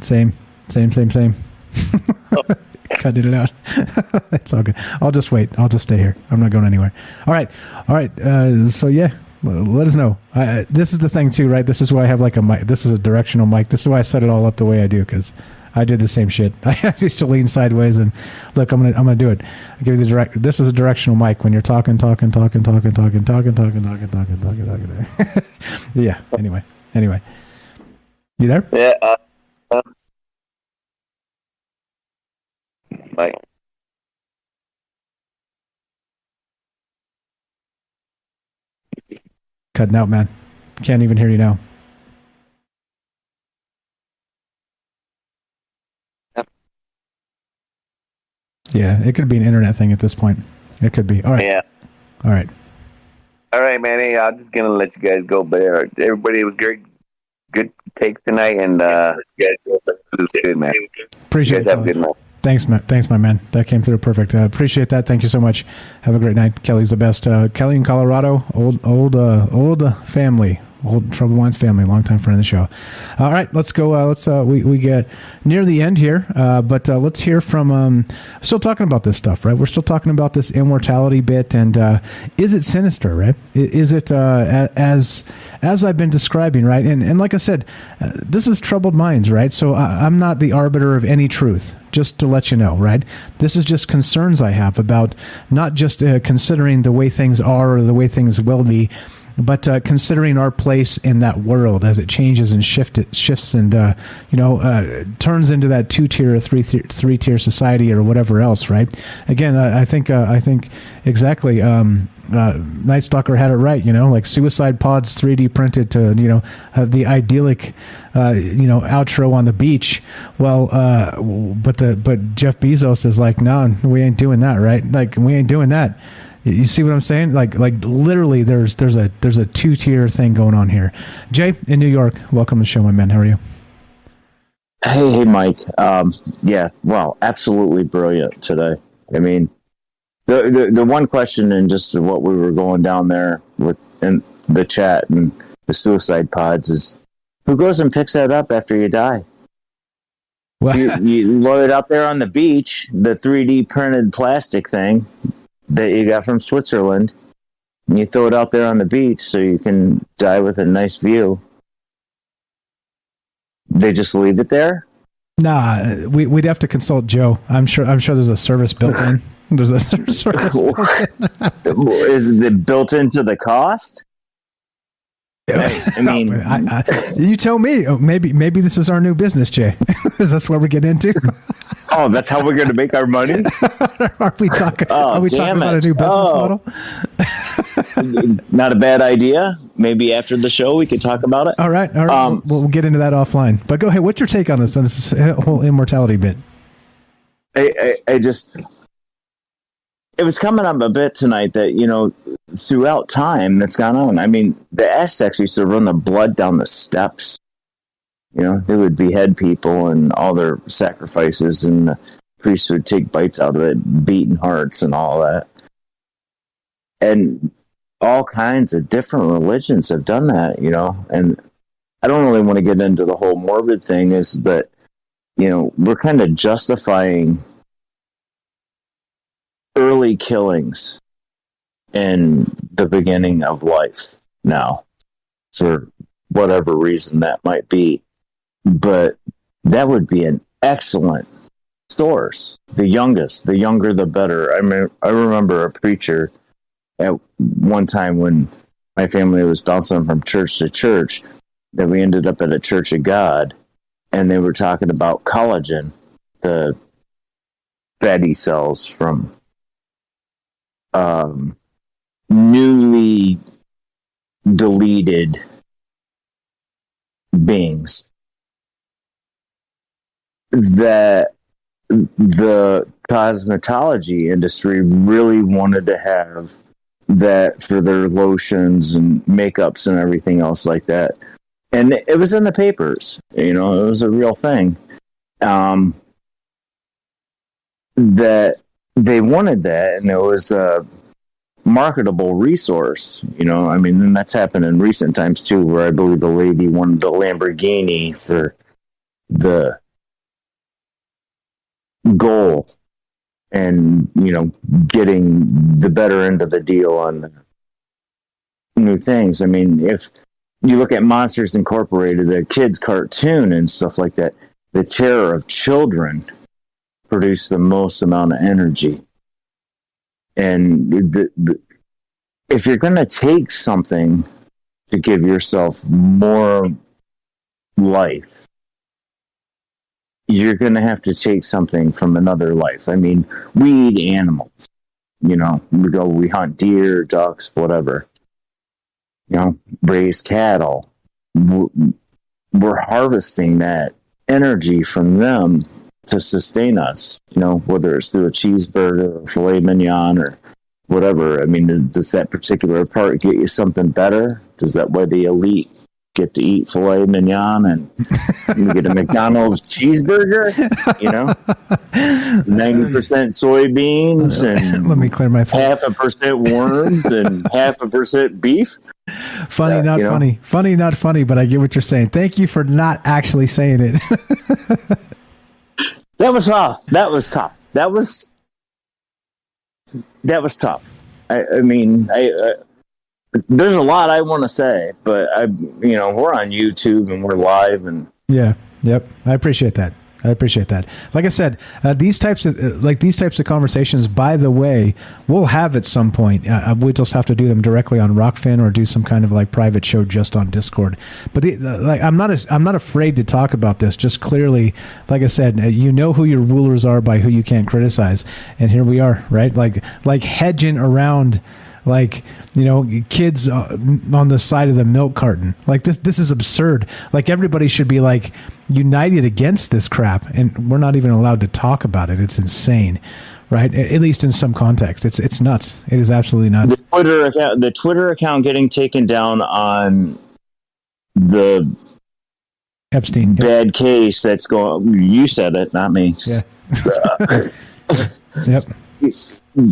I: Same. Cutting it out. It's all good. I'll just wait. I'll just stay here. I'm not going anywhere. All right. So yeah, let us know. This is the thing too, right? This is why I have like a mic. This is a directional mic. This is why I set it all up the way I do, because I did the same shit. I used to lean sideways and look. I'm gonna do it. I give you the direct. This is a directional mic when you're talking. Yeah. Anyway. You there?
Q: Yeah. Mike.
I: Cutting out, man. Can't even hear you now. Yeah, it could be an internet thing at this point. It could be. All right.
Q: Yeah.
I: All right.
Q: All right, man. Hey, I'm just gonna let you guys go there. Everybody, it was great. Good take tonight, and good, man.
I: Appreciate it.
Q: Have a good night.
I: Thanks, my man. That came through perfect. Appreciate that. Thank you so much. Have a great night. Kelly's the best. Kelly in Colorado, old family, old Trouble Minds family, longtime friend of the show. All right, let's go. We get near the end here, but let's hear from. Still talking about this stuff, right? We're still talking about this immortality bit, and is it sinister, right? Is it as I've been describing, right? And like I said, this is Troubled Minds, right? So I'm not the arbiter of any truth. Just to let you know, right? This is just concerns I have about not just considering the way things are or the way things will be, but considering our place in that world as it changes and shifts and turns into that 2-tier or 3-tier society or whatever else, right? Again, I think exactly. Night Stalker had it right, like suicide pods 3D printed to, have the idyllic, outro on the beach. Well, but Jeff Bezos is like, no, we ain't doing that, right? Like, we ain't doing that. You see what I'm saying? Like literally, there's a 2-tier thing going on here. Jay in New York, welcome to the show, my man. How are you?
S: Hey, Mike. Yeah, well, absolutely brilliant today. I mean, the one question and just what we were going down there with in the chat and the suicide pods is, who goes and picks that up after you die? Well, you load it up there on the beach, the 3D printed plastic thing that you got from Switzerland, and you throw it out there on the beach so you can die with a nice view. They just leave it there?
I: Nah, we'd have to consult Joe. I'm sure there's a service built in. There's a service built in.
S: Is it built into the cost?
I: I mean, you tell me. Oh, maybe this is our new business, Jay. Is that what we're getting into?
S: Oh, that's how we're going to make our money?
I: Are we talking about a new business model?
S: Not a bad idea. Maybe after the show we could talk about it.
I: All right. We'll get into that offline. But go ahead. What's your take on this whole immortality bit?
S: It was coming up a bit tonight that, throughout time that's gone on. I mean, the Aztecs used to run the blood down the steps. They would behead people and all their sacrifices, and the priests would take bites out of it, beating hearts and all that. And all kinds of different religions have done that, And I don't really want to get into the whole morbid thing, is that, we're kind of justifying early killings in the beginning of life now, for whatever reason that might be. But that would be an excellent source. The younger the better. I remember a preacher at one time when my family was bouncing from church to church. that we ended up at a Church of God, and they were talking about collagen, the fatty cells from newly deleted beings, that the cosmetology industry really wanted to have that for their lotions and makeups and everything else like that. And it was in the papers, it was a real thing. That they wanted that, and it was a marketable resource, and that's happened in recent times too, where I believe the lady wanted the Lamborghini for the goal and, getting the better end of the deal on the new things. If you look at Monsters Incorporated, the kids' cartoon and stuff like that, the terror of children produce the most amount of energy. And if you're going to take something to give yourself more life, you're going to have to take something from another life. We eat animals. We hunt deer, ducks, whatever. Raise cattle. We're harvesting that energy from them to sustain us, whether it's through a cheeseburger or filet mignon or whatever. Does that particular part get you something better? Does that way the elite get to eat filet mignon and you get a McDonald's cheeseburger, 90% soybeans and
I: let me clear my throat.
S: 0.5% worms and 0.5% beef?
I: Funny, not funny. Funny, not funny, but I get what you're saying. Thank you for not actually saying it.
S: That was tough. That was tough. That was tough. There's a lot I want to say, but we're on YouTube and we're live and
I: yeah, yep. I appreciate that. Like I said, these types of conversations, by the way, we'll have at some point. We just have to do them directly on Rockfin or do some kind of private show just on Discord. But I'm not afraid to talk about this. Just clearly, like I said, who your rulers are by who you can't criticize, and here we are, right? Like hedging around. Kids on the side of the milk carton. This is absurd. Everybody should be united against this crap, and we're not even allowed to talk about it. It's insane, right? At least in some context, it's nuts. It is absolutely nuts.
S: The Twitter account getting taken down on the
I: Epstein
S: bad case that's going. You said it, not me.
I: Yeah. Yep.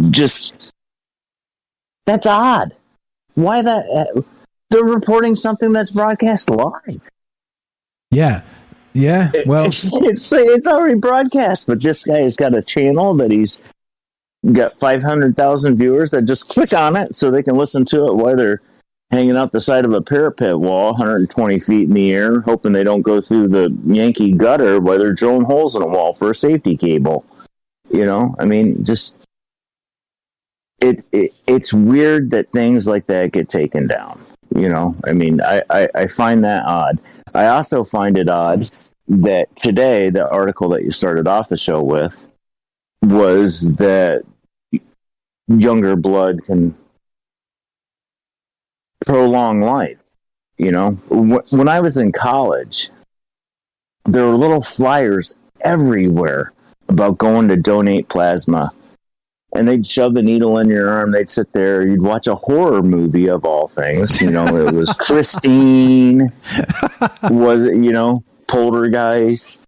S: Just. That's odd. Why that? They're reporting something that's broadcast live.
I: Yeah. Well,
S: it's already broadcast, but this guy has got a channel that he's got 500,000 viewers that just click on it so they can listen to it while they're hanging out the side of a parapet wall, 120 feet in the air, hoping they don't go through the Yankee gutter while they're drilling holes in a wall for a safety cable. Just. It's weird that things like that get taken down. I find that odd. I also find it odd that today, the article that you started off the show with was that younger blood can prolong life. When I was in college, there were little flyers everywhere about going to donate plasma. And they'd shove the needle in your arm. They'd sit there. You'd watch a horror movie of all things. It was Christine. Was it, Poltergeist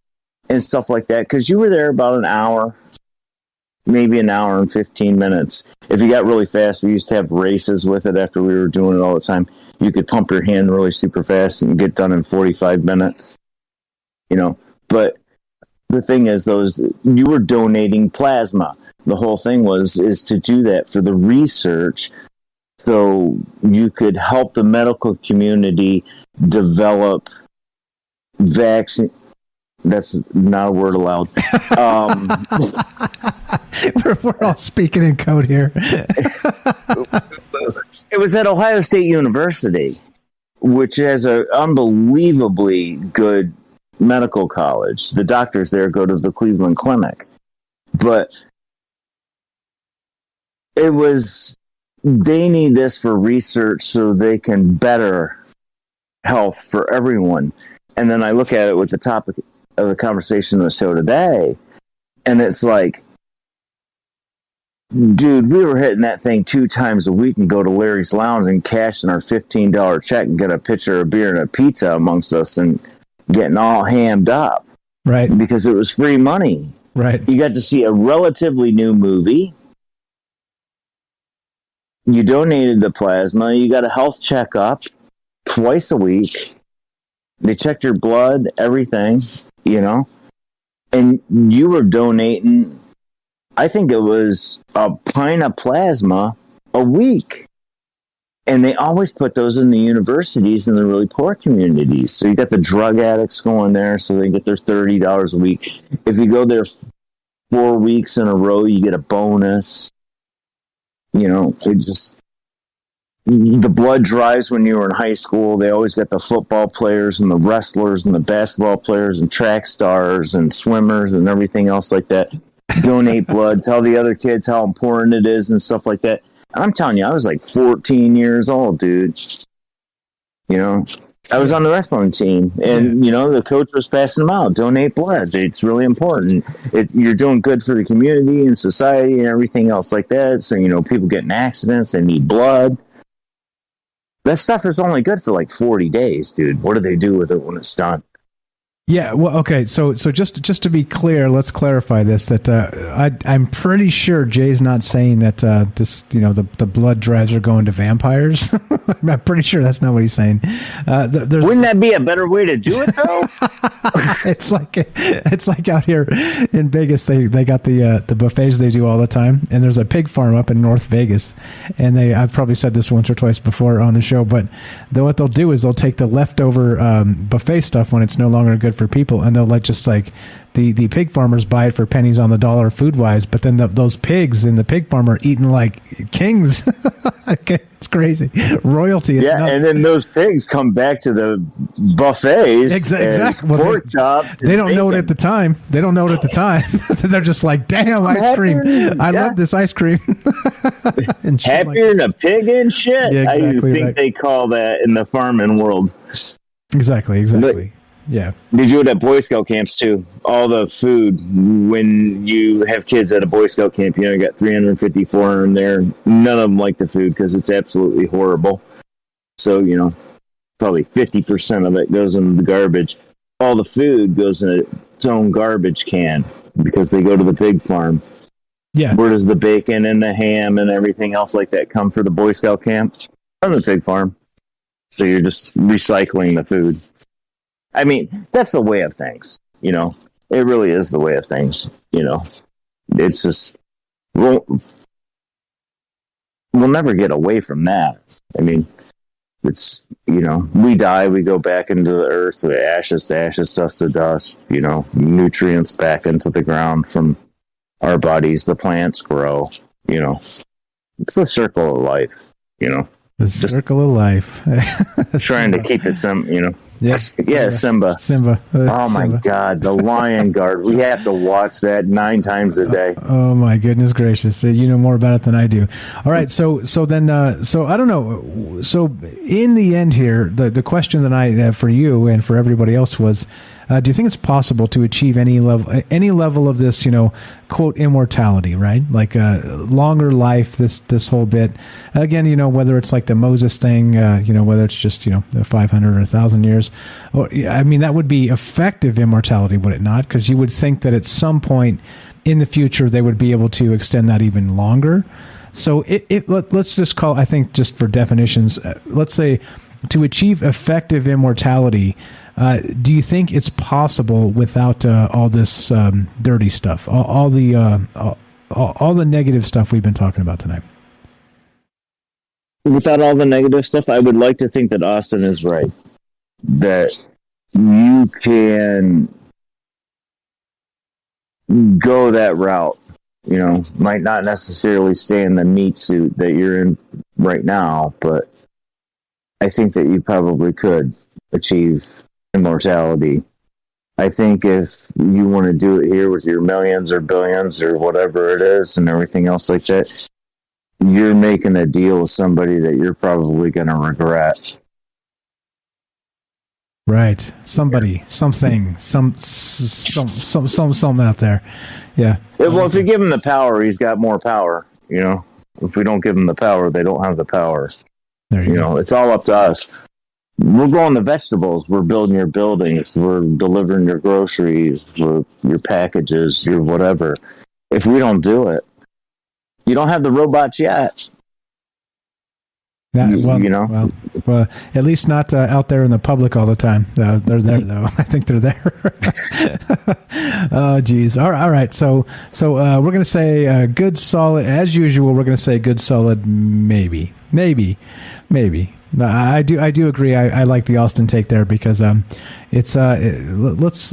S: and stuff like that? Because you were there about an hour, maybe an hour and 15 minutes. If you got really fast, we used to have races with it after we were doing it all the time. You could pump your hand really super fast and get done in 45 minutes. But the thing is, you were donating plasma. The whole thing is to do that for the research so you could help the medical community develop vaccine. That's not a word allowed.
I: We're all speaking in code here.
S: It was at Ohio State University. which has an unbelievably good medical college. The doctors there go to the Cleveland Clinic. But they need this for research so they can better health for everyone. And then I look at it with the topic of the conversation on the show today, and it's like, dude, we were hitting that thing 2 times a week and go to Larry's Lounge and cash in our $15 check and get a pitcher of beer and a pizza amongst us and getting all hammed up.
I: Right.
S: Because it was free money.
I: Right.
S: You got to see a relatively new movie. You donated the plasma. You got a health checkup twice a week. They checked your blood, everything, and you were donating, I think it was a pint of plasma a week. And they always put those in the universities and the really poor communities. So you got the drug addicts going there so they get their $30 a week. If you go there 4 weeks in a row, you get a bonus. The blood drives when you were in high school. They always got the football players and the wrestlers and the basketball players and track stars and swimmers and everything else like that. Donate blood, tell the other kids how important it is and stuff like that. I'm telling you, I was like 14 years old, dude. I was on the wrestling team, and, the coach was passing them out. Donate blood. It's really important. You're doing good for the community and society and everything else like that. So, people get in accidents, they need blood. That stuff is only good for like 40 days, dude. What do they do with it when it's done?
I: Yeah, well, okay. So just to be clear, let's clarify this. That I'm pretty sure Jay's not saying that this, the blood drives are going to vampires. I'm pretty sure that's not what he's saying.
S: Wouldn't that be a better way to do it, though?
I: It's like out here in Vegas. They got the buffets they do all the time, and there's a pig farm up in North Vegas, and I've probably said this once or twice before on the show, but what they'll do is they'll take the leftover buffet stuff when it's no longer good for people, and they'll let the pig farmers buy it for pennies on the dollar food wise, but then those pigs in the pig farm are eating like kings. Okay, it's crazy. Royalty. It's nuts.
S: And then those pigs come back to the buffets.
I: Exactly.
S: Pork chops.
I: They don't know it at the time. They're just like, damn, ice cream. I love this ice cream. And
S: happier than a pig and shit.
I: Yeah, exactly.
S: I think they call that in the farming world.
I: Exactly.
S: But,
I: yeah.
S: They do it at Boy Scout camps too. All the food, when you have kids at a Boy Scout camp, you got 350, 400 in there. None of them like the food because it's absolutely horrible. So, probably 50% of it goes in the garbage. All the food goes in its own garbage can because they go to the pig farm.
I: Yeah.
S: Where does the bacon and the ham and everything else like that come for the Boy Scout camp? From the pig farm. So you're just recycling the food. I mean, that's the way of things, It really is the way of things, It's just, we'll never get away from that. I mean, it's, we die, we go back into the earth, ashes to ashes, dust to dust, nutrients back into the ground from our bodies, the plants grow, It's the circle of life,
I: The circle of life.
S: Trying to keep it
I: Yeah,
S: Simba. Oh my
I: Simba.
S: God, the Lion Guard. We have to watch that 9 times a day.
I: Oh my goodness gracious! You know more about it than I do. All right, so I don't know. So in the end here, the question that I have for you and for everybody else was, do you think it's possible to achieve any level of this, quote, immortality, right? Like longer life, this whole bit. Again, whether it's like the Moses thing, whether it's just, 500 or 1,000 years. Or, I mean, that would be effective immortality, would it not? Because you would think that at some point in the future, they would be able to extend that even longer. So let's just call, I think, just for definitions, let's say to achieve effective immortality, do you think it's possible without all this dirty stuff, all the negative stuff we've been talking about tonight?
S: Without all the negative stuff, I would like to think that Austin is right. That you can go that route. Might not necessarily stay in the meat suit that you're in right now, but I think that you probably could achieve immortality. I think if you want to do it here with your millions or billions or whatever it is and everything else like that, you're making a deal with somebody that you're probably going to regret.
I: Right. Somebody, something, something out there. Yeah.
S: Well, if you give him the power, he's got more power. You know, if we don't give them the power, they don't have the power.
I: There you
S: go. It's all up to us. We're growing the vegetables. We're building your buildings. We're delivering your groceries, your packages, your whatever. If we don't do it, you don't have the robots yet.
I: Yeah, well, at least not out there in the public all the time. They're there, though. I think they're there. Oh, geez. All right. So we're going to say good, solid. As usual, we're going to say good, solid, maybe. I do agree. I like the Austin take there because it's let's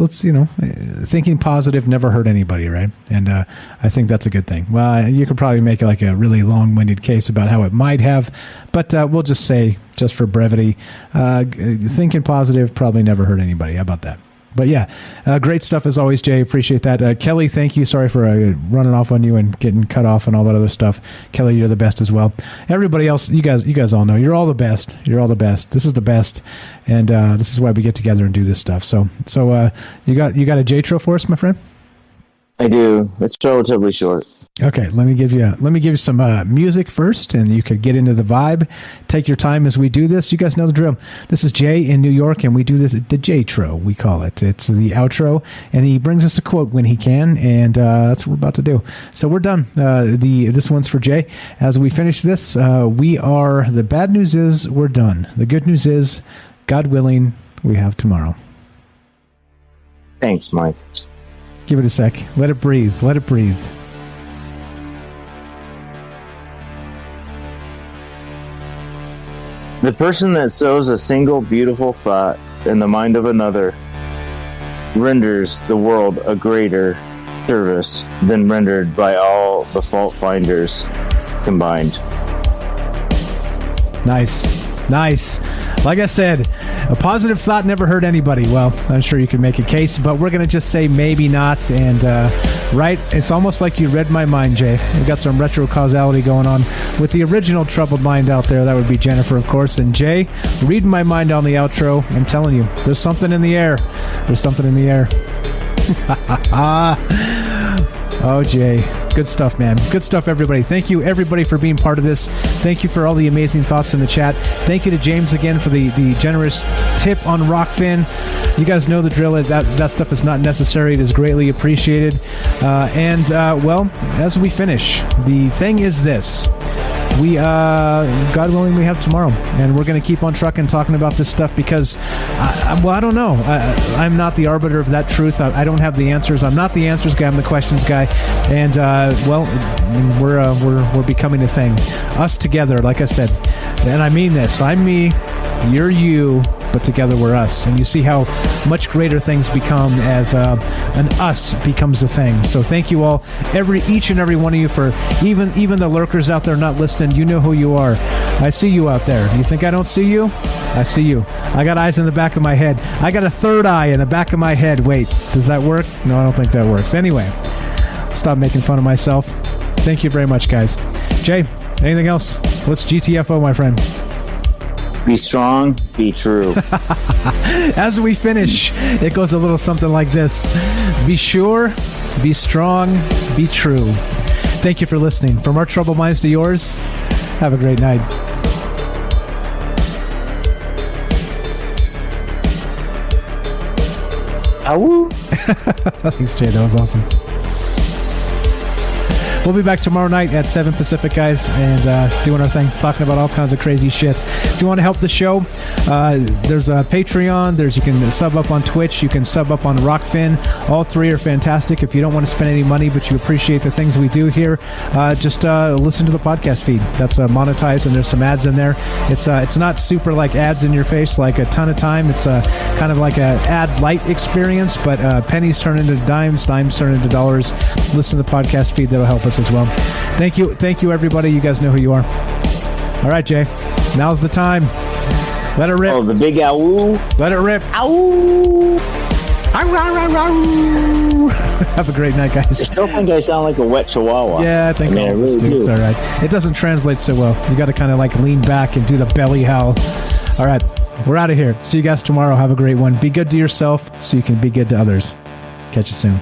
I: thinking positive never hurt anybody, right? And I think that's a good thing. Well, you could probably make like a really long-winded case about how it might have, but we'll just say, just for brevity, thinking positive probably never hurt anybody. How about that? But yeah, great stuff as always, Jay. Appreciate that. Kelly, thank you. Sorry for running off on you and getting cut off and all that other stuff. Kelly, you're the best as well. Everybody else, you guys all know you're all the best. You're all the best. This is the best, and this is why we get together and do this stuff. So you got a J-Tro for us, my friend?
S: I do. It's relatively short.
I: Okay, let me give you some music first, and you could get into the vibe. Take your time as we do this. You guys know the drill. This is Jay in New York, and we do this the J-Tro, we call it. It's the outro, and he brings us a quote when he can, and that's what we're about to do. So we're done. This one's for Jay. As we finish this, the bad news is we're done. The good news is, God willing, we have tomorrow.
S: Thanks, Mike.
I: Give it a sec. Let it breathe. Let it breathe.
S: The person that sows a single beautiful thought in the mind of another renders the world a greater service than rendered by all the fault finders combined.
I: Nice. Like I said, a positive thought never hurt anybody. Well, I'm sure you can make a case, but we're going to just say maybe not. And, right, it's almost like you read my mind, Jay. We got some retro causality going on with the original troubled mind out there. That would be Jennifer, of course. And Jay, reading my mind on the outro. I'm telling you, there's something in the air. There's something in the air. Oh, Jay. Good stuff, man. Good stuff, everybody. Thank you, everybody, for being part of this. Thank you for all the amazing thoughts in the chat. Thank you to James again for the generous tip on Rockfin. You guys know the drill. That stuff is not necessary. It is greatly appreciated. Well, as we finish, the thing is this. God willing, we have tomorrow, and we're going to keep on trucking, talking about this stuff because, I don't know. I'm not the arbiter of that truth. I don't have the answers. I'm not the answers guy. I'm the questions guy, and we're becoming a thing. Us together, like I said, and I mean this. I'm me, you're you, but together we're us. And you see how much greater things become as an us becomes a thing. So thank you all, each and every one of you, for even the lurkers out there not listening. You know who you are. I see you out there. You think I don't see you? I see you. I got eyes in the back of my head. I got a third eye in the back of my head. Wait, does that work? No, I don't think that works. Anyway, stop making fun of myself. Thank you very much, guys. Jay, anything else? Let's GTFO, my friend.
S: Be strong, be true.
I: As we finish, it goes a little something like this. Be sure, be strong, be true. Thank you for listening. From our troubled minds to yours, have a great night.
S: Awoo.
I: Thanks, Jay. That was awesome. We'll be back tomorrow night at 7 Pacific, guys, and doing our thing, talking about all kinds of crazy shit. If you want to help the show, there's a Patreon. You can sub up on Twitch. You can sub up on Rockfin. All three are fantastic. If you don't want to spend any money, but you appreciate the things we do here, just listen to the podcast feed. That's monetized, and there's some ads in there. It's not super like ads in your face like a ton of time. It's kind of like a ad light experience, but pennies turn into dimes, dimes turn into dollars. Listen to the podcast feed. That'll help us as well. Thank you, everybody. You guys know who you are. All right, Jay. Now's the time. Let it rip.
S: Oh, the big ow.
I: Let it rip. Ow. Have a great night, guys.
S: I still think I sound like a wet chihuahua.
I: Yeah, I think all of us do. It's all right. It doesn't translate so well. You got to kind of like lean back and do the belly howl. All right, we're out of here. See you guys tomorrow. Have a great one. Be good to yourself so you can be good to others. Catch you soon.